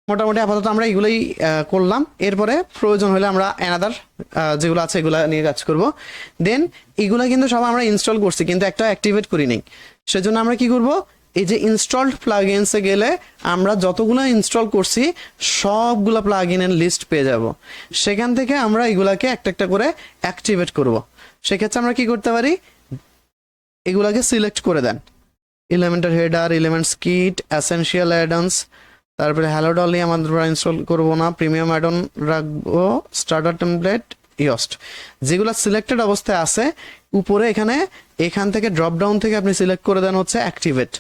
মোটামুটি আপাতত আমরা এগুলোই করলাম। এরপরে প্রয়োজন হলে আমরা অ্যানাদার যেগুলো আছে এগুলো নিয়ে কাজ করব। দেন এগুলো কিন্তু সব আমরা ইনস্টল করছি, কিন্তু একটা অ্যাক্টিভেট করি নি। সেজন্য আমরা কি করব, এই যে ইনস্টলড প্লাগইনসে গেলে আমরা যতগুলো ইনস্টল করছি সবগুলো প্লাগইনের লিস্ট পেয়ে যাব। সেখান থেকে আমরা এগুলাকে একটা একটা করে অ্যাক্টিভেট করব। সেক্ষেত্রে আমরা কি করতে পারি, এগুলাকে সিলেক্ট করে দেন, Elementor header, elements kit, essential addons, তারপরে হ্যালো ডলি আমাদের ইনস্টল করব না, প্রিমিয়াম অ্যাডন রাখবো, স্টার্টার টেমপ্লেট, ইয়োস্ট যেগুলো সিলেক্টেড অবস্থায় আছে উপরে এখান থেকে ড্রপ ডাউন থেকে আপনি সিলেক্ট করে দেন হচ্ছে অ্যাক্টিভেট,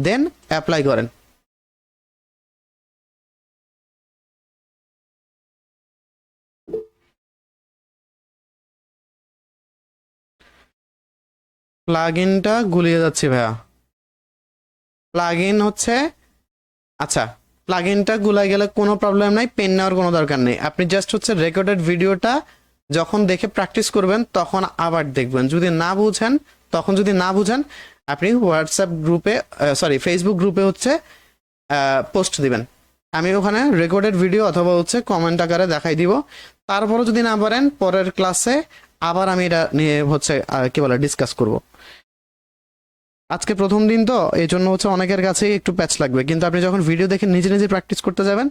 দেন অ্যাপ্লাই করেন। প্লাগইনটা গুলিয়ে যাচ্ছে ভাইয়া। প্লাগইন হচ্ছে, আচ্ছা প্লাগইনটা গুলাই গেলে কোনো প্রবলেম নাই, পেন নেওয়ার কোনো দরকার নেই। আপনি জাস্ট হচ্ছে রেকর্ডেড ভিডিওটা যখন দেখে প্র্যাকটিস করবেন তখন আবার দেখবেন। যদি না বুঝেন আপনি হোয়াটসঅ্যাপ গ্রুপে ফেসবুক গ্রুপে হচ্ছে পোস্ট দিবেন, আমি ওখানে রেকর্ডেড ভিডিও অথবা হচ্ছে কমেন্ট আকারে দেখাই দিব। তারপরও যদি না পারেন পরের ক্লাসে আবার আমি এটা নিয়ে হচ্ছে কি বলে ডিসকাস করব। আজকে প্রথম দিন তো এই জন্য হচ্ছে অনেকের কাছেই একটু প্যাচ লাগবে, কিন্তু আপনি যখন ভিডিও দেখে নিজে নিজে প্র্যাকটিস করতে যাবেন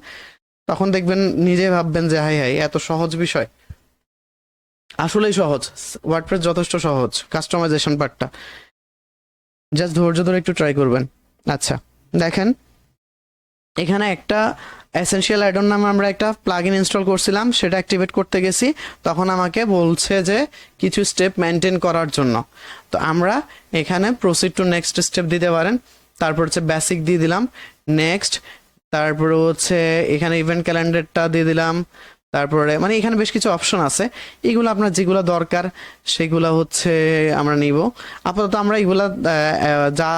তখন দেখবেন নিজে ভাববেন যে হাই এত সহজ বিষয়। আসলেই সহজ, ওয়ার্ডপ্রেস যথেষ্ট সহজ, কাস্টমাইজেশন পার্টটা জাস্ট ধৈর্য ধরে একটু ট্রাই করবেন। আচ্ছা দেখেন এখানে একটা এসেনশিয়াল অ্যাডন নামে আমরা একটা প্লাগইন ইনস্টল করছিলাম, সেটা অ্যাক্টিভেট করতে গেছি, তখন আমাকে বলছে যে কিছু স্টেপ মেনটেন করার জন্য। তো আমরা এখানে প্রসিড টু নেক্সট স্টেপ দিতে পারেন। তারপর হচ্ছে বেসিক দিয়ে দিলাম, নেক্সট, তারপরে হচ্ছে এখানে ইভেন্ট ক্যালেন্ডারটা দিয়ে দিলাম। তারপরে মানে এখানে বেশ কিছু অপশন আছে, এগুলো আপনার যেগুলো দরকার সেগুলো হচ্ছে আমরা নিব। আপাতত আমরা এগুলা যা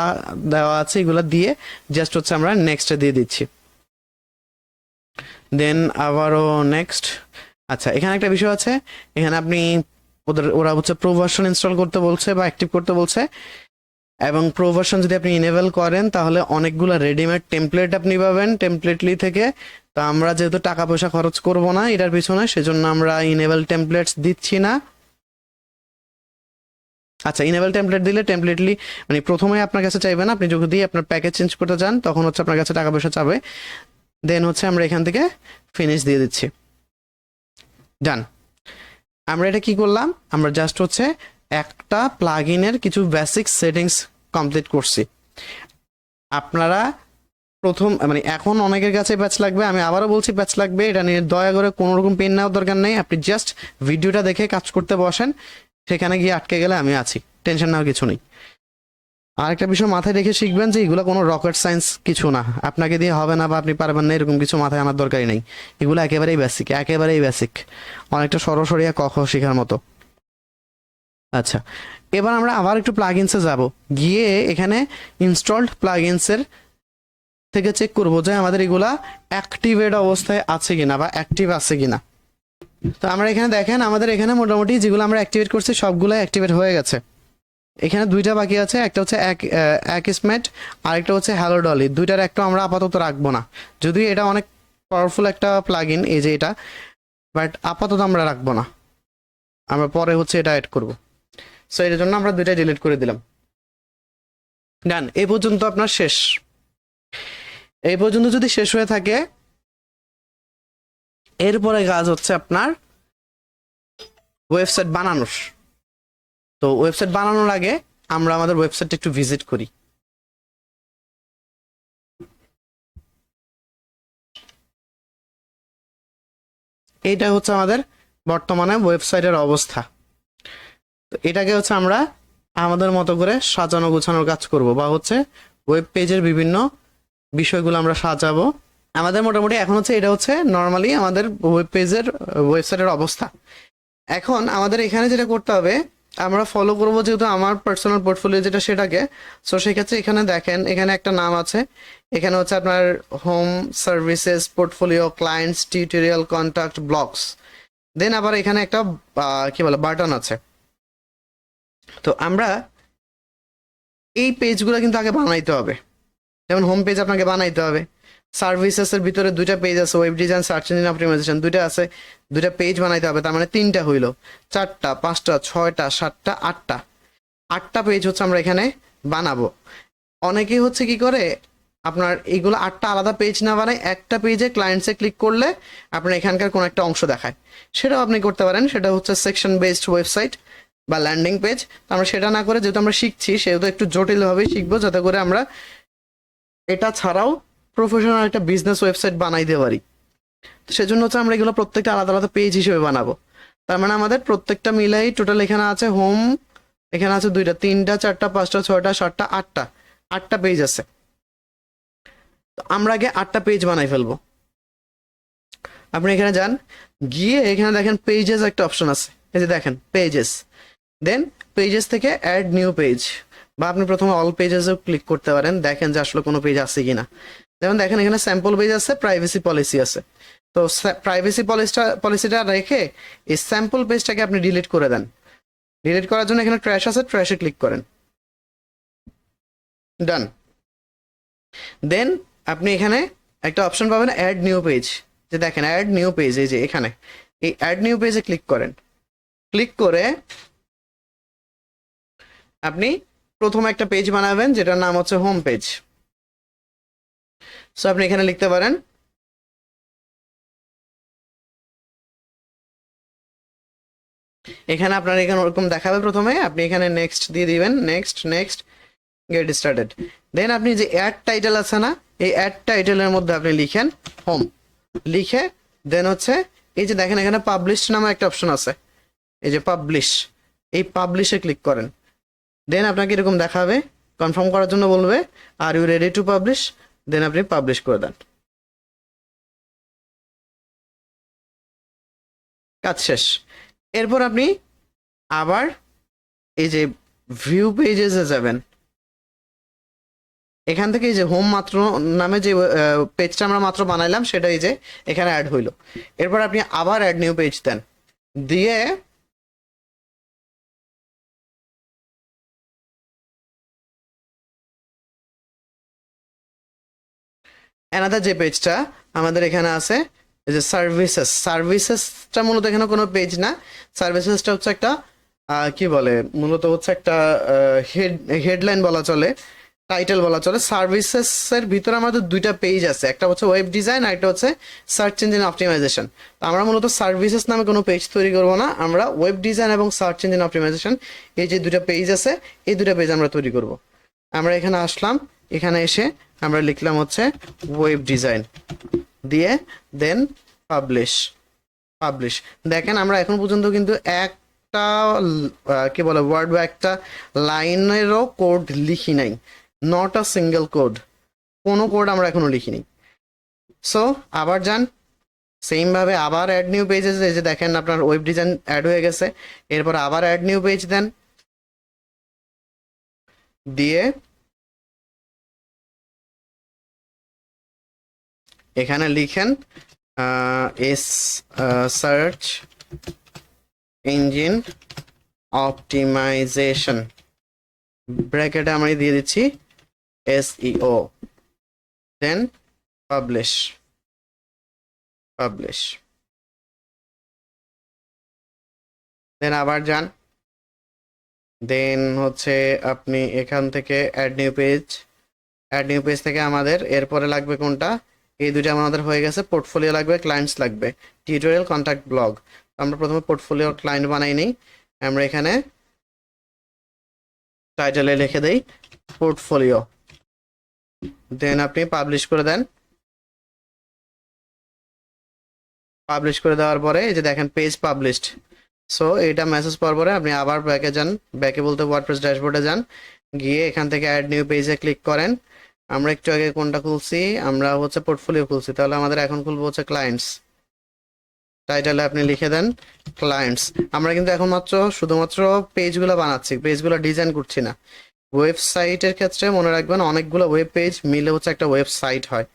দেওয়া আছে এগুলো দিয়ে জাস্ট হচ্ছে আমরা নেক্সটে দিয়ে দিচ্ছি, দেন আবারও নেক্সট। আচ্ছা এখানে একটা বিষয় আছে, এখানে আপনি ওরা হচ্ছে প্রো ভার্সন ইনস্টল করতে বলছে বা অ্যাক্টিভ করতে বলছে। এবং প্রো ভার্সন যদি আপনি ইনেবল করেন তাহলে অনেকগুলো রেডিমেড টেমপ্লেট আপনি পাবেন টেমপ্লেটলি থেকে। তো আমরা যেহেতু টাকা পয়সা খরচ করব না এটার পিছনে, সেজন্য আমরা ইনেবল টেমপ্লেটস দিচ্ছি না। আচ্ছা, ইনেবল টেমপ্লেট দিলে টেমপ্লেটলি মানে প্রথমে আপনার কাছে চাইবে না, আপনি যদি আপনার প্যাকেজ চেঞ্জ করতে চান তখন হচ্ছে আপনার কাছে টাকা পয়সা চাবে। দেন হচ্ছে আমরা এখান থেকে ফিনিশ দিয়ে দিচ্ছি, ডান। আমরা এটা কি করলাম, আমরা জাস্ট হচ্ছে একটা প্লাগ ইনের কিছু বেসিক সেটিংস কমপ্লিট করছি। আপনারা প্রথম মানে এখন অনেকের কাছে প্যাচ লাগবে, আমি আবারও বলছি প্যাচ লাগবে, এটা নিয়ে দয়া করে কোনো রকম পেন নেওয়ার দরকার নেই। আপনি জাস্ট ভিডিওটা দেখে কাজ করতে বসেন, সেখানে গিয়ে আটকে গেলে আমি আছি, টেনশন নেওয়ার কিছু নেই। আর একটা বিষয় মাথায় রেখে শিখবেন যে এগুলো কোনো রকেট সায়েন্স কিছু না, আপনাকে দিয়ে হবে না বা আপনি পারবেন না এরকম কিছু মাথায় আনার দরকারই নেই। এগুলো একেবারেই বেসিক, একেবারেই বেসিক, অনেকটা সরাসরি ক খ শেখার মতো। আচ্ছা, এবার আমরা আবার একটু প্লাগইনসে যাব, গিয়ে এখানে ইনস্টলড প্লাগইনসের থেকে চেক করবো যে আমাদের এগুলা অ্যাক্টিভেট অবস্থায় আছে কিনা বা অ্যাক্টিভ আছে কিনা। তো আমরা এখানে দেখেন আমাদের এখানে মোটামুটি যেগুলো আমরা অ্যাক্টিভেট করছি সবগুলো অ্যাক্টিভেট হয়ে গেছে। এখানে দুইটা বাকি আছে, একটা হচ্ছে এক স্মেট, আরেকটা হচ্ছে হ্যালো ডলি। দুইটার একটা আমরা আপাতত রাখবো না, যদিও এটা অনেক পাওয়ারফুল একটা প্লাগইন এই যে এটা, বাট আপাতত আমরা রাখবো না, আমরা পরে হচ্ছে এটা অ্যাড করব। সো এর জন্য আমরা দুইটা ডিলিট করে দিলাম, ডান। এই পর্যন্ত আপনার শেষ। এই পর্যন্ত যদি শেষ হয়ে থাকে, এরপরে কাজ হচ্ছে আপনার ওয়েবসাইট বানানোর। তো ওয়েবসাইট বানানোর আগে আমরা আমাদের ওয়েবসাইটটা একটু ভিজিট করি। এইটা হচ্ছে আমাদের বর্তমানে ওয়েবসাইটের অবস্থা। তো এটাকে হচ্ছে আমরা আমাদের মতো করে সাজানো গোছানোর কাজ করব, বা হচ্ছে ওয়েব পেজের বিভিন্ন বিষয়গুলো আমরা সাজাবো। আমাদের মোটামুটি এখন হচ্ছে এটা হচ্ছে নর্মালি আমাদের ওয়েব পেজের ওয়েবসাইটের অবস্থা। এখন আমাদের এখানে যেটা করতে হবে, আমরা ফলো করবো যেহেতু আমার পার্সোনাল পোর্টফোলিও যেটা সেটাকে। সো সেক্ষেত্রে এখানে দেখেন এখানে একটা নাম আছে, এখানে হচ্ছে আপনার home services portfolio clients tutorial contact blogs. Then আবার এখানে একটা কি বলে বাটন আছে। তো আমরা এই পেজগুলো কিন্তু আগে বানাইতে হবে, যেমন হোম পেজ আপনাকে বানাইতে হবে। সার্ভিসেসের ভিতরে দুইটা পেজ আছে, web design search engine optimisation দুইটা আছে, দুইটা পেজ বানাইতে হবে, তার মানে তিনটা হইলো, 4টা 5টা 6টা 7টা 8টা 8টা পেজ হচ্ছে আমরা এখানে বানাবো। অনেকেই হচ্ছে কি করে আপনার এইগুলো 8টা আলাদা পেজ না বানায় একটা পেজে ক্লায়েন্টসে ক্লিক করলে আপনার এখানকার কোনো একটা অংশ দেখায়, সেটাও আপনি করতে পারেন। সেটা হচ্ছে সেকশন বেসড ওয়েবসাইট বা ল্যান্ডিং পেজ। আমরা সেটা না করে যেহেতু আমরা শিখছি সেহেতু একটু জটিলভাবেই শিখবো, যাতে করে আমরা এটা ছাড়াও প্রফেশনাল একটা বিজনেস ওয়েবসাইট বানাইতে পারি। তো সেজন্য হচ্ছে আমরা এগুলো প্রত্যেকটা আলাদা আলাদা পেজ হিসেবে বানাবো। তার মানে আমাদের প্রত্যেকটা মিলাই টোটাল এখানে আছে হোম, এখানে আছে 2টা 3টা 4টা 5টা 6টা 7টা 8টা পেজ আছে। তো আমরা আগে 8টা পেজ বানাই ফেলবো। আপনি এখানে যান, গিয়ে এখানে দেখেন পেজেস একটা অপশন আছে, এই যে দেখেন পেজেস। দেন পেজেস থেকে অ্যাড নিউ পেজ, বা আপনি প্রথমে অল পেজেসও ক্লিক করতে পারেন, দেখেন যে আসলে কোনো পেজ আছে কিনা। যেমন দেখেন এখানে স্যাম্পল পেজ আছে, প্রাইভেসি পলিসি আছে। তো প্রাইভেসি পলিসিটা রেখে এই স্যাম্পল পেজটাকে আপনি ডিলিট করে দেন। ডিলিট করার জন্য এখানে ট্র্যাশ আছে, ট্র্যাশে ক্লিক করেন, ডান। দেন আপনি এখানে একটা অপশন পাবেন অ্যাড নিউ পেজ, যে দেখেন অ্যাড নিউ পেজ, এই যে এখানে এই অ্যাড নিউ পেজে ক্লিক করেন। ক্লিক করে আপনি প্রথমে একটা পেজ বানাবেন যেটার নাম হচ্ছে হোম পেজ। সো আপনি এখানে লিখতে পারেন এখানে আপনার এখানে ওরকম দেখাবে, প্রথমে আপনি এখানে নেক্সট দিয়ে দিবেন, নেক্সট নেক্সট গেট স্টার্টেড। দেন আপনি যে অ্যাড টাইটেল আছে না, এই অ্যাড টাইটেলের মধ্যে আপনি লিখেন হোম, লিখে দেন হচ্ছে এই যে দেখেন এখানে পাবলিশ নামে একটা অপশন আছে, এই যে পাবলিশ, এই পাবলিশে ক্লিক করেন। দেন আপনাকে এরকম দেখাবে, কনফার্ম করার জন্য বলবে are you ready to publish, then আপনি পাবলিশ করে দেন, কাজ শেষ। এরপর আপনি আবার এই যে ভিউ পেজেসে যাবেন, এখান থেকে এই যে হোম মাত্র নামে যে পেজটা আমরা মাত্র বানাইলাম সেটা এই যে এখানে অ্যাড হইলো। এরপর আপনি আবার অ্যাড নিউ পেজ দেন, দিয়ে অ্যানাদার যে পেজটা আমাদের এখানে আছে, এই যে সার্ভিসেসটা মূলত এখানে কোনো পেজ না। সার্ভিসেসটা হচ্ছে একটা কি বলে, মূলত হচ্ছে একটা হেডলাইন বলা চলে, টাইটেল বলা চলে। সার্ভিসেসের ভিতরে আমাদের দুইটা পেজ আছে, একটা হচ্ছে ওয়েব ডিজাইন আর একটা হচ্ছে সার্চ ইঞ্জিন অপটিমাইজেশন। তো আমরা মূলত সার্ভিসেস নামে কোনো পেজ তৈরি করব না, আমরা ওয়েব ডিজাইন এবং সার্চ ইঞ্জিন অপটিমাইজেশন এই যে দুইটা পেজ আছে, এই দুইটা পেজ আমরা তৈরি করব। আমরা এখানে আসলাম, এখানে এসে আমরা লিখলাম হচ্ছে ওয়েব ডিজাইন দিয়ে দেন পাবলিশ। দেখেন আমরা এখন পর্যন্ত কিন্তু একটা কি বলে ওয়ার্ড বা একটা লাইনেরও কোড লিখি নাই, নট আ সিঙ্গেল কোড, কোনো কোড আমরা এখনো লিখিনি। সো আবার যান, সেম ভাবে আবার অ্যাড নিউ পেজেস, এই যে দেখেন আপনার ওয়েব ডিজাইন অ্যাড হয়ে গেছে। এরপর আবার অ্যাড নিউ পেজ দেন, দিয়ে এখানে লিখেন এস সার্চ ইঞ্জিন অপটিমাইজেশন, ব্র্যাকেটে আমরা দিয়ে দিচ্ছি SEO, দেন পাবলিশ। দেন আবার যান, দেন হচ্ছে আপনি এখান থেকে অ্যাড নিউ পেজ থেকে আমাদের এরপরে লাগবে কোনটা, এই দুইটা আমাদের হয়ে গেছে। পোর্টফোলিও লাগবে, ক্লায়েন্টস লাগবে, টিউটোরিয়াল, কন্ট্যাক্ট, ব্লগ। আমরা প্রথমে পোর্টফোলিও ক্লায়েন্ট বানাই নিই। আমরা এখানে টাইটেলে লিখে দেই পোর্টফোলিও, দেন আপনি পাবলিশ করে দেন। পাবলিশ করে দেওয়ার পরে এই যে দেখেন পেজ পাবলিশড। সো এটা মেসেজ পাওয়ার পরে আপনি আবার ব্যাকে যান, ব্যাকে বলতে ওয়ার্ডপ্রেস ড্যাশবোর্ডে যান, গিয়ে এখান থেকে অ্যাড নিউ পেজে ক্লিক করেন। আমরা একটু আগে কোনটা খুলছি, আমরা হচ্ছে পোর্টফোলিও খুলছি, তাহলে আমাদের এখন খুলবো হচ্ছে ক্লায়েন্টস। টাইটেলে আপনি লিখে দেন ক্লায়েন্টস। আমরা কিন্তু এখন শুধুমাত্র পেজগুলো বানাচ্ছি, পেজগুলো ডিজাইন করছি না। ওয়েবসাইটের ক্ষেত্রে মনে রাখবেন অনেকগুলো ওয়েব পেজ মিলে হচ্ছে একটা ওয়েবসাইট হয়।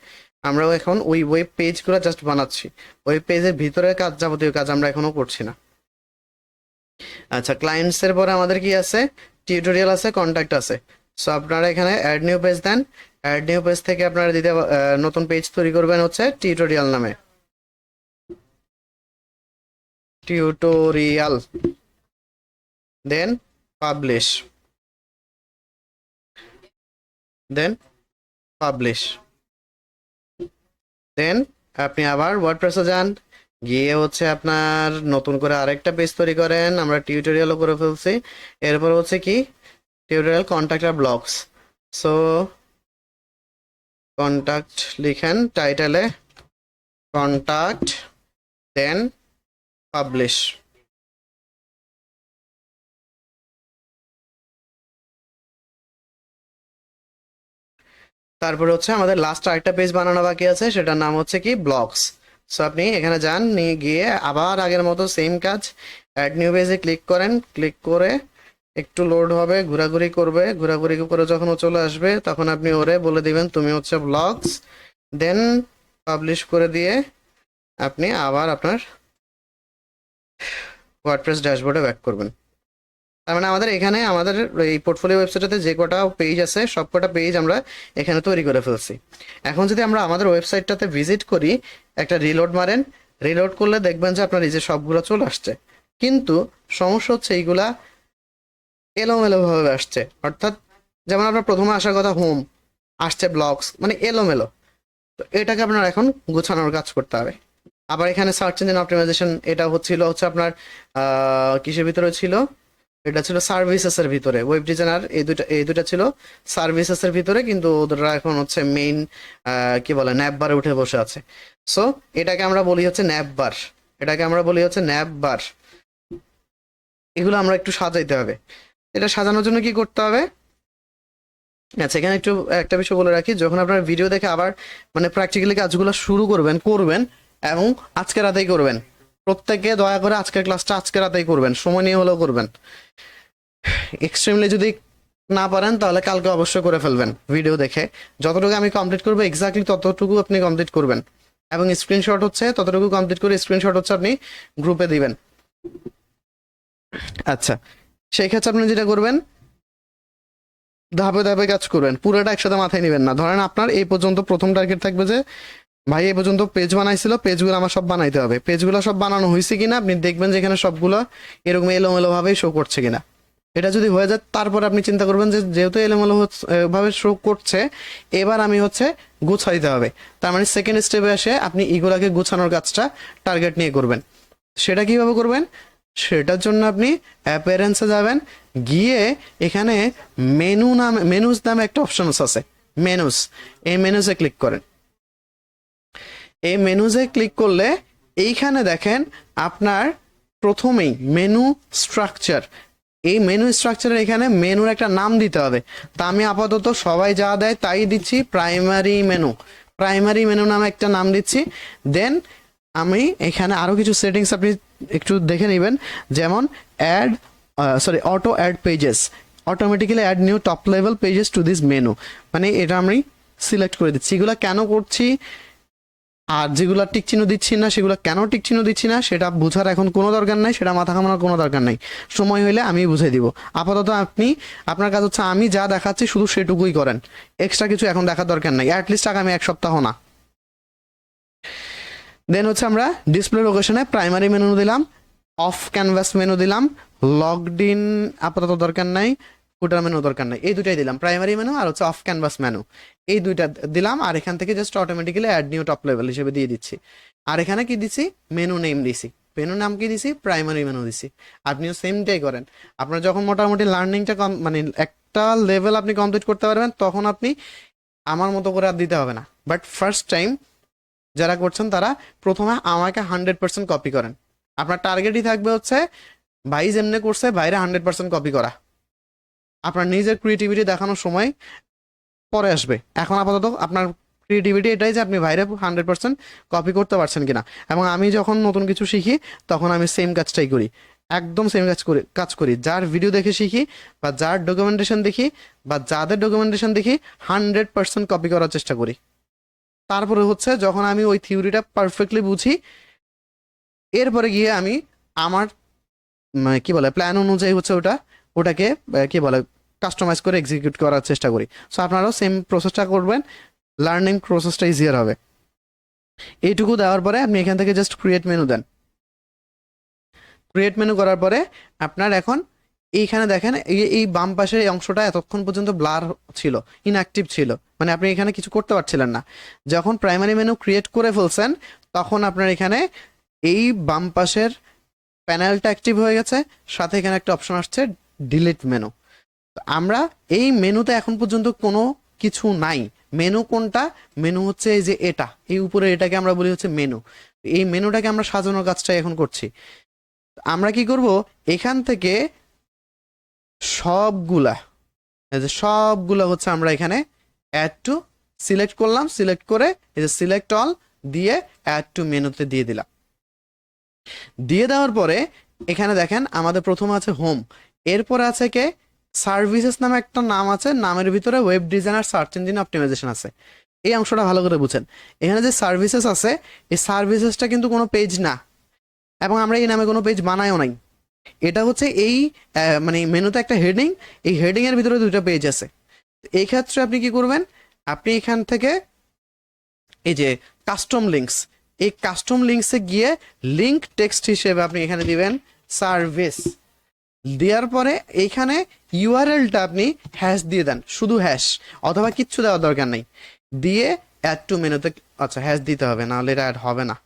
আমরাও এখন ওই ওয়েব পেজগুলো জাস্ট বানাচ্ছি, ওয়েব পেজের ভিতরে কাজ, যাবতীয় কাজ আমরা এখনো করছি না। আচ্ছা, ক্লায়েন্টসের পরে আমাদের কি আছে, টিউটোরিয়াল আছে, কন্ট্যাক্ট আছে। সো আপনারা এখানে অ্যাড নিউ পেজ দেন, অ্যাড নিউ পেজ থেকে আপনারা নতুন পেজ তৈরি করবেন হচ্ছে টিউটোরিয়াল নামে, টিউটোরিয়াল, দেন পাবলিশ, দেন আপনি আবার ওয়ার্ডপ্রেসে যান, গিয়ে হচ্ছে আপনার নতুন করে আরেকটা পেজ তৈরি করেন। আমরা টিউটোরিয়ালও করে ফেলছি। এরপর হচ্ছে কি, টিউটোরিয়াল, কন্ট্যাক্ট আর ব্লগস। সো কন্ট্যাক্ট লিখেন, টাইটেলে কন্ট্যাক্ট, দেন পাবলিশ। তারপরে হচ্ছে আমাদের লাস্ট আরেকটা পেজ বানানো বাকি আছে, সেটার নাম হচ্ছে কি ব্লগস। সো আপনি এখানে যান, নিয়ে গিয়ে আবার আগের মতো সেম কাজ, অ্যাড নিউ পেজে ক্লিক করেন, ক্লিক করে একটু লোড হবে, ঘোরাঘুরি করবে, ঘোরাঘুরি করে যখন ও চলে আসবে তখন আপনি ওরে বলে দিবেন তুমি হচ্ছে ব্লগস, দেন পাবলিশ করে দিয়ে আপনি আবার আপনার ওয়ার্ডপ্রেস ড্যাশবোর্ডে ব্যাক করবেন। তার মানে আমাদের এখানে আমাদের এই পোর্টফোলিও ওয়েবসাইটে যে কটা পেজ আছে সব কটা পেজ আমরা এখানে তৈরি করে ফেলছি। এখন যদি আমরা আমাদের ওয়েবসাইটটাতে ভিজিট করি, একটা রিলোড মারেন, রিলোড করলে দেখবেন যে আপনার এই যে সবগুলো চলে আসছে, কিন্তু সমস্যা হচ্ছে এইগুলা এলোমেলোভাবে আসছে। অর্থাৎ যেমন আপনার প্রথমে আসার কথা হোম, আসছে ব্লগস, মানে এলোমেলো। তো এটাকে আপনার এখন গোছানোর কাজ করতে হবে। আবার এখানে সার্চ ইঞ্জিন অপটিমাইজেশন, এটা হচ্ছে আপনার কিসের ভিতরে ছিল, এটা ছিল সার্ভিসেসের ভিতরে। ওয়েব ডিজাইনার এই দুইটা ছিল সার্ভিসেসের ভিতরে, কিন্তু ওরা এখন হচ্ছে মেইন কি বলে ন্যাব বারে উঠে বসে আছে। সো এটাকে আমরা বলি হচ্ছে ন্যাব বার। এগুলো আমরা একটু সাজাইতে হবে। এটা সাজানোর জন্য কি করতে হবে, আচ্ছা এখানে একটু একটা বিষয় বলে রাখি, যখন আপনার ভিডিও দেখে আবার মানে প্র্যাকটিক্যালি কাজগুলো শুরু করবেন এবং আজকে রাতেই করবেন। প্রত্যেকে দয়া করে আজকের ক্লাসটা আজকে রাতেই করবেন, সময় নিয়ে হলেও করবেন। এক্সট্রিমলি যদি না পারেন তাহলে কালকে অবশ্যই করে ফেলবেন ভিডিও দেখে। যতটুকু আমি কমপ্লিট করবো এক্স্যাক্টলি ততটুকু আপনি কমপ্লিট করবেন, এবং স্ক্রিনশট হচ্ছে ততটুকু কমপ্লিট করে স্ক্রিনশট হচ্ছে আপনি গ্রুপে দিবেন। আচ্ছা, সেই ক্ষেত্রে আপনি যেটা করবেন, ধাপে ধাপে কাজ করবেন, পুরোটা একসাথে মাথায় নেবেন না। ধরেন আপনার এই পর্যন্ত প্রথম টার্গেট থাকবে যে ভাই এই পর্যন্ত পেজ বানাইছিল, পেজগুলো আমার সব বানাইতে হবে। পেজগুলো সব বানানো হয়েছে কিনা আপনি দেখবেন যে এখানে সবগুলো এরকম এলোমেলো ভাবেই শো করছে কিনা। এটা যদি হয়ে যায় তারপর আপনি চিন্তা করবেন যে যেহেতু এলোমেলো ভাবে শো করছে, এবার আমি হচ্ছে গুছাই দিতে হবে। তার মানে সেকেন্ড স্টেপে এসে আপনি এগুলাকে গুছানোর কাজটা টার্গেট নিয়ে করবেন। সেটা কিভাবে করবেন? সেটার জন্য আপনি অ্যাপিয়ারেন্সে যাবেন, গিয়ে এখানে মেনুজ নামে একটা অপশনস আছে, মেনুস। এই মেনুসে ক্লিক করেন। এই মেনুজে ক্লিক করলে এইখানে দেখেন আপনার প্রথমেই মেনু স্ট্রাকচার। এই মেনু স্ট্রাকচারের এখানে মেনুর একটা নাম দিতে হবে। তা আমি আপাতত সবাই যা দেয় তাই দিচ্ছি, প্রাইমারি মেনু নামে একটা নাম দিচ্ছি। দেন আমি এখানে আরো কিছু সেটিংস আপনি একটু দেখে নেবেন, যেমন auto add pages, automatically add new top level pages to this menu. মানে এটা আমি সিলেক্ট করে দিচ্ছি। এগুলো কেন করছি আর যেগুলো টিক চিহ্ন দিচ্ছি না সেগুলো কেন টিক চিহ্ন দিচ্ছি না সেটা বোঝার এখন কোনো দরকার নাই, সেটা মাথা ঘামানোর কোনো দরকার নাই। সময় হলে আমি বুঝিয়ে দিব। আপাতত আপনার কাজ হচ্ছে আমি যা দেখাচ্ছি শুধু সেটুকুই করেন, এক্সট্রা কিছু এখন দেখার দরকার নাই, অ্যাটলিস্ট আগামী এক সপ্তাহ না। দেন হচ্ছে আমরা ডিসপ্লে লোকেশনে প্রাইমারি মেনু দিলাম, অফ ক্যানভাস মেনু দিলাম, লগড ইন আপাতত দরকার নাই, ফুটার মেনু দরকার নাই। এই দুটাই দিলাম, প্রাইমারি মেনু আর হচ্ছে অফ ক্যানভাস মেনু, এই দুইটা দিলাম। আর এখান থেকে just automatically add new top level হিসেবে দিয়ে দিচ্ছি। আর এখানে কি দিচ্ছি? মেনু নেম দিছি। মেনু নাম কি দিছি? প্রাইমারি মেনু দিছি। আপনিও সেমটাই করেন। আপনার যখন মোটামুটি লার্নিংটা মানে একটা লেভেল আপনি কমপ্লিট করতে পারবেন, তখন আপনি আমার মতো করে আর দিতে হবে না। বাট ফার্স্ট টাইম যারা করছেন তারা প্রথমে আমাকে 100% কপি করেন। আপনার টার্গেটই থাকবে হচ্ছে ভাই যেমনি করছে বাইরে 100% কপি করা। আপনার নিজের ক্রিয়েটিভিটি দেখানোর সময় পরে আসবে। এখন আপাতত আপনার ক্রিয়েটিভিটি এটাই যে আপনি বাইরে 100% কপি করতে পারছেন কিনা। এবং আমি যখন নতুন কিছু শিখি তখন আমি সেম কাজটাই করি, একদম সেম কাজ করি। যার ভিডিও দেখে শিখি বা যার ডকুমেন্টেশন দেখি বা যাদের ডকুমেন্টেশন দেখি 100% কপি করার চেষ্টা করি। তারপরে হচ্ছে যখন আমি ওই থিওরিটা পারফেক্টলি বুঝি, এরপরে গিয়ে আমি আমার কি বলে প্ল্যান অনুযায়ী হচ্ছে ওটাকে কি বলে কাস্টমাইজ করে এক্সিকিউট করার চেষ্টা করি। সো আপনারাও সেম প্রসেসটা করবেন, লার্নিং প্রসেসটা ইজিয়ার হবে। এইটুকু দেওয়ার পরে আপনি এখান থেকে জাস্ট ক্রিয়েট মেনু দেন। ক্রিয়েট মেনু করার পরে আপনার এখন এইখানে দেখেন এই বাম পাশের এই অংশটা এতক্ষণ পর্যন্ত ব্লার ছিল, ইনঅ্যাক্টিভ ছিল, মানে আপনি এখানে কিছু করতে পারছিলেন না। যখন প্রাইমারি মেনু ক্রিয়েট করে ফেলছেন তখন আপনার এখানে এই বাম পাশের প্যানেলটা অ্যাক্টিভ হয়ে গেছে, সাথে এখানে একটা অপশন আসছে ডিলিট মেনু। আমরা এই মেনুতে এখন পর্যন্ত কোনো কিছু নাই। মেনু কোনটা? মেনু হচ্ছে এই যে এটা, এই উপরে এটাকে আমরা বলি হচ্ছে মেনু। এই মেনুটাকে আমরা সাজানোর কাজটাই এখন করছি। আমরা কি করব? এখান থেকে সবগুলা হচ্ছে আমরা এখানে অ্যাড টু সিলেক্ট করলাম, সিলেক্ট করে এই যে সিলেক্ট অল দিয়ে অ্যাড টু মেনুতে দিয়ে দিলাম। দিয়ে দেওয়ার পরে এখানে দেখেন আমাদের প্রথমে আছে হোম, এরপরে আছে কে সার্ভিসেস নামে একটা নাম আছে, নামের ভিতরে ওয়েব ডিজাইন আর সার্চ ইঞ্জিন অপটিমাইজেশন আছে। এই অংশটা ভালো করে বুঝেন। এখানে যে সার্ভিসেস আছে এই সার্ভিসেসটা কিন্তু কোনো পেজ না, এবং আমরা এই নামে কোনো পেজ বানাইও নাই। এটা হচ্ছে এই মানে মেনুতে একটা হেডিং, এই হেডিং এর ভিতরে দুটো পেজ আছে। এই ক্ষেত্রে আপনি কি করবেন? আপনি এখান থেকে এই যে কাস্টম লিঙ্কস, এই কাস্টম লিঙ্কসে গিয়ে লিঙ্ক টেক্সট হিসেবে আপনি এখানে দিবেন সার্ভিস। দেওয়ার পরে এইখানে ইউআরএলটা আপনি হ্যাশ দিয়ে দেন, শুধু হ্যাশ, অথবা কিচ্ছু দেওয়ার দরকার নাই। দিয়ে অ্যাড টু মেনুতে, আচ্ছা হ্যাশ দিতে হবে, নাহলে এটা অ্যাড হবে না।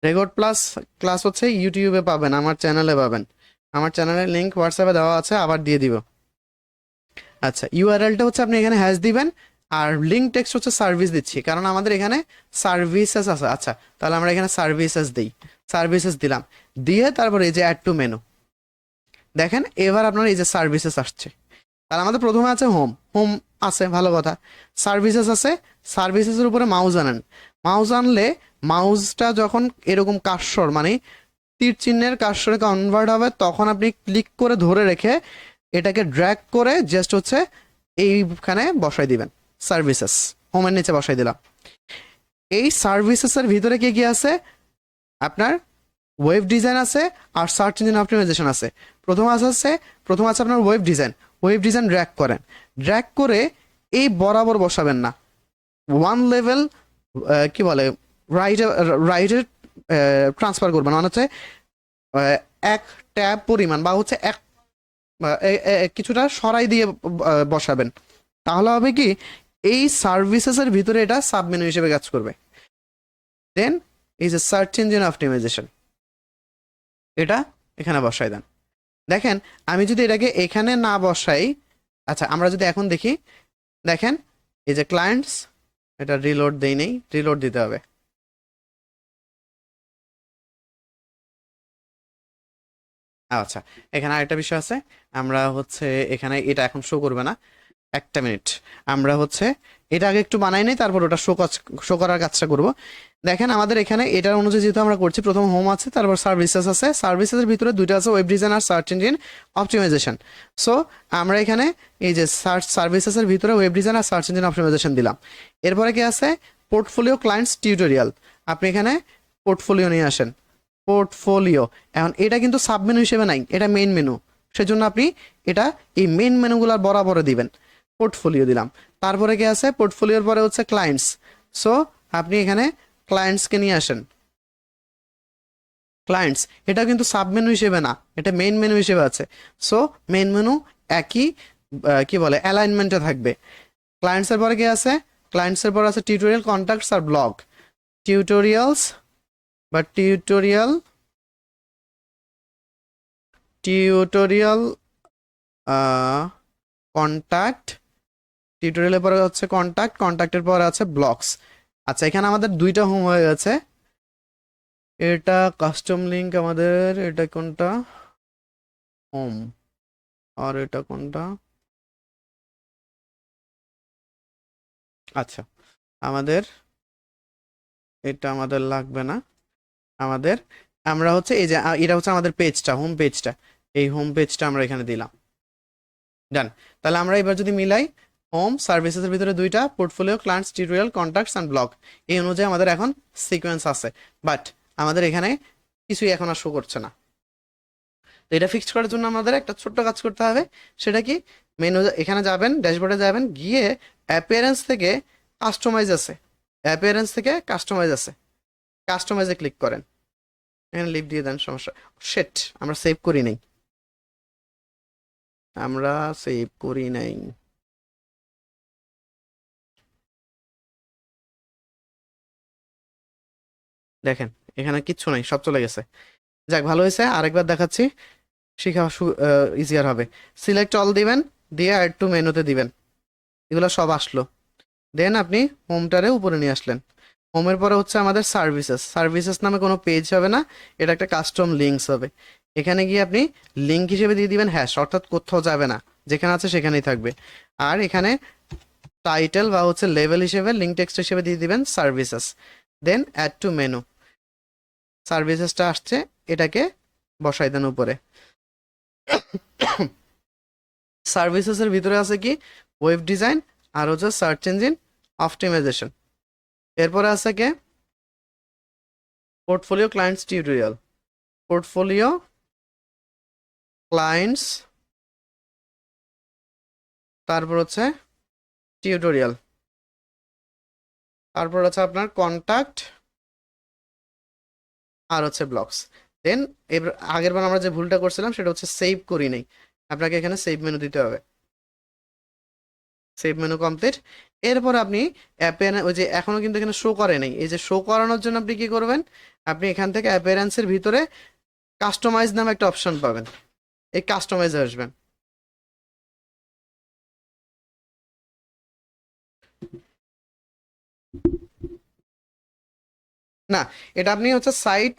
রেকর্ড প্লাস ক্লাস হচ্ছে ইউটিউবে পাবেন, আমার চ্যানেলে পাবেন। আমার চ্যানেলের লিঙ্ক হোয়াটসঅ্যাপে দেওয়া আছে, আবার দিয়ে দিব। আচ্ছা ইউআরএলটা হচ্ছে আপনি এখানে হ্যাশ দিবেন, আর লিঙ্ক টেক্সট হচ্ছে সার্ভিস দিচ্ছি, কারণ আমাদের এখানে সার্ভিসেস আছে। আচ্ছা তাহলে আমরা এখানে সার্ভিসেস দিই, সার্ভিসেস দিলাম। দিয়ে তারপরে এই যে অ্যাড টু মেনু, দেখেন এবার আপনার এই যে সার্ভিসেস আসছে। তাহলে আমাদের প্রথমে আছে হোম আছে, ভালো কথা। সার্ভিসেস আছে, সার্ভিসেসের উপরে মাউস আনেন। মাউস আনলে মাউসটা যখন এরকম কার্সর মানে তীর চিহ্নের কার্সরে কনভার্ট হবে, তখন আপনি ক্লিক করে ধরে রেখে এটাকে ড্র্যাগ করে জাস্ট হচ্ছে এইখানে বসাই দিবেন, সার্ভিসেস হোমের নিচে বসাই দিলাম। এই সার্ভিসেসের ভিতরে কি কি আছে? আপনার ওয়েব ডিজাইন আছে আর সার্চ ইঞ্জিন অপটিমাইজেশন আছে। প্রথম আছে আপনার web design. Web design drag করেন, ড্র্যাগ করে এই বরাবর বসাবেন না, ওয়ান লেভেল কি বলে রাইটে রাইটে ট্রান্সফার করবেন, মানে হচ্ছে এক ট্যাব পরিমাণ বা হচ্ছে এক কিছুটা সরাই দিয়ে বসাবেন। তাহলে হবে কি এই সার্ভিসেসের ভিতরে এটা সাবমেনু হিসেবে কাজ করবে। দেন এই যে সার্চ ইঞ্জিন অপটিমাইজেশন, এটা এখানে বসাই দেন। দেখেন আমি যদি এটাকে এখানে না বসাই, আচ্ছা আমরা যদি এখন দেখি, দেখেন এই যে ক্লায়েন্টস, এটা রিলোড দেই নেই, রিলোড দিতে হবে। আচ্ছা এখানে আরেকটা বিষয় আছে, আমরা হচ্ছে এখানে এটা এখন শো করবে না, একটা মিনিট, আমরা হচ্ছে এটা আগে একটু বানাই নেই, তারপর ওটা শো করার কাজটা করব। দেখেন আমাদের এখানে এটার অনুযায়ী যেহেতু আমরা করছি, প্রথম হোম আছে, তারপর সার্ভিসেস আছে, সার্ভিসেসের ভিতরে দুইটা আছে, ওয়েব ডিজাইন আর সার্চ ইঞ্জিন অপটিমাইজেশন। সো আমরা এখানে এই যে সার্ভিসেসের ভিতরে ওয়েব ডিজাইন আর সার্চ ইঞ্জিন অপটিমাইজেশন দিলাম। এরপরে কি আছে, পোর্টফোলিও ক্লায়েন্টস টিউটোরিয়াল, আপনি এখানে পোর্টফোলিও নিয়ে আসেন, পোর্টফোলিও। এখন এটা কিন্তু সাব মেনু হিসেবে নাই, এটা মেইন মেনু, সেজন্য আপনি এটা এই মেইন মেনুগুলার বরাবরে দিবেন। পোর্টফোলিও দিলাম, তারপরে কি আছে, পোর্টফোলিওর পরে হচ্ছে ক্লায়েন্টস, সো আপনি এখানে ক্লায়েন্টসকে নিয়ে আসেন, ক্লায়েন্টস, এটা কিন্তু সাব মেনু হিসেবে না, এটা মেইন মেনু হিসেবে আছে। সো মেইন মেনু একই কি বলে অ্যালাইনমেন্টে থাকবে। ক্লায়েন্টসের পরে কি আছে, ক্লায়েন্টসের পরে আছে টিউটোরিয়াল, কন্ট্যাক্টস আর ব্লগ। টিউটোরিয়ালস বা টিউটোরিয়াল কন্ট্যাক্ট, টিউটোরিয়ালের পরে হচ্ছে কন্ট্যাক্ট, কন্ট্যাক্টের পরে আছে ব্লগস। আচ্ছা এখানে আমাদের দুইটা হোম হয়ে গেছে, এটা কাস্টম লিঙ্ক আমাদের, এটা কোনটা হোম আর এটা কোনটা, আচ্ছা আমাদের এটা আমাদের লাগবে না, আমাদের আমরা হচ্ছে এই যে এটা হচ্ছে আমাদের পেজটা, হোম পেজটা, এই হোম পেজটা আমরা এখানে দিলাম। ডান। তাহলে আমরা এবার যদি মিলাই, হোম সার্ভিসেসের ভিতরে দুইটা, portfolio, clients, tutorial, contacts and blog, এই অনুযায়ী আমাদের এখন সিকোয়েন্স আছে, বাট আমাদের এখানে কিছুই এখন আর শো করছে না। তো এটা ফিক্সড করার জন্য আমাদের একটা ছোট্ট কাজ করতে হবে, সেটা কি, মেনু এখানে যাবেন, ড্যাশবোর্ডে যাবেন, গিয়ে অ্যাপিয়ারেন্স থেকে কাস্টমাইজ আছে, অ্যাপিয়ারেন্স থেকে কাস্টমাইজ আছে, কাস্টমাইজে ক্লিক করেন, এখানে লিভ দিয়ে দেন, সমস্যা, সেট আমরা সেভ করি নাই, আমরা সেভ করি নাই। দেখেন এখানে কিচ্ছু নাই, সব চলে গেছে। যাক ভালো হয়েছে, আরেকবার দেখাচ্ছি, শেখা ইজিয়ার হবে। সিলেক্ট অল দিবেন, দিয়ে অ্যাড টু মেনুতে দিবেন, এগুলো সব আসলো। দেন আপনি হোমটারে উপরে নিয়ে আসলেন, হোমের পরে হচ্ছে আমাদের সার্ভিসেস, সার্ভিসেস নামে কোনো পেজ হবে না, এটা একটা কাস্টম লিঙ্কস হবে। এখানে গিয়ে আপনি লিঙ্ক হিসেবে দিয়ে দিবেন হ্যাশ, অর্থাৎ কোথাও যাবে না, যেখানে আছে সেখানেই থাকবে। আর এখানে টাইটেল বা হচ্ছে লেভেল হিসেবে, লিঙ্ক টেক্সট হিসেবে দিয়ে দিবেন services. Then add to menu, সার্ভিসেসটা আসছে, এটাকে বসাই দেন উপরে। সার্ভিসেসের ভিতরে আছে কি, ওয়েব ডিজাইন আর হচ্ছে সার্চ ইঞ্জিন অপটিমাইজেশন। এরপরে আছে কে, portfolio, clients, tutorial, portfolio, clients, তারপর হচ্ছে টিউটোরিয়াল, তারপর হচ্ছে আপনার কন্ট্যাক্ট আর হচ্ছে ব্লগস। দেন এবার আগের বার আমরা যে ভুলটা করছিলাম সেটা হচ্ছে সেভ করি নাই, আপনাকে এখানে সেভ মেনু দিতে হবে, সেভ মেনু কমপ্লিট। এরপর আপনি অ্যাপিয়ারেন্স, ওই যে এখনো কিন্তু এখানে শো করে নাই, এই যে শো করানোর জন্য আপনি কি করবেন, আপনি এখান থেকে অ্যাপিয়ারেন্সের ভিতরে কাস্টমাইজ নামে একটা অপশন পাবেন, এই কাস্টমাইজে আসবেন। না, এটা আপনি হচ্ছে সাইট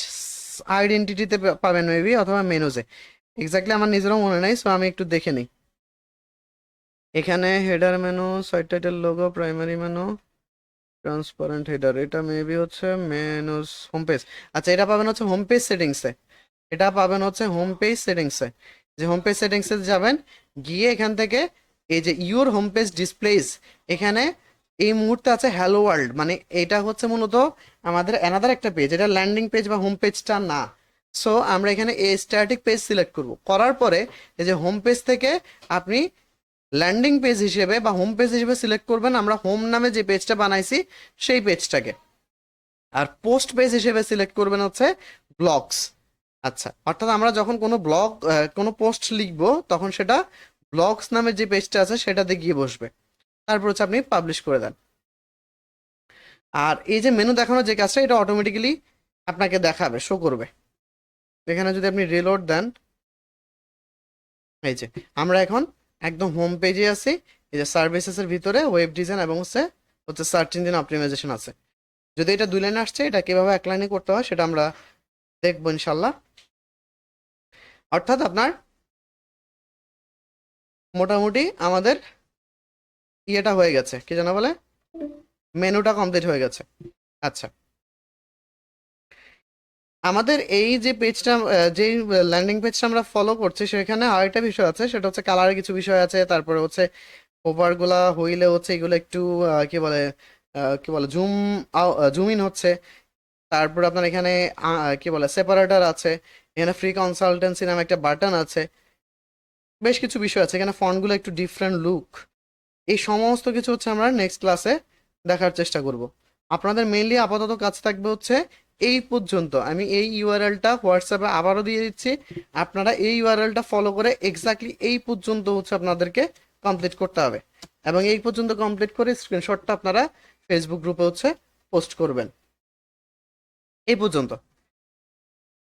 আইডেন্টিটিতে পাবেন মেবি, অথবা মেনুজে, এক্স্যাক্টলি আমার নিজেরও মনে নাই, সো আমি একটু দেখে নিই। এখানে header menu, site title, logo, primary menu, transparent header, এটা মেবি হচ্ছে মেনুস, হোম পেজ। আচ্ছা এটা পাবেন হচ্ছে হোম পেজ সেটিংসে, এটা পাবেন হচ্ছে হোম পেজ সেটিংসে, যে হোম পেজ সেটিংসে যাবেন, গিয়ে এখান থেকে এই যে ইউর হোম পেজ ডিসপ্লেস, এখানে এই মুহূর্তে আছে হ্যালো ওয়ার্ল্ড, মানে এটা হচ্ছে মূলত আমাদের অ্যানাদার একটা পেজ, এটা ল্যান্ডিং পেজ বা হোম পেজটা না। সো আমরা এখানে এই স্ট্যাটিক পেজ সিলেক্ট করব, করার পরে এই যে হোম পেজ থেকে আপনি ল্যান্ডিং পেজ হিসেবে বা হোম পেজ হিসেবে সিলেক্ট করবেন আমরা হোম নামে যে পেজটা বানাইছি সেই পেজটাকে, আর পোস্ট পেজ হিসেবে সিলেক্ট করবেন হচ্ছে ব্লগস। আচ্ছা, অর্থাৎ আমরা যখন কোনো ব্লগ কোনো পোস্ট লিখবো তখন সেটা ব্লগস নামে যে পেজটা আছে সেটাতে গিয়ে বসবে, তারপর হচ্ছে আপনি পাবলিশ করে দেন। আর এই যে মেনু দেখানোর যে কাজটা এটা অটোমেটিক্যালি আপনাকে দেখাবে, শো করবে। এখানে যদি আপনি রিলোড দেন, এই যে আমরা এখন একদম হোম পেজে আছি। এই যে সার্ভিসেসের ভিতরে ওয়েব ডিজাইন এবং হচ্ছে হচ্ছে সার্চ ইঞ্জিন অপটিমাইজেশন আছে। যদি এটা 2 লাইনে আসছে, এটা কিভাবে 1 লাইনে করতে হয় সেটা আমরা দেখবো ইনশাল্লাহ। অর্থাৎ আপনার মোটামুটি আমাদের ইয়েটা হয়ে গেছে, কি জানা বলে, মেনুটা কমপ্লিট হয়ে গেছে। আচ্ছা, আমাদের এই যে পেজটা, যে ল্যান্ডিং পেজটা আমরা ফলো করছি সেখানে আরেকটা বিষয় আছে, সেটা হচ্ছে কালারের কিছু বিষয় আছে, তারপরে হচ্ছে ওভারগুলা হইলে হচ্ছে এগুলো একটু কি বলে জুম ইন হচ্ছে। তারপর আপনার এখানে কি বলে সেপারেটর আছে, এখানে ফ্রি কনসালটেন্সি নামে একটা বাটন আছে, বেশ কিছু বিষয় আছে, এখানে ফন্টগুলো একটু ডিফারেন্ট লুক। এই সমস্ত কিছু হচ্ছে আমরা নেক্সট ক্লাসে দেখার চেষ্টা করব। আপনাদের মেইনলি আপাতত কাজ থাকবে হচ্ছে এই পর্যন্ত। আমি এই ইউআরএলটা হোয়াটসঅ্যাপে আবারও দিয়ে দিচ্ছি, আপনারা এই ইউআরএলটা ফলো করে এক্স্যাক্টলি এই পর্যন্ত হচ্ছে আপনাদেরকে কমপ্লিট করতে হবে, এবং এই পর্যন্ত কমপ্লিট করে স্ক্রিনশটটা আপনারা ফেসবুক গ্রুপে হচ্ছে পোস্ট করবেন। এই পর্যন্ত।